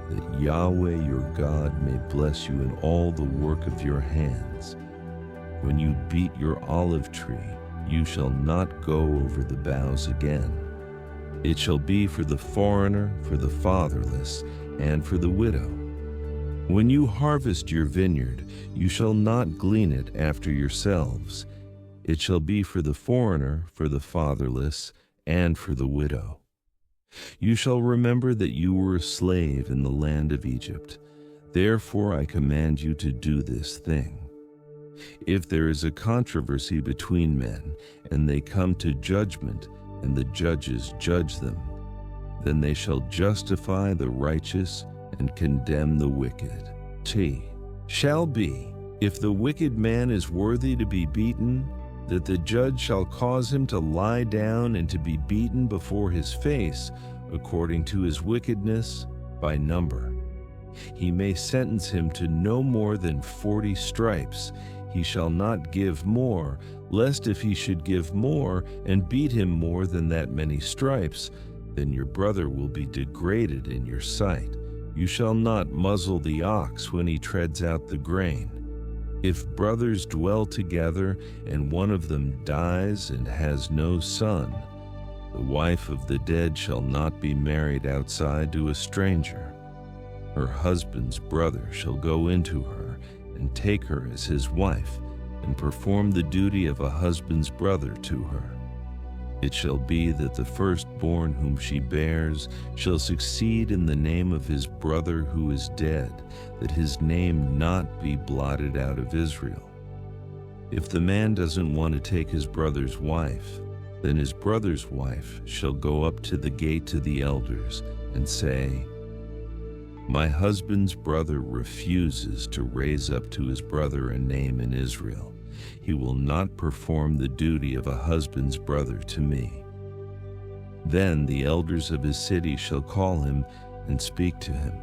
Speaker 1: that Yahweh your God may bless you in all the work of your hands. When you beat your olive tree, you shall not go over the boughs again. It shall be for the foreigner, for the fatherless, and for the widow. When you harvest your vineyard, you shall not glean it after yourselves. It shall be for the foreigner, for the fatherless, and for the widow. You shall remember that you were a slave in the land of Egypt. Therefore I command you to do this thing. If there is a controversy between men, and they come to judgment, and the judges judge them, then they shall justify the righteous and condemn the wicked. Shall be, if the wicked man is worthy to be beaten, that the judge shall cause him to lie down and to be beaten before his face, according to his wickedness, by number. He may sentence him to no more than 40 stripes. He shall not give more, lest if he should give more and beat him more than that many stripes, then your brother will be degraded in your sight. You shall not muzzle the ox when he treads out the grain. If brothers dwell together, and one of them dies and has no son, the wife of the dead shall not be married outside to a stranger. Her husband's brother shall go into her and take her as his wife, and perform the duty of a husband's brother to her. It shall be that the firstborn whom she bears shall succeed in the name of his brother who is dead, that his name not be blotted out of Israel. If the man doesn't want to take his brother's wife, Then his brother's wife shall go up to the gate to the elders and say, My husband's brother refuses to raise up to his brother a name in Israel. He will not perform the duty of a husband's brother to me. Then the elders of his city shall call him and speak to him.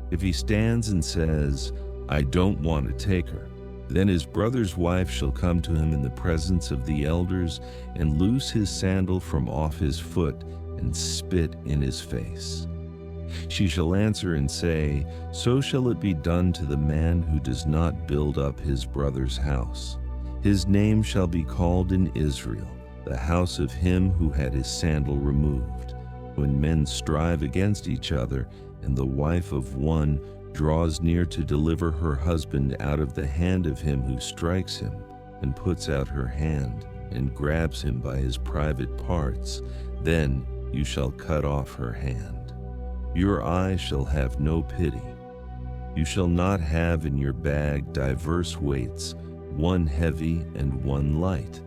Speaker 1: If he stands and says, I don't want to take her, then his brother's wife shall come to him in the presence of the elders and loose his sandal from off his foot and spit in his face. She shall answer and say, So shall it be done to the man who does not build up his brother's house. His name shall be called in Israel, the house of him who had his sandal removed. When men strive against each other, and the wife of one draws near to deliver her husband out of the hand of him who strikes him, and puts out her hand, and grabs him by his private parts, then you shall cut off her hand. Your eye shall have no pity. You shall not have in your bag diverse weights, one heavy and one light.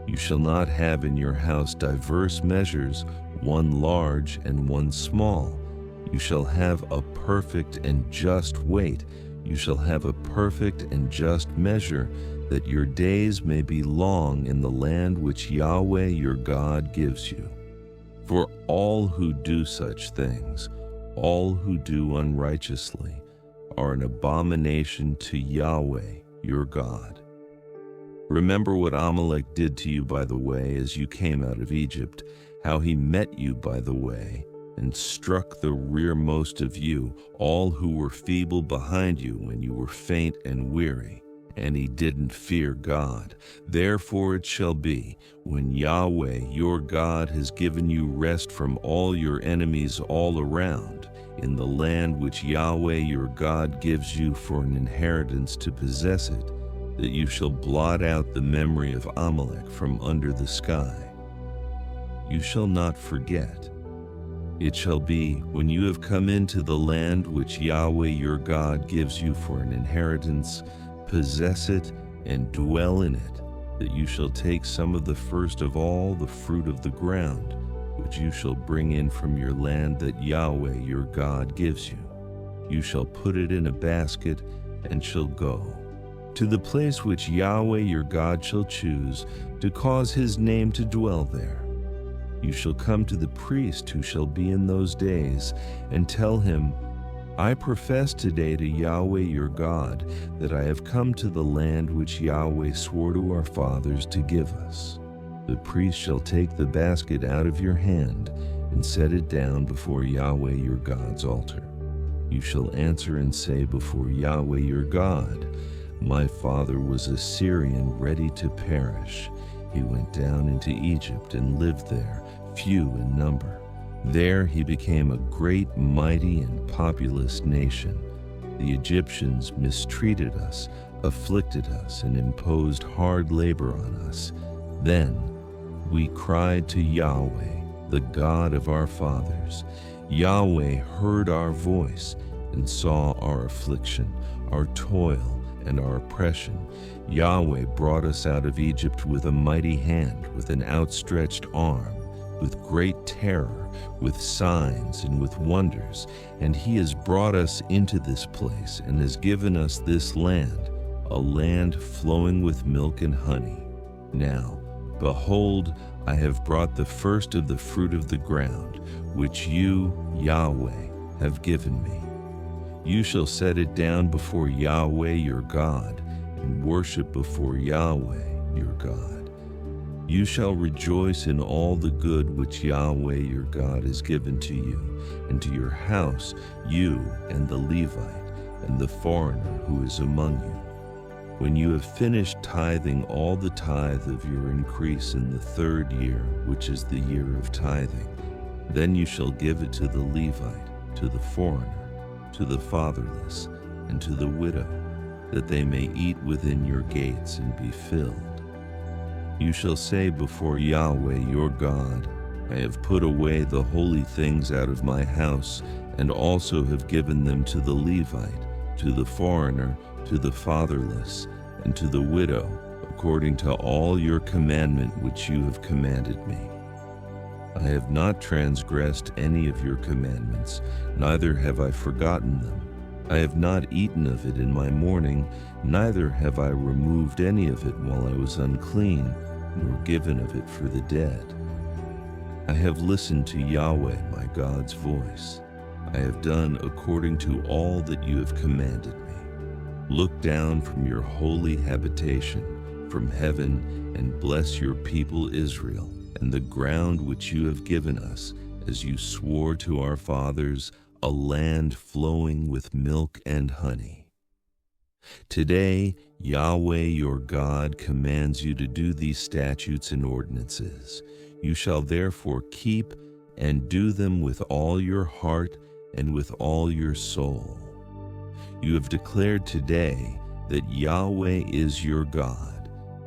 Speaker 1: You shall not have in your house diverse measures, one large and one small. You shall have a perfect and just weight. You shall have a perfect and just measure, that your days may be long in the land which Yahweh your God gives you. For all who do such things, all who do unrighteously, are an abomination to Yahweh your God. Remember what Amalek did to you by the way as you came out of Egypt, how he met you by the way, and struck the rearmost of you, all who were feeble behind you when you were faint and weary, and he didn't fear God. Therefore it shall be, when Yahweh your God has given you rest from all your enemies all around, in the land which Yahweh your God gives you for an inheritance to possess it, that you shall blot out the memory of Amalek from under the sky. You shall not forget. It shall be, when you have come into the land which Yahweh your God gives you for an inheritance, possess it and dwell in it, that you shall take some of the first of all the fruit of the ground, which you shall bring in from your land that Yahweh your God gives you. You shall put it in a basket and shall go to the place which Yahweh your God shall choose to cause his name to dwell there. You shall come to the priest who shall be in those days and tell him, I profess today to Yahweh your God that I have come to the land which Yahweh swore to our fathers to give us. The priest shall take the basket out of your hand and set it down before Yahweh your God's altar. You shall answer and say before Yahweh your God, My father was a Syrian ready to perish. He went down into Egypt and lived there, few in number. There he became a great, mighty, and populous nation. The Egyptians mistreated us, afflicted us, and imposed hard labor on us. Then we cried to Yahweh, the God of our fathers. Yahweh heard our voice and saw our affliction, our toil, and our oppression. Yahweh brought us out of Egypt with a mighty hand, with an outstretched arm, with great terror, with signs and with wonders, and he has brought us into this place and has given us this land, a land flowing with milk and honey. Now, behold, I have brought the first of the fruit of the ground, which you, Yahweh, have given me. You shall set it down before Yahweh your God, and worship before Yahweh your God. You shall rejoice in all the good which Yahweh your God has given to you, and to your house, you and the Levite, and the foreigner who is among you. When you have finished tithing all the tithe of your increase in the 3rd year, which is the year of tithing, then you shall give it to the Levite, to the foreigner, to the fatherless, and to the widow, that they may eat within your gates and be filled. You shall say before Yahweh your God, I have put away the holy things out of my house, and also have given them to the Levite, to the foreigner, to the fatherless, and to the widow, according to all your commandment which you have commanded me. I have not transgressed any of your commandments, neither have I forgotten them. I have not eaten of it in my mourning, neither have I removed any of it while I was unclean, nor given of it for the dead. I have listened to Yahweh my God's voice. I have done according to all that you have commanded me. Look down from your holy habitation, from heaven, and bless your people Israel, and the ground which you have given us, as you swore to our fathers, a land flowing with milk and honey. Today, Yahweh your God commands you to do these statutes and ordinances. You shall therefore keep and do them with all your heart and with all your soul. You have declared today that Yahweh is your God,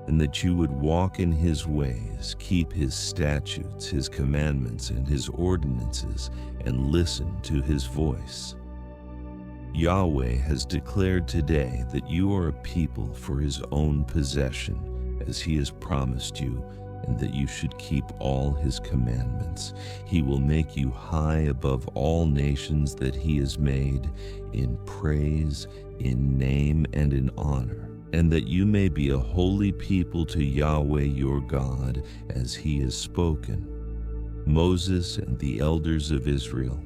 Speaker 1: and that you would walk in his ways, keep his statutes, his commandments, and his ordinances, and listen to his voice. Yahweh has declared today that you are a people for his own possession, as he has promised you, and that you should keep all his commandments. He will make you high above all nations that he has made, in praise, in name, and in honor, and that you may be a holy people to Yahweh your God, as he has spoken. Moses and the elders of Israel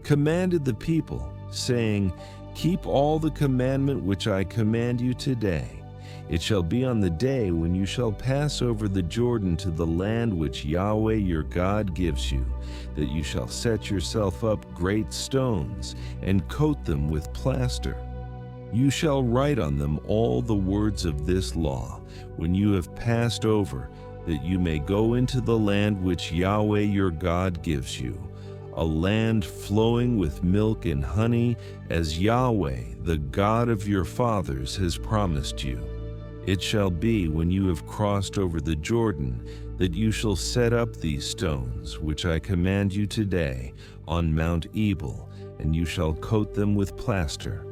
Speaker 1: commanded the people, saying, Keep all the commandment which I command you today. It shall be on the day when you shall pass over the Jordan to the land which Yahweh your God gives you, that you shall set yourself up great stones, and coat them with plaster. You shall write on them all the words of this law, when you have passed over, that you may go into the land which Yahweh your God gives you, a land flowing with milk and honey, as Yahweh, the God of your fathers, has promised you. It shall be when you have crossed over the Jordan that you shall set up these stones, which I command you today, on Mount Ebal, and you shall coat them with plaster.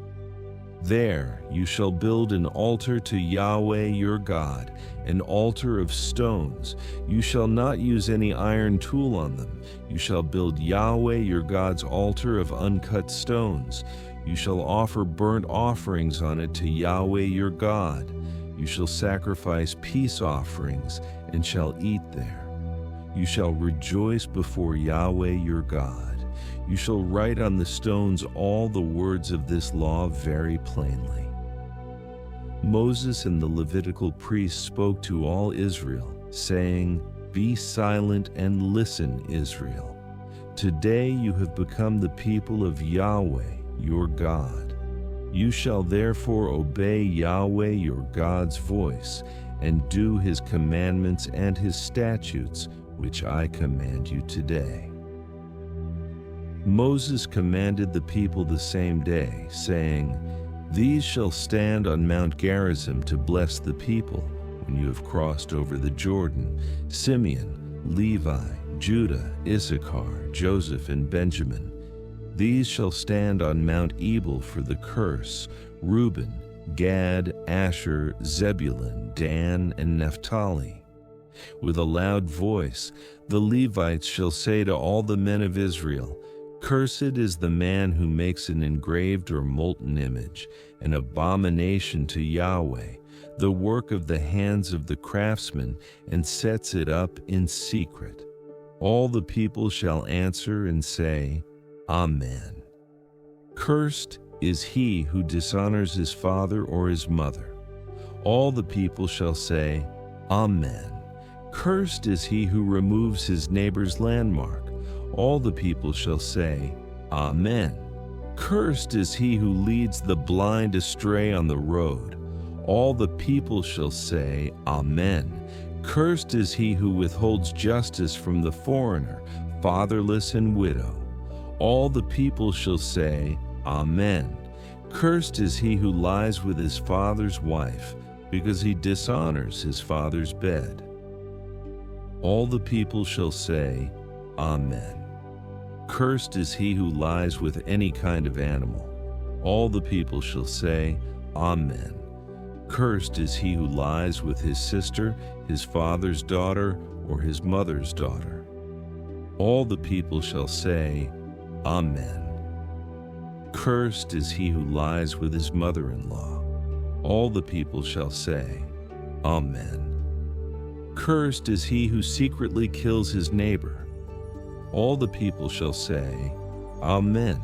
Speaker 1: There you shall build an altar to Yahweh your God, an altar of stones. You shall not use any iron tool on them. You shall build Yahweh your God's altar of uncut stones. You shall offer burnt offerings on it to Yahweh your God. You shall sacrifice peace offerings, and shall eat there. You shall rejoice before Yahweh your God. You shall write on the stones all the words of this law very plainly. Moses and the Levitical priests spoke to all Israel, saying, Be silent and listen, Israel. Today you have become the people of Yahweh your God. You shall therefore obey Yahweh your God's voice, and do his commandments and his statutes, which I command you today. Moses commanded the people the same day, saying, These shall stand on Mount Gerizim to bless the people, when you have crossed over the Jordan: Simeon, Levi, Judah, Issachar, Joseph, and Benjamin. These shall stand on Mount Ebal for the curse: Reuben, Gad, Asher, Zebulun, Dan, and Naphtali. With a loud voice, the Levites shall say to all the men of Israel, Cursed is the man who makes an engraved or molten image, an abomination to Yahweh, the work of the hands of the craftsman, and sets it up in secret. All the people shall answer and say, Amen. Cursed is he who dishonors his father or his mother. All the people shall say, Amen. Cursed is he who removes his neighbor's landmark. All the people shall say, Amen. Cursed is he who leads the blind astray on the road. All the people shall say, Amen. Cursed is he who withholds justice from the foreigner, fatherless and widow. All the people shall say, Amen. Cursed is he who lies with his father's wife, because he dishonors his father's bed. All the people shall say, Amen. Cursed is he who lies with any kind of animal. All the people shall say, Amen. Cursed is he who lies with his sister, his father's daughter, or his mother's daughter. All the people shall say, Amen. Cursed is he who lies with his mother-in-law. All the people shall say, Amen. Cursed is he who secretly kills his neighbor. All the people shall say, Amen.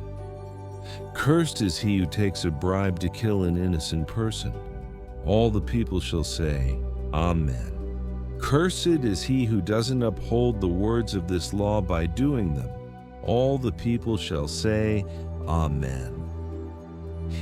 Speaker 1: Cursed is he who takes a bribe to kill an innocent person. All the people shall say, Amen. Cursed is he who doesn't uphold the words of this law by doing them. All the people shall say, Amen.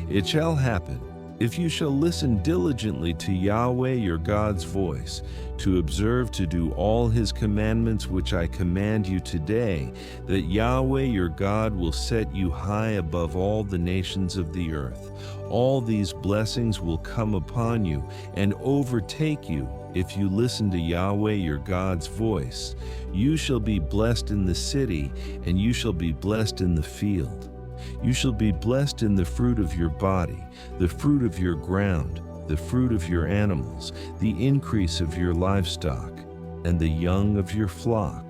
Speaker 1: It shall happen, if you shall listen diligently to Yahweh your God's voice, to observe to do all his commandments which I command you today, that Yahweh your God will set you high above all the nations of the earth. All these blessings will come upon you and overtake you if you listen to Yahweh your God's voice. You shall be blessed in the city, and you shall be blessed in the field. You shall be blessed in the fruit of your body, the fruit of your ground, the fruit of your animals, the increase of your livestock, and the young of your flock.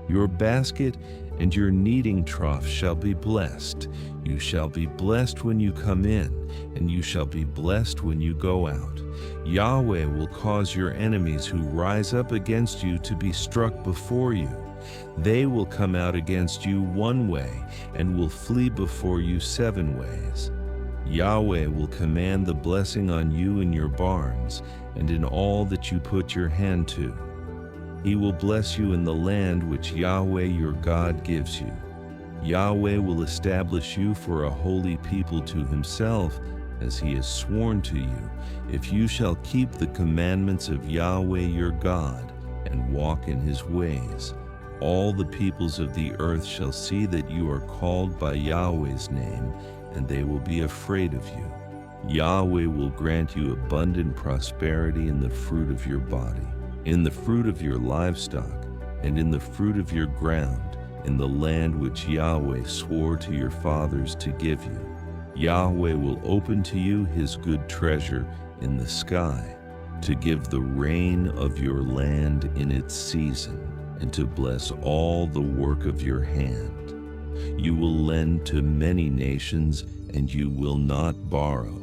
Speaker 1: Your basket and your kneading trough shall be blessed. You shall be blessed when you come in, and you shall be blessed when you go out. Yahweh will cause your enemies who rise up against you to be struck before you. They will come out against you one way and will flee before you 7 ways. Yahweh will command the blessing on you in your barns and in all that you put your hand to. He will bless you in the land which Yahweh your God gives you. Yahweh will establish you for a holy people to himself, as he has sworn to you, if you shall keep the commandments of Yahweh your God and walk in his ways. All the peoples of the earth shall see that you are called by Yahweh's name, and they will be afraid of you. Yahweh will grant you abundant prosperity in the fruit of your body, in the fruit of your livestock, and in the fruit of your ground, in the land which Yahweh swore to your fathers to give you. Yahweh will open to you his good treasure in the sky, to give the rain of your land in its season, and to bless all the work of your hand. You will lend to many nations, and you will not borrow.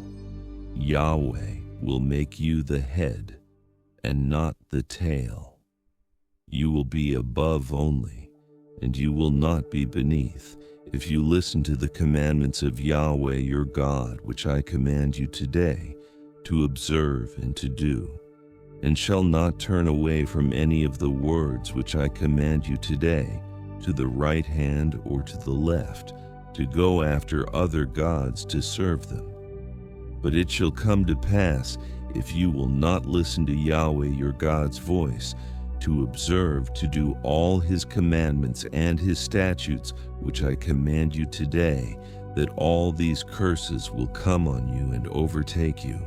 Speaker 1: Yahweh will make you the head, and not the tail. You will be above only, and you will not be beneath, if you listen to the commandments of Yahweh your God, which I command you today, to observe and to do, and shall not turn away from any of the words which I command you today, to the right hand or to the left, to go after other gods to serve them. But it shall come to pass, if you will not listen to Yahweh your God's voice, to observe to do all his commandments and his statutes which I command you today, that all these curses will come on you and overtake you.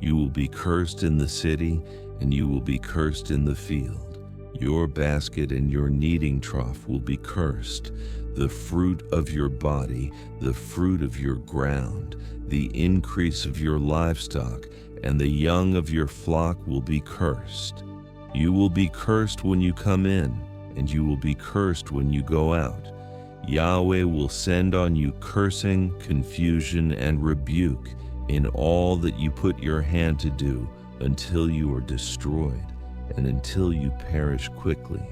Speaker 1: You will be cursed in the city, and you will be cursed in the field. Your basket and your kneading trough will be cursed. The fruit of your body, the fruit of your ground, the increase of your livestock, and the young of your flock will be cursed. You will be cursed when you come in, and you will be cursed when you go out. Yahweh will send on you cursing, confusion, and rebuke in all that you put your hand to do, until you are destroyed, and until you perish quickly,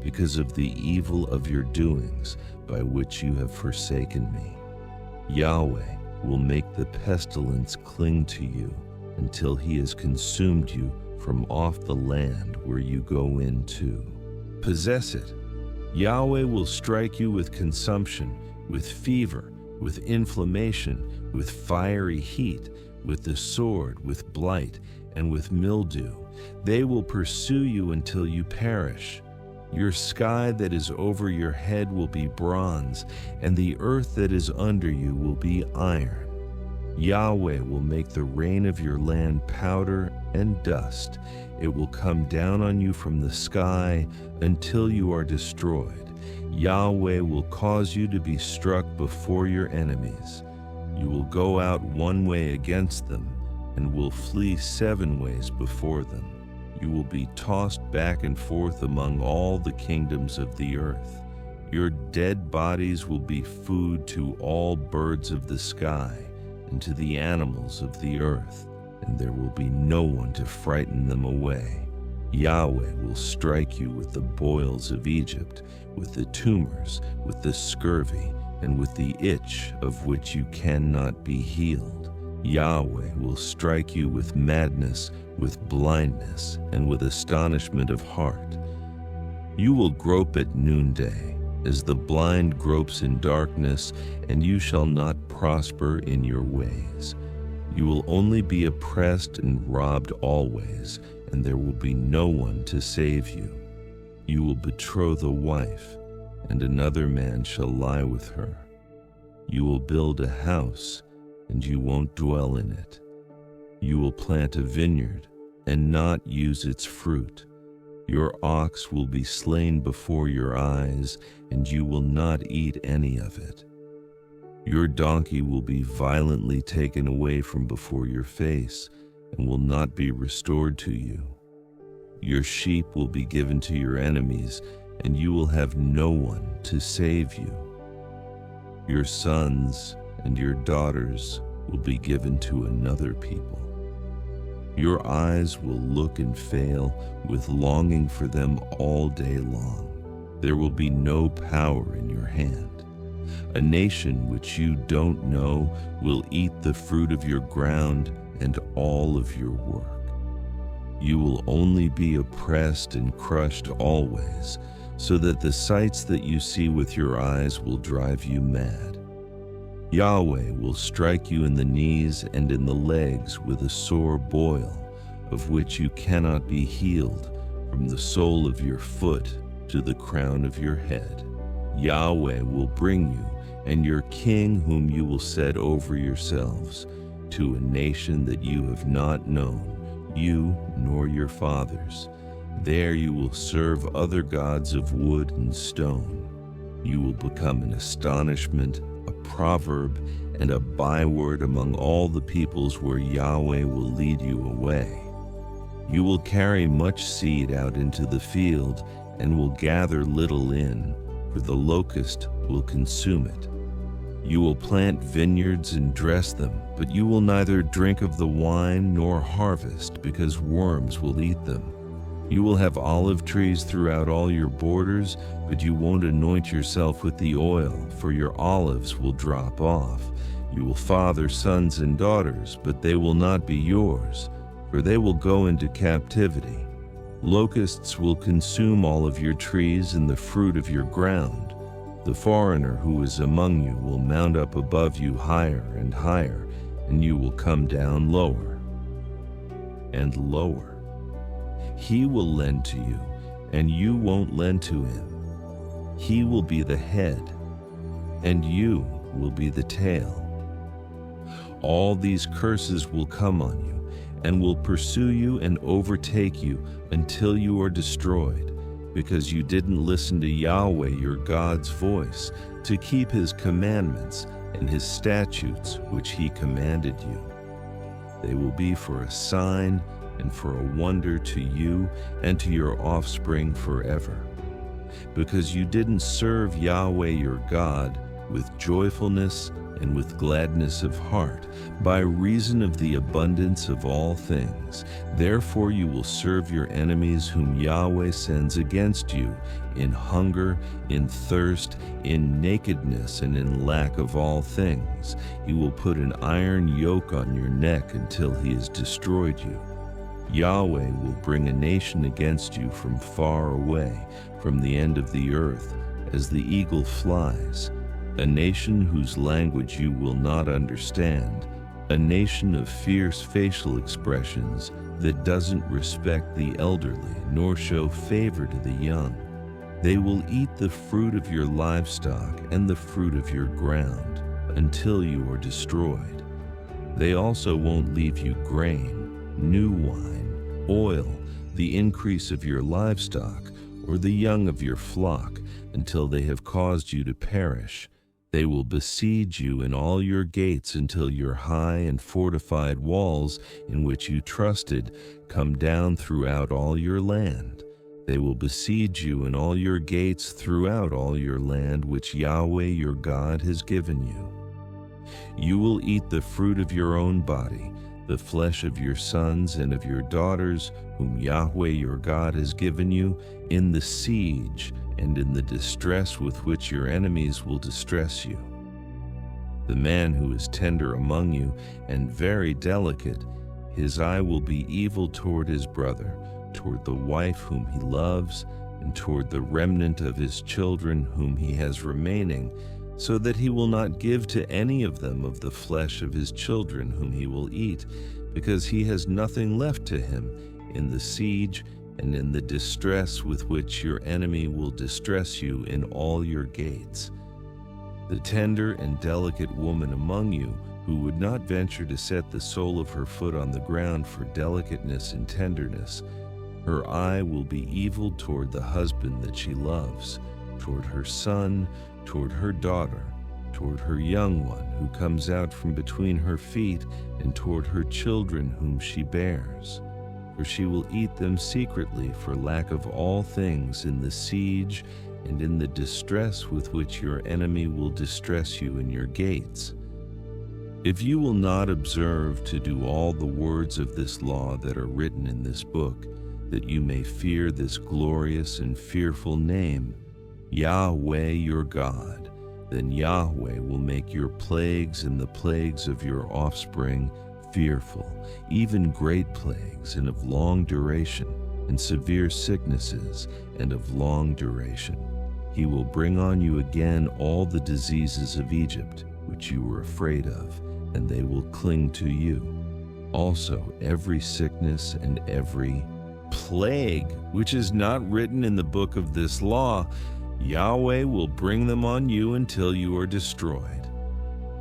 Speaker 1: because of the evil of your doings, by which you have forsaken me. Yahweh will make the pestilence cling to you, until he has consumed you from off the land where you go into. Possess it. Yahweh will strike you with consumption, with fever, with inflammation, with fiery heat, with the sword, with blight, and with mildew. They will pursue you until you perish. Your sky that is over your head will be bronze, and the earth that is under you will be iron. Yahweh will make the rain of your land powder and dust. It will come down on you from the sky until you are destroyed. Yahweh will cause you to be struck before your enemies. You will go out one way against them, and will flee 7 ways before them. You will be tossed back and forth among all the kingdoms of the earth. Your dead bodies will be food to all birds of the sky and to the animals of the earth, and there will be no one to frighten them away. Yahweh will strike you with the boils of Egypt, with the tumors, with the scurvy, and with the itch of which you cannot be healed. Yahweh will strike you with madness, with blindness, and with astonishment of heart. You will grope at noonday, as the blind gropes in darkness, and you shall not prosper in your ways. You will only be oppressed and robbed always, and there will be no one to save you. You will betroth a wife, and another man shall lie with her. You will build a house, and you won't dwell in it. You will plant a vineyard, and not use its fruit. Your ox will be slain before your eyes, and you will not eat any of it. Your donkey will be violently taken away from before your face, and will not be restored to you. Your sheep will be given to your enemies, and you will have no one to save you. Your sons and your daughters will be given to another people. Your eyes will look and fail with longing for them all day long. There will be no power in your hand. A nation which you don't know will eat the fruit of your ground and all of your work. You will only be oppressed and crushed always, so that the sights that you see with your eyes will drive you mad. Yahweh will strike you in the knees and in the legs with a sore boil, of which you cannot be healed, from the sole of your foot to the crown of your head. Yahweh will bring you and your king whom you will set over yourselves to a nation that you have not known, you nor your fathers. There you will serve other gods of wood and stone. You will become an astonishment, a proverb, and a byword among all the peoples where Yahweh will lead you away. You will carry much seed out into the field and will gather little in, for the locust will consume it. You will plant vineyards and dress them, but you will neither drink of the wine nor harvest, because worms will eat them. You will have olive trees throughout all your borders, but you won't anoint yourself with the oil, for your olives will drop off. You will father sons and daughters, but they will not be yours, for they will go into captivity. Locusts will consume all of your trees and the fruit of your ground. The foreigner who is among you will mount up above you higher and higher, and you will come down lower and lower. He will lend to you, and you won't lend to him. He will be the head, and you will be the tail. All these curses will come on you, and will pursue you and overtake you until you are destroyed, because you didn't listen to Yahweh your God's voice, to keep his commandments and his statutes which he commanded you. They will be for a sign and for a wonder to you and to your offspring forever. Because you didn't serve Yahweh your God with joyfulness and with gladness of heart, by reason of the abundance of all things. Therefore you will serve your enemies whom Yahweh sends against you, in hunger, in thirst, in nakedness, and in lack of all things. He will put an iron yoke on your neck until he has destroyed you. Yahweh will bring a nation against you from far away, from the end of the earth, as the eagle flies, a nation whose language you will not understand, a nation of fierce facial expressions that doesn't respect the elderly nor show favor to the young. They will eat the fruit of your livestock and the fruit of your ground until you are destroyed. They also won't leave you grain, new wine, oil, the increase of your livestock, or the young of your flock, until they have caused you to perish. They will besiege you in all your gates until your high and fortified walls in which you trusted come down throughout all your land. They will besiege you in all your gates throughout all your land which Yahweh your God has given you. You will eat the fruit of your own body, the flesh of your sons and of your daughters, whom Yahweh your God has given you, in the siege and in the distress with which your enemies will distress you. The man who is tender among you and very delicate, his eye will be evil toward his brother, toward the wife whom he loves, and toward the remnant of his children whom he has remaining, so that he will not give to any of them of the flesh of his children whom he will eat, because he has nothing left to him in the siege and in the distress with which your enemy will distress you in all your gates. The tender and delicate woman among you, who would not venture to set the sole of her foot on the ground for delicateness and tenderness, her eye will be evil toward the husband that she loves, toward her son, toward her daughter, toward her young one who comes out from between her feet, and toward her children whom she bears. For she will eat them secretly for lack of all things in the siege and in the distress with which your enemy will distress you in your gates. If you will not observe to do all the words of this law that are written in this book, that you may fear this glorious and fearful name, Yahweh your God, then Yahweh will make your plagues and the plagues of your offspring fearful, even great plagues and of long duration, and severe sicknesses and of long duration. He will bring on you again all the diseases of Egypt, which you were afraid of, and they will cling to you. Also every sickness and every plague which is not written in the book of this law, Yahweh will bring them on you until you are destroyed.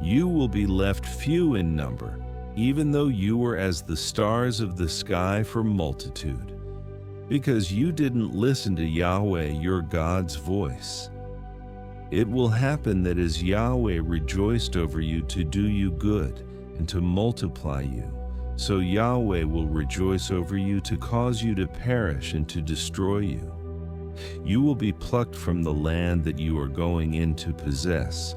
Speaker 1: You will be left few in number, even though you were as the stars of the sky for multitude, because you didn't listen to Yahweh your God's voice. It will happen that as Yahweh rejoiced over you to do you good and to multiply you, so Yahweh will rejoice over you to cause you to perish and to destroy you. You will be plucked from the land that you are going in to possess.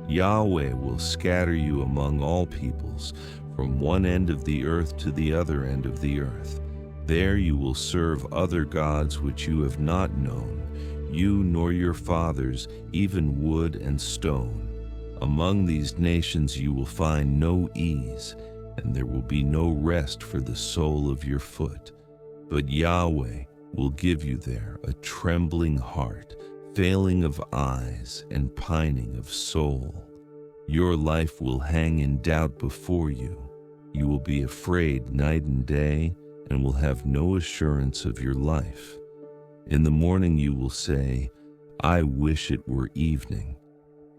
Speaker 1: Yahweh will scatter you among all peoples, from one end of the earth to the other end of the earth. There you will serve other gods which you have not known, you nor your fathers, even wood and stone. Among these nations you will find no ease, and there will be no rest for the sole of your foot. But Yahweh will give you there a trembling heart, failing of eyes, and pining of soul. Your life will hang in doubt before you. You will be afraid night and day, and will have no assurance of your life. In the morning you will say, I wish it were evening.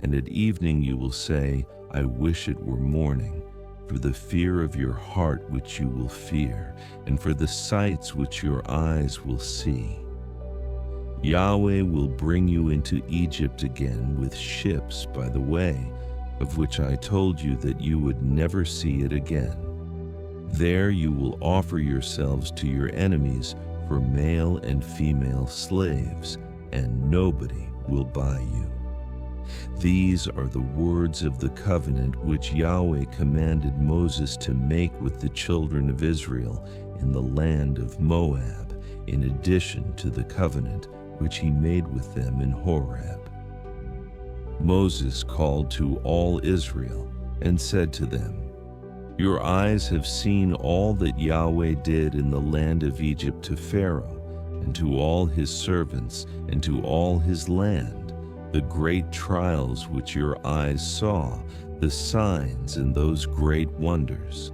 Speaker 1: And at evening you will say, I wish it were morning, for the fear of your heart which you will fear, and for the sights which your eyes will see. Yahweh will bring you into Egypt again with ships by the way, of which I told you that you would never see it again. There you will offer yourselves to your enemies for male and female slaves, and nobody will buy you. These are the words of the covenant which Yahweh commanded Moses to make with the children of Israel in the land of Moab, in addition to the covenant which he made with them in Horeb. Moses called to all Israel and said to them, Your eyes have seen all that Yahweh did in the land of Egypt to Pharaoh, and to all his servants, and to all his land, the great trials which your eyes saw, the signs and those great wonders.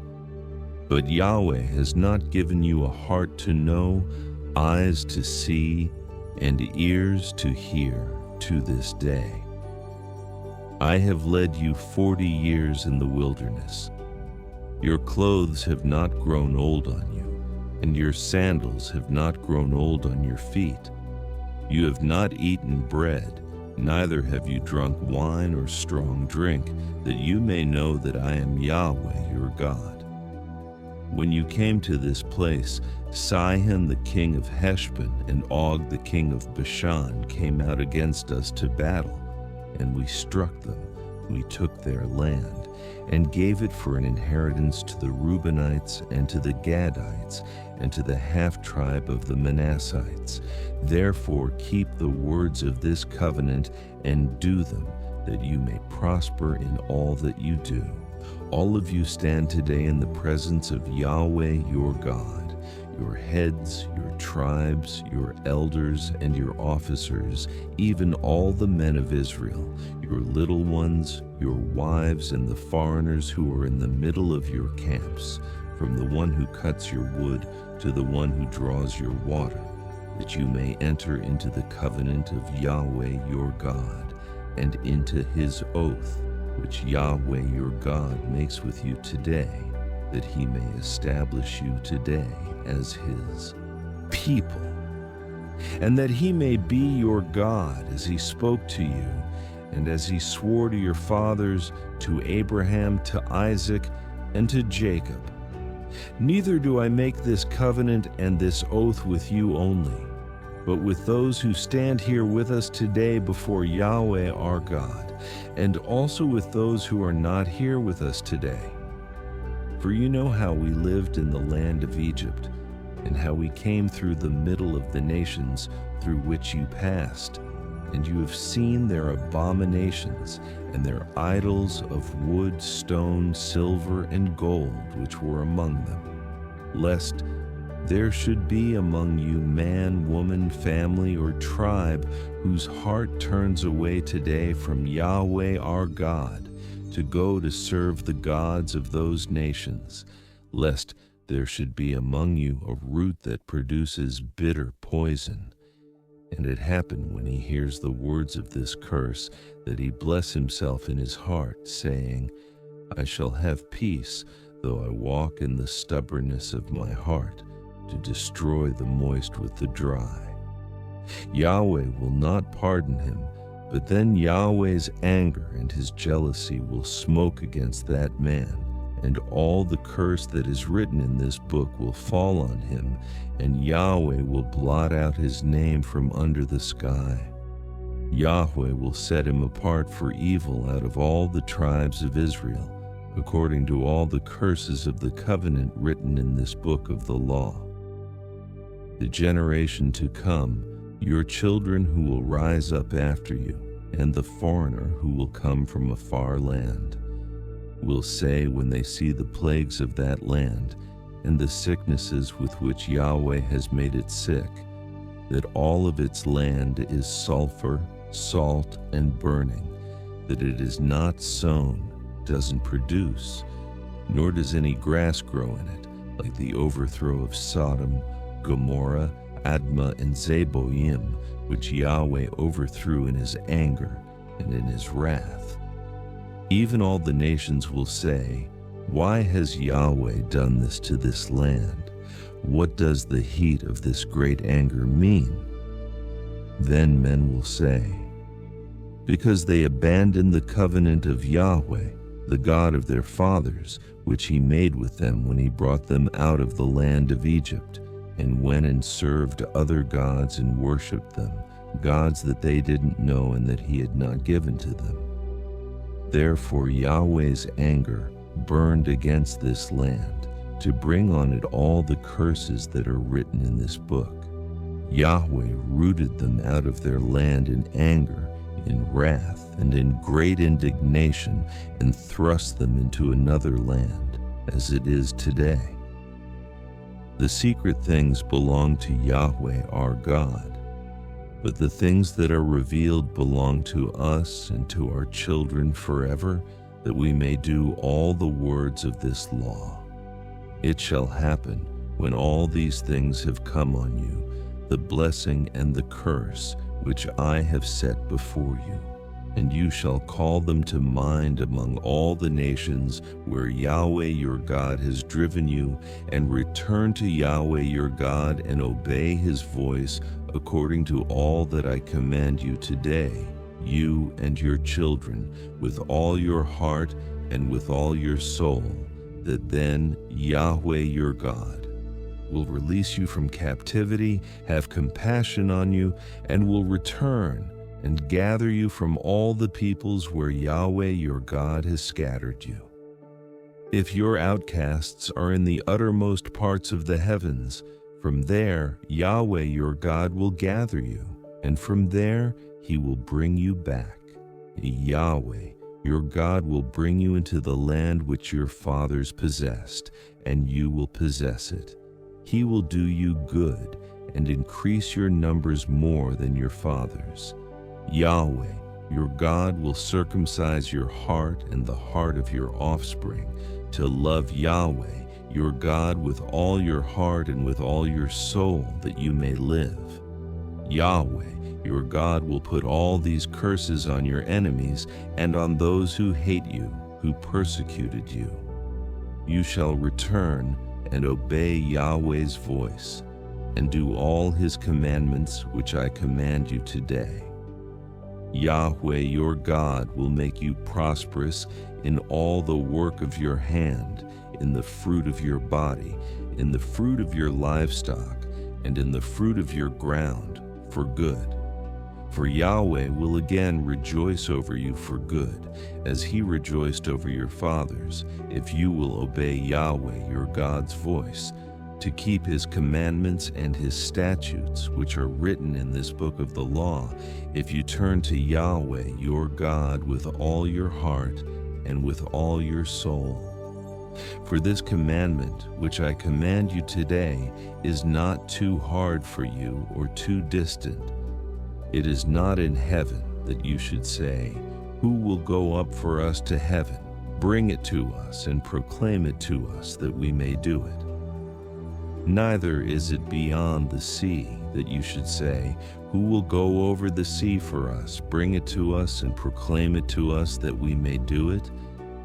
Speaker 1: But Yahweh has not given you a heart to know, eyes to see, and ears to hear to this day. I have led you 40 years in the wilderness. Your clothes have not grown old on you, and your sandals have not grown old on your feet. You have not eaten bread, Neither have you drunk wine or strong drink, that you may know that I am Yahweh your God. When you came to this place, Sihon the king of Heshbon and Og the king of Bashan came out against us to battle, and we struck them. We took their land, and gave it for an inheritance to the Reubenites and to the Gadites, and to the half-tribe of the Manassites. Therefore keep the words of this covenant and do them, that you may prosper in all that you do. All of you stand today in the presence of Yahweh your God, your heads, your tribes, your elders, and your officers, even all the men of Israel, your little ones, your wives, and the foreigners who are in the middle of your camps, from the one who cuts your wood to the one who draws your water, that you may enter into the covenant of Yahweh your God, and into his oath, which Yahweh your God makes with you today, that he may establish you today as his people, and that he may be your God as he spoke to you, and as he swore to your fathers, to Abraham, to Isaac, and to Jacob. Neither do I make this covenant and this oath with you only, but with those who stand here with us today before Yahweh our God, and also with those who are not here with us today. For you know how we lived in the land of Egypt, and how we came through the middle of the nations through which you passed, and you have seen their abominations, and their idols of wood, stone, silver, and gold which were among them, lest there should be among you man, woman, family, or tribe whose heart turns away today from Yahweh our God to go to serve the gods of those nations, lest there should be among you a root that produces bitter poison. And it happened when he hears the words of this curse that he bless himself in his heart, saying, I shall have peace, though I walk in the stubbornness of my heart, to destroy the moist with the dry. Yahweh will not pardon him, but then Yahweh's anger and his jealousy will smoke against that man, and all the curse that is written in this book will fall on him, and Yahweh will blot out his name from under the sky. Yahweh will set him apart for evil out of all the tribes of Israel, according to all the curses of the covenant written in this book of the law. The generation to come, your children who will rise up after you, and the foreigner who will come from a far land, will say when they see the plagues of that land, and the sicknesses with which Yahweh has made it sick, that all of its land is sulfur, salt, and burning, that it is not sown, doesn't produce, nor does any grass grow in it, like the overthrow of Sodom, Gomorrah, Admah, and Zeboim, which Yahweh overthrew in his anger and in his wrath. Even all the nations will say, why has Yahweh done this to this land? What does the heat of this great anger mean? Then men will say, because they abandoned the covenant of Yahweh, the God of their fathers, which he made with them when he brought them out of the land of Egypt, and went and served other gods and worshipped them, gods that they didn't know and that he had not given to them. Therefore Yahweh's anger burned against this land, to bring on it all the curses that are written in this book. Yahweh rooted them out of their land in anger, in wrath, and in great indignation, and thrust them into another land, as it is today. The secret things belong to Yahweh our God, but the things that are revealed belong to us and to our children forever, that we may do all the words of this law. It shall happen, when all these things have come on you, the blessing and the curse which I have set before you, and you shall call them to mind among all the nations where Yahweh your God has driven you, and return to Yahweh your God and obey his voice according to all that I command you today. you and your children, with all your heart and with all your soul, that then Yahweh your God will release you from captivity, have compassion on you, and will return and gather you from all the peoples where Yahweh your God has scattered you. If your outcasts are in the uttermost parts of the heavens, from there Yahweh your God will gather you, and from there he will bring you back. Yahweh your God will bring you into the land which your fathers possessed, and you will possess it. He will do you good and increase your numbers more than your fathers. Yahweh your God will circumcise your heart and the heart of your offspring, to love Yahweh your God with all your heart and with all your soul, that you may live. Yahweh your God will put all these curses on your enemies and on those who hate you, who persecuted you. You shall return and obey Yahweh's voice, and do all his commandments which I command you today. Yahweh your God will make you prosperous in all the work of your hand, in the fruit of your body, in the fruit of your livestock, and in the fruit of your ground, for good. For Yahweh will again rejoice over you for good, as he rejoiced over your fathers, if you will obey Yahweh your God's voice, to keep his commandments and his statutes, which are written in this book of the law, if you turn to Yahweh your God with all your heart and with all your soul. For this commandment, which I command you today, is not too hard for you or too distant. It is not in heaven that you should say, "Who will go up for us to heaven? Bring it to us and proclaim it to us that we may do it." Neither is it beyond the sea that you should say, "Who will go over the sea for us? Bring it to us and proclaim it to us that we may do it."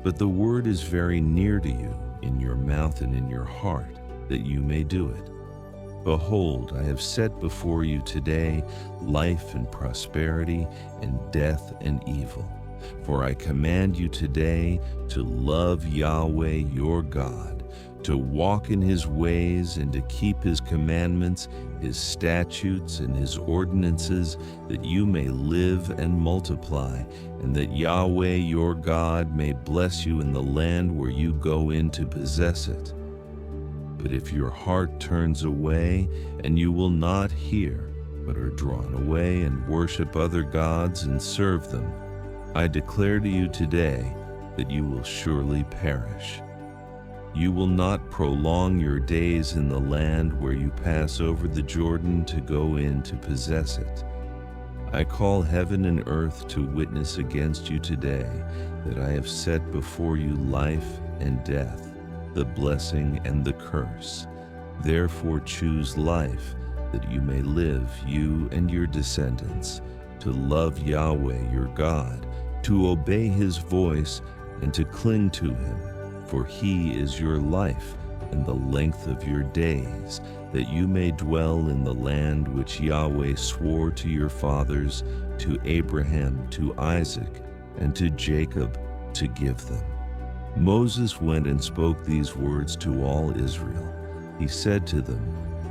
Speaker 1: But the word is very near to you, in your mouth and in your heart, that you may do it. Behold, I have set before you today life and prosperity, and death and evil. For I command you today to love Yahweh your God, to walk in his ways and to keep his commandments, his statutes, and his ordinances, that you may live and multiply, and that Yahweh your God may bless you in the land where you go in to possess it. But if your heart turns away, and you will not hear, but are drawn away and worship other gods and serve them, I declare to you today that you will surely perish. You will not prolong your days in the land where you pass over the Jordan to go in to possess it. I call heaven and earth to witness against you today that I have set before you life and death, the blessing and the curse. Therefore choose life, that you may live, you and your descendants, to love Yahweh your God, to obey his voice, and to cling to him. For he is your life and the length of your days, that you may dwell in the land which Yahweh swore to your fathers, to Abraham, to Isaac, and to Jacob, to give them. Moses went and spoke these words to all Israel. He said to them,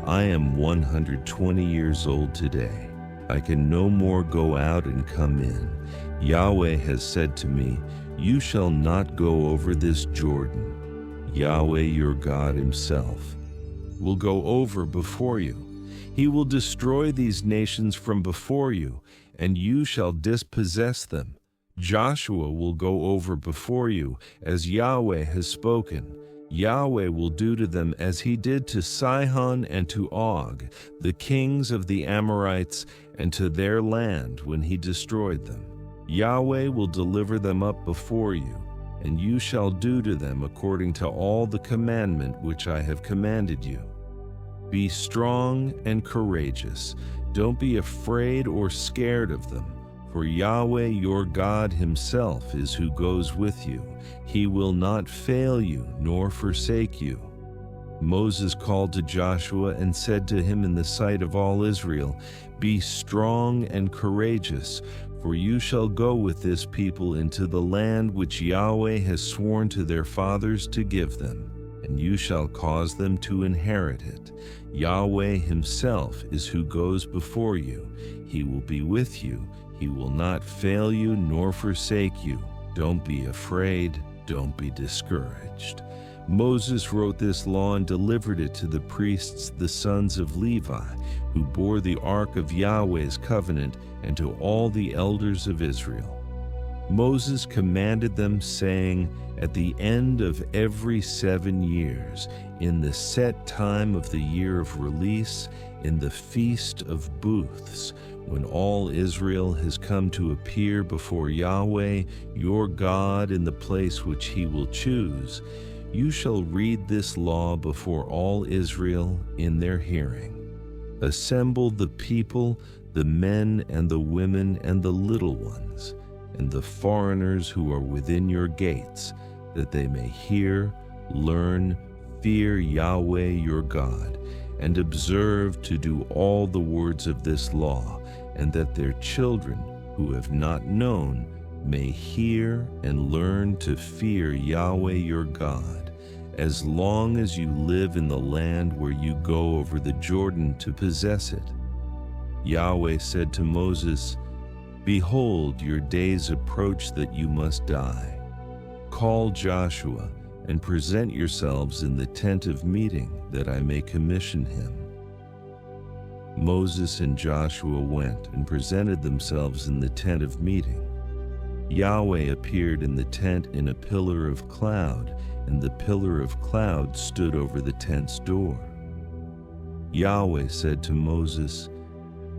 Speaker 1: I am 120 years old today. I can no more go out and come in. Yahweh has said to me, you shall not go over this Jordan. Yahweh your God himself will go over before you. He will destroy these nations from before you, and you shall dispossess them. Joshua will go over before you, as Yahweh has spoken. Yahweh will do to them as he did to Sihon and to Og, the kings of the Amorites, and to their land when he destroyed them. Yahweh will deliver them up before you, and you shall do to them according to all the commandment which I have commanded you. Be strong and courageous. Don't be afraid or scared of them. For Yahweh your God himself is who goes with you. He will not fail you nor forsake you. Moses called to Joshua and said to him in the sight of all Israel, Be strong and courageous, For you shall go with this people into the land which Yahweh has sworn to their fathers to give them, and you shall cause them to inherit it. Yahweh himself is who goes before you. He will be with you. He will not fail you nor forsake you. Don't be afraid. Don't be discouraged. Moses wrote this law and delivered it to the priests, the sons of Levi, who bore the ark of Yahweh's covenant, and to all the elders of Israel. Moses commanded them, saying, at the end of every 7 years, in the set time of the year of release, in the feast of booths, when all Israel has come to appear before Yahweh, your God, in the place which he will choose, you shall read this law before all Israel in their hearing. Assemble the people, the men and the women and the little ones, and the foreigners who are within your gates, that they may hear, learn, fear Yahweh your God, and observe to do all the words of this law, and that their children who have not known may hear and learn to fear Yahweh your God, as long as you live in the land where you go over the Jordan to possess it. Yahweh said to Moses, behold, your days approach that you must die. Call Joshua and present yourselves in the tent of meeting, that I may commission him. Moses and Joshua went and presented themselves in the tent of meeting. Yahweh appeared in the tent in a pillar of cloud, and the pillar of cloud stood over the tent's door. Yahweh said to Moses,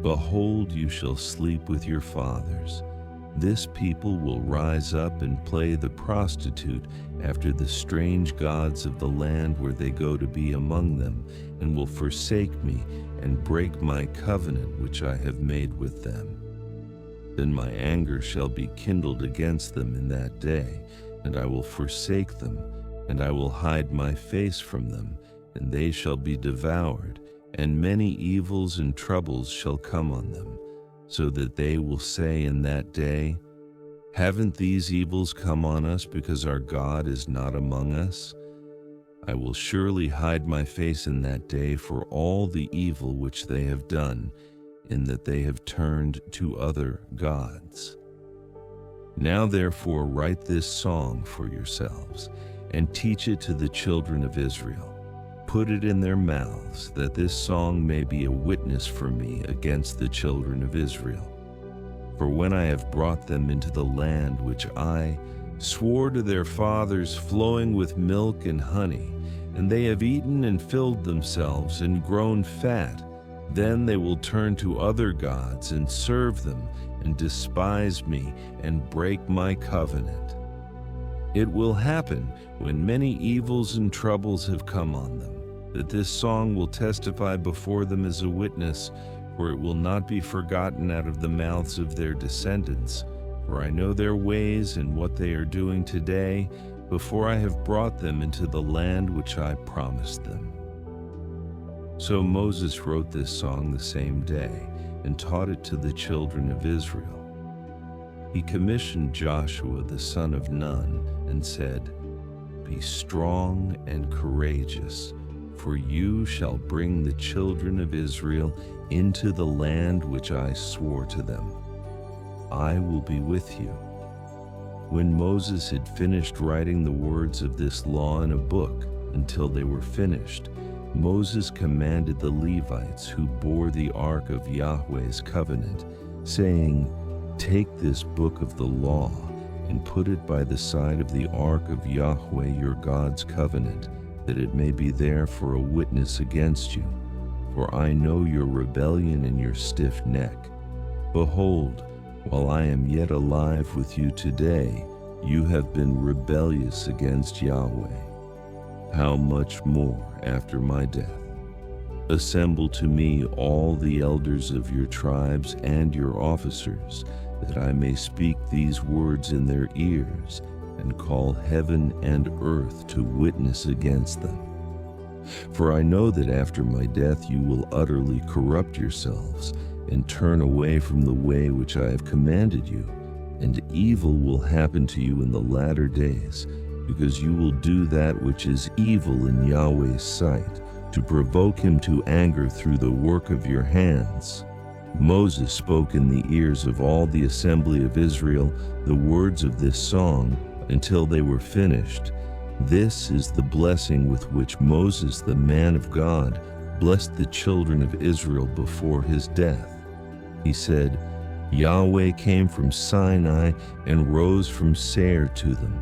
Speaker 1: behold, you shall sleep with your fathers. This people will rise up and play the prostitute after the strange gods of the land where they go to be among them, and will forsake me and break my covenant which I have made with them. Then my anger shall be kindled against them in that day, and I will forsake them, and I will hide my face from them, and they shall be devoured, and many evils and troubles shall come on them, so that they will say in that day, haven't these evils come on us because our God is not among us? I will surely hide my face in that day for all the evil which they have done, in that they have turned to other gods. Now therefore write this song for yourselves, and teach it to the children of Israel. Put it in their mouths, that this song may be a witness for me against the children of Israel. For when I have brought them into the land which I swore to their fathers, flowing with milk and honey, and they have eaten and filled themselves and grown fat, then they will turn to other gods and serve them, and despise me and break my covenant. It will happen when many evils and troubles have come on them, that this song will testify before them as a witness, for it will not be forgotten out of the mouths of their descendants. For I know their ways and what they are doing today, before I have brought them into the land which I promised them. So Moses wrote this song the same day, and taught it to the children of Israel. He commissioned Joshua the son of Nun, and said, be strong and courageous, for you shall bring the children of Israel into the land which I swore to them. I will be with you. When Moses had finished writing the words of this law in a book until they were finished, Moses commanded the Levites who bore the ark of Yahweh's covenant, saying, take this book of the law and put it by the side of the ark of Yahweh your God's covenant, that it may be there for a witness against you. For I know your rebellion and your stiff neck. Behold, while I am yet alive with you today, you have been rebellious against Yahweh. How much more after my death? Assemble to me all the elders of your tribes and your officers, that I may speak these words in their ears, and call heaven and earth to witness against them. For I know that after my death you will utterly corrupt yourselves, and turn away from the way which I have commanded you, and evil will happen to you in the latter days, because you will do that which is evil in Yahweh's sight, to provoke him to anger through the work of your hands. Moses spoke in the ears of all the assembly of Israel the words of this song until they were finished. This is the blessing with which Moses, the man of God, blessed the children of Israel before his death. He said, Yahweh came from Sinai and rose from Seir to them.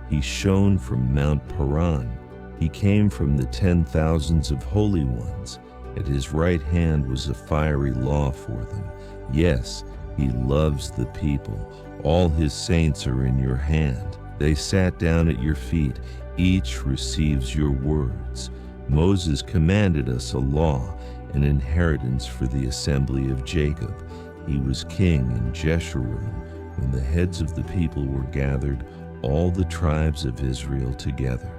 Speaker 1: He shone from Mount Paran. He came from the 10,000s of holy ones. At his right hand was a fiery law for them. Yes, he loves the people. All his saints are in your hand. They sat down at your feet. Each receives your words. Moses commanded us a law, an inheritance for the assembly of Jacob. He was king in Jeshurun when the heads of the people were gathered, all the tribes of Israel together.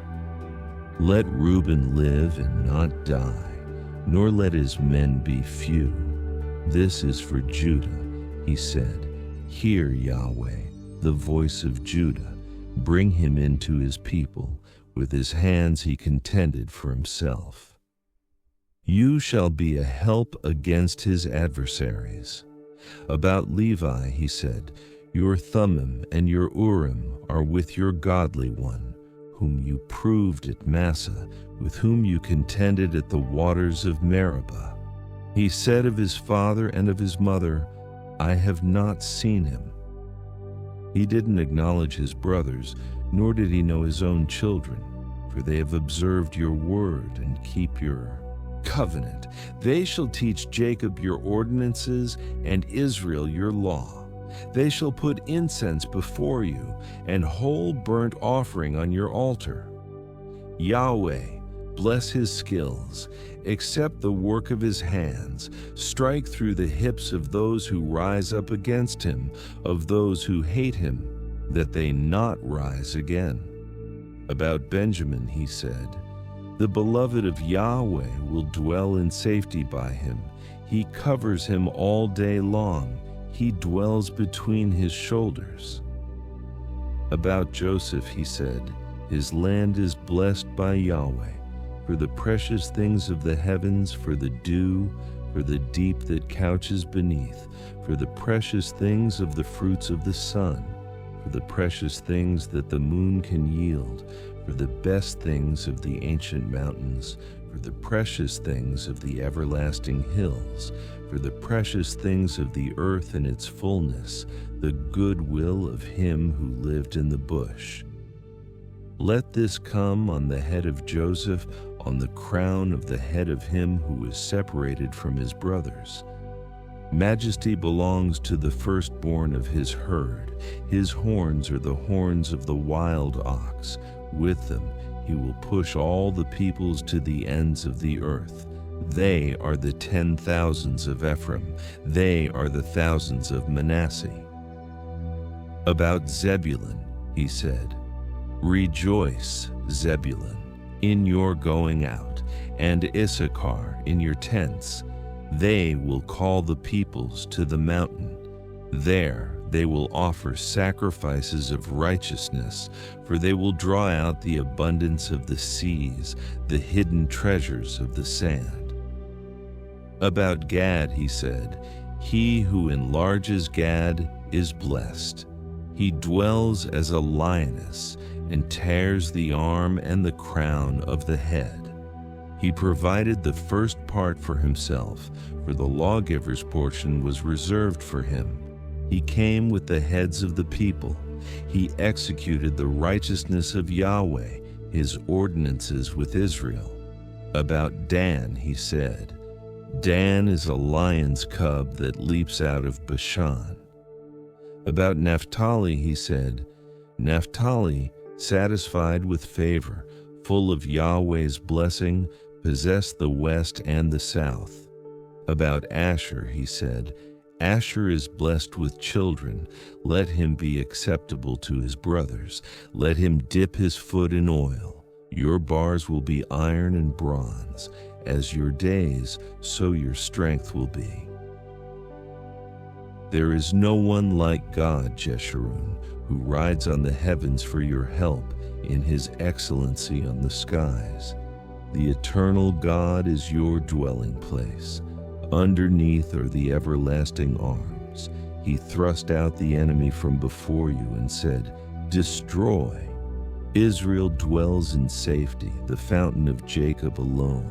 Speaker 1: Let Reuben live and not die, nor let his men be few. This is for Judah, he said. Hear, Yahweh, the voice of Judah. Bring him into his people. With his hands he contended for himself. You shall be a help against his adversaries. About Levi, he said, your Thummim and your Urim are with your godly one, whom you proved at Massah, with whom you contended at the waters of Meribah. He said of his father and of his mother, I have not seen him. He didn't acknowledge his brothers, nor did he know his own children, for they have observed your word and keep your covenant. They shall teach Jacob your ordinances and Israel your law. They shall put incense before you and whole burnt offering on your altar. Yahweh, bless his skills, accept the work of his hands, strike through the hips of those who rise up against him, of those who hate him, that they not rise again. About Benjamin he said, the beloved of Yahweh will dwell in safety by him. He covers him all day long. He dwells between his shoulders. About Joseph he said, his land is blessed by Yahweh, for the precious things of the heavens, for the dew, for the deep that couches beneath, for the precious things of the fruits of the sun, for the precious things that the moon can yield, for the best things of the ancient mountains, for the precious things of the everlasting hills, for the precious things of the earth in its fullness, the good will of him who lived in the bush. Let this come on the head of Joseph, on the crown of the head of him who was separated from his brothers. Majesty belongs to the firstborn of his herd. His horns are the horns of the wild ox. With them he will push all the peoples to the ends of the earth. They are the 10,000s of Ephraim. They are the thousands of Manasseh. About Zebulun he said, rejoice, Zebulun, in your going out, and Issachar in your tents. They will call the peoples to the mountain. There they will offer sacrifices of righteousness, for they will draw out the abundance of the seas, the hidden treasures of the sand. About Gad he said, he who enlarges Gad is blessed. He dwells as a lioness and tears the arm and the crown of the head. He provided the first part for himself, for the lawgiver's portion was reserved for him. He came with the heads of the people. He executed the righteousness of Yahweh, his ordinances with Israel. About Dan he said, Dan is a lion's cub that leaps out of Bashan. About Naphtali he said, Naphtali, satisfied with favor, full of Yahweh's blessing, possessed the west and the south. About Asher he said, Asher is blessed with children. Let him be acceptable to his brothers. Let him dip his foot in oil. Your bars will be iron and bronze. As your days, so your strength will be. There is no one like God, Jeshurun, who rides on the heavens for your help in his excellency on the skies. The eternal God is your dwelling place. Underneath are the everlasting arms. He thrust out the enemy from before you and said, "Destroy." Israel dwells in safety, the fountain of Jacob alone,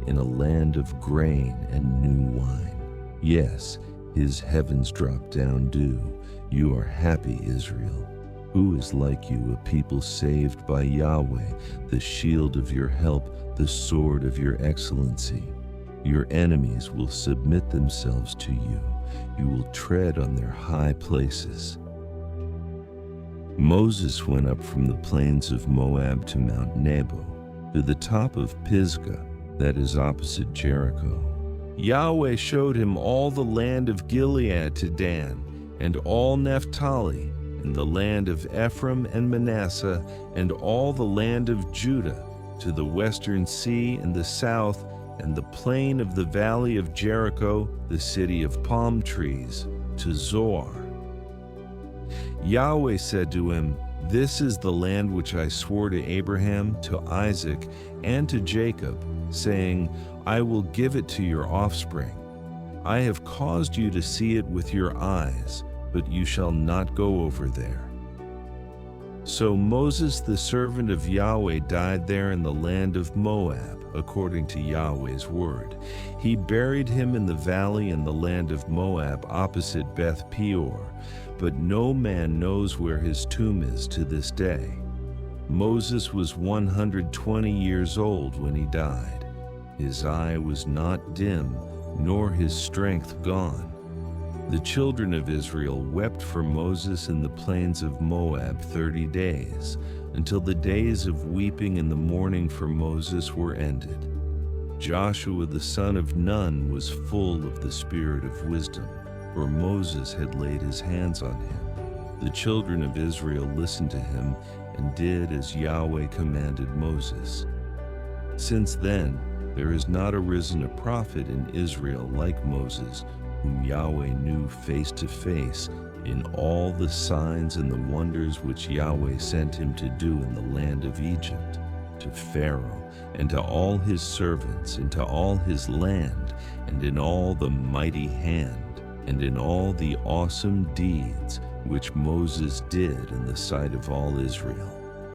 Speaker 1: in a land of grain and new wine. Yes, his heavens drop down dew. You are happy, Israel. Who is like you, a people saved by Yahweh, the shield of your help, the sword of your excellency? Your enemies will submit themselves to you. You will tread on their high places. Moses went up from the plains of Moab to Mount Nebo, to the top of Pisgah, that is opposite Jericho. Yahweh showed him all the land of Gilead to Dan, and all Naphtali, and the land of Ephraim and Manasseh, and all the land of Judah, to the western sea and the south, and the plain of the valley of Jericho, the city of palm trees, to Zoar. Yahweh said to him, "This is the land which I swore to Abraham, to Isaac, and to Jacob, saying, I will give it to your offspring. I have caused you to see it with your eyes, but you shall not go over there." So Moses, the servant of Yahweh, died there in the land of Moab, according to Yahweh's word. He buried him in the valley in the land of Moab, opposite Beth Peor, but no man knows where his tomb is to this day. Moses was 120 years old when he died. His eye was not dim, nor his strength gone. The children of Israel wept for Moses in the plains of Moab 30 days, until the days of weeping and the mourning for Moses were ended. Joshua the son of Nun was full of the spirit of wisdom, for Moses had laid his hands on him. The children of Israel listened to him and did as Yahweh commanded Moses. Since then, there has not arisen a prophet in Israel like Moses, whom Yahweh knew face to face in all the signs and the wonders which Yahweh sent him to do in the land of Egypt, to Pharaoh, and to all his servants, and to all his land, and in all the mighty hand, and in all the awesome deeds which Moses did in the sight of all Israel.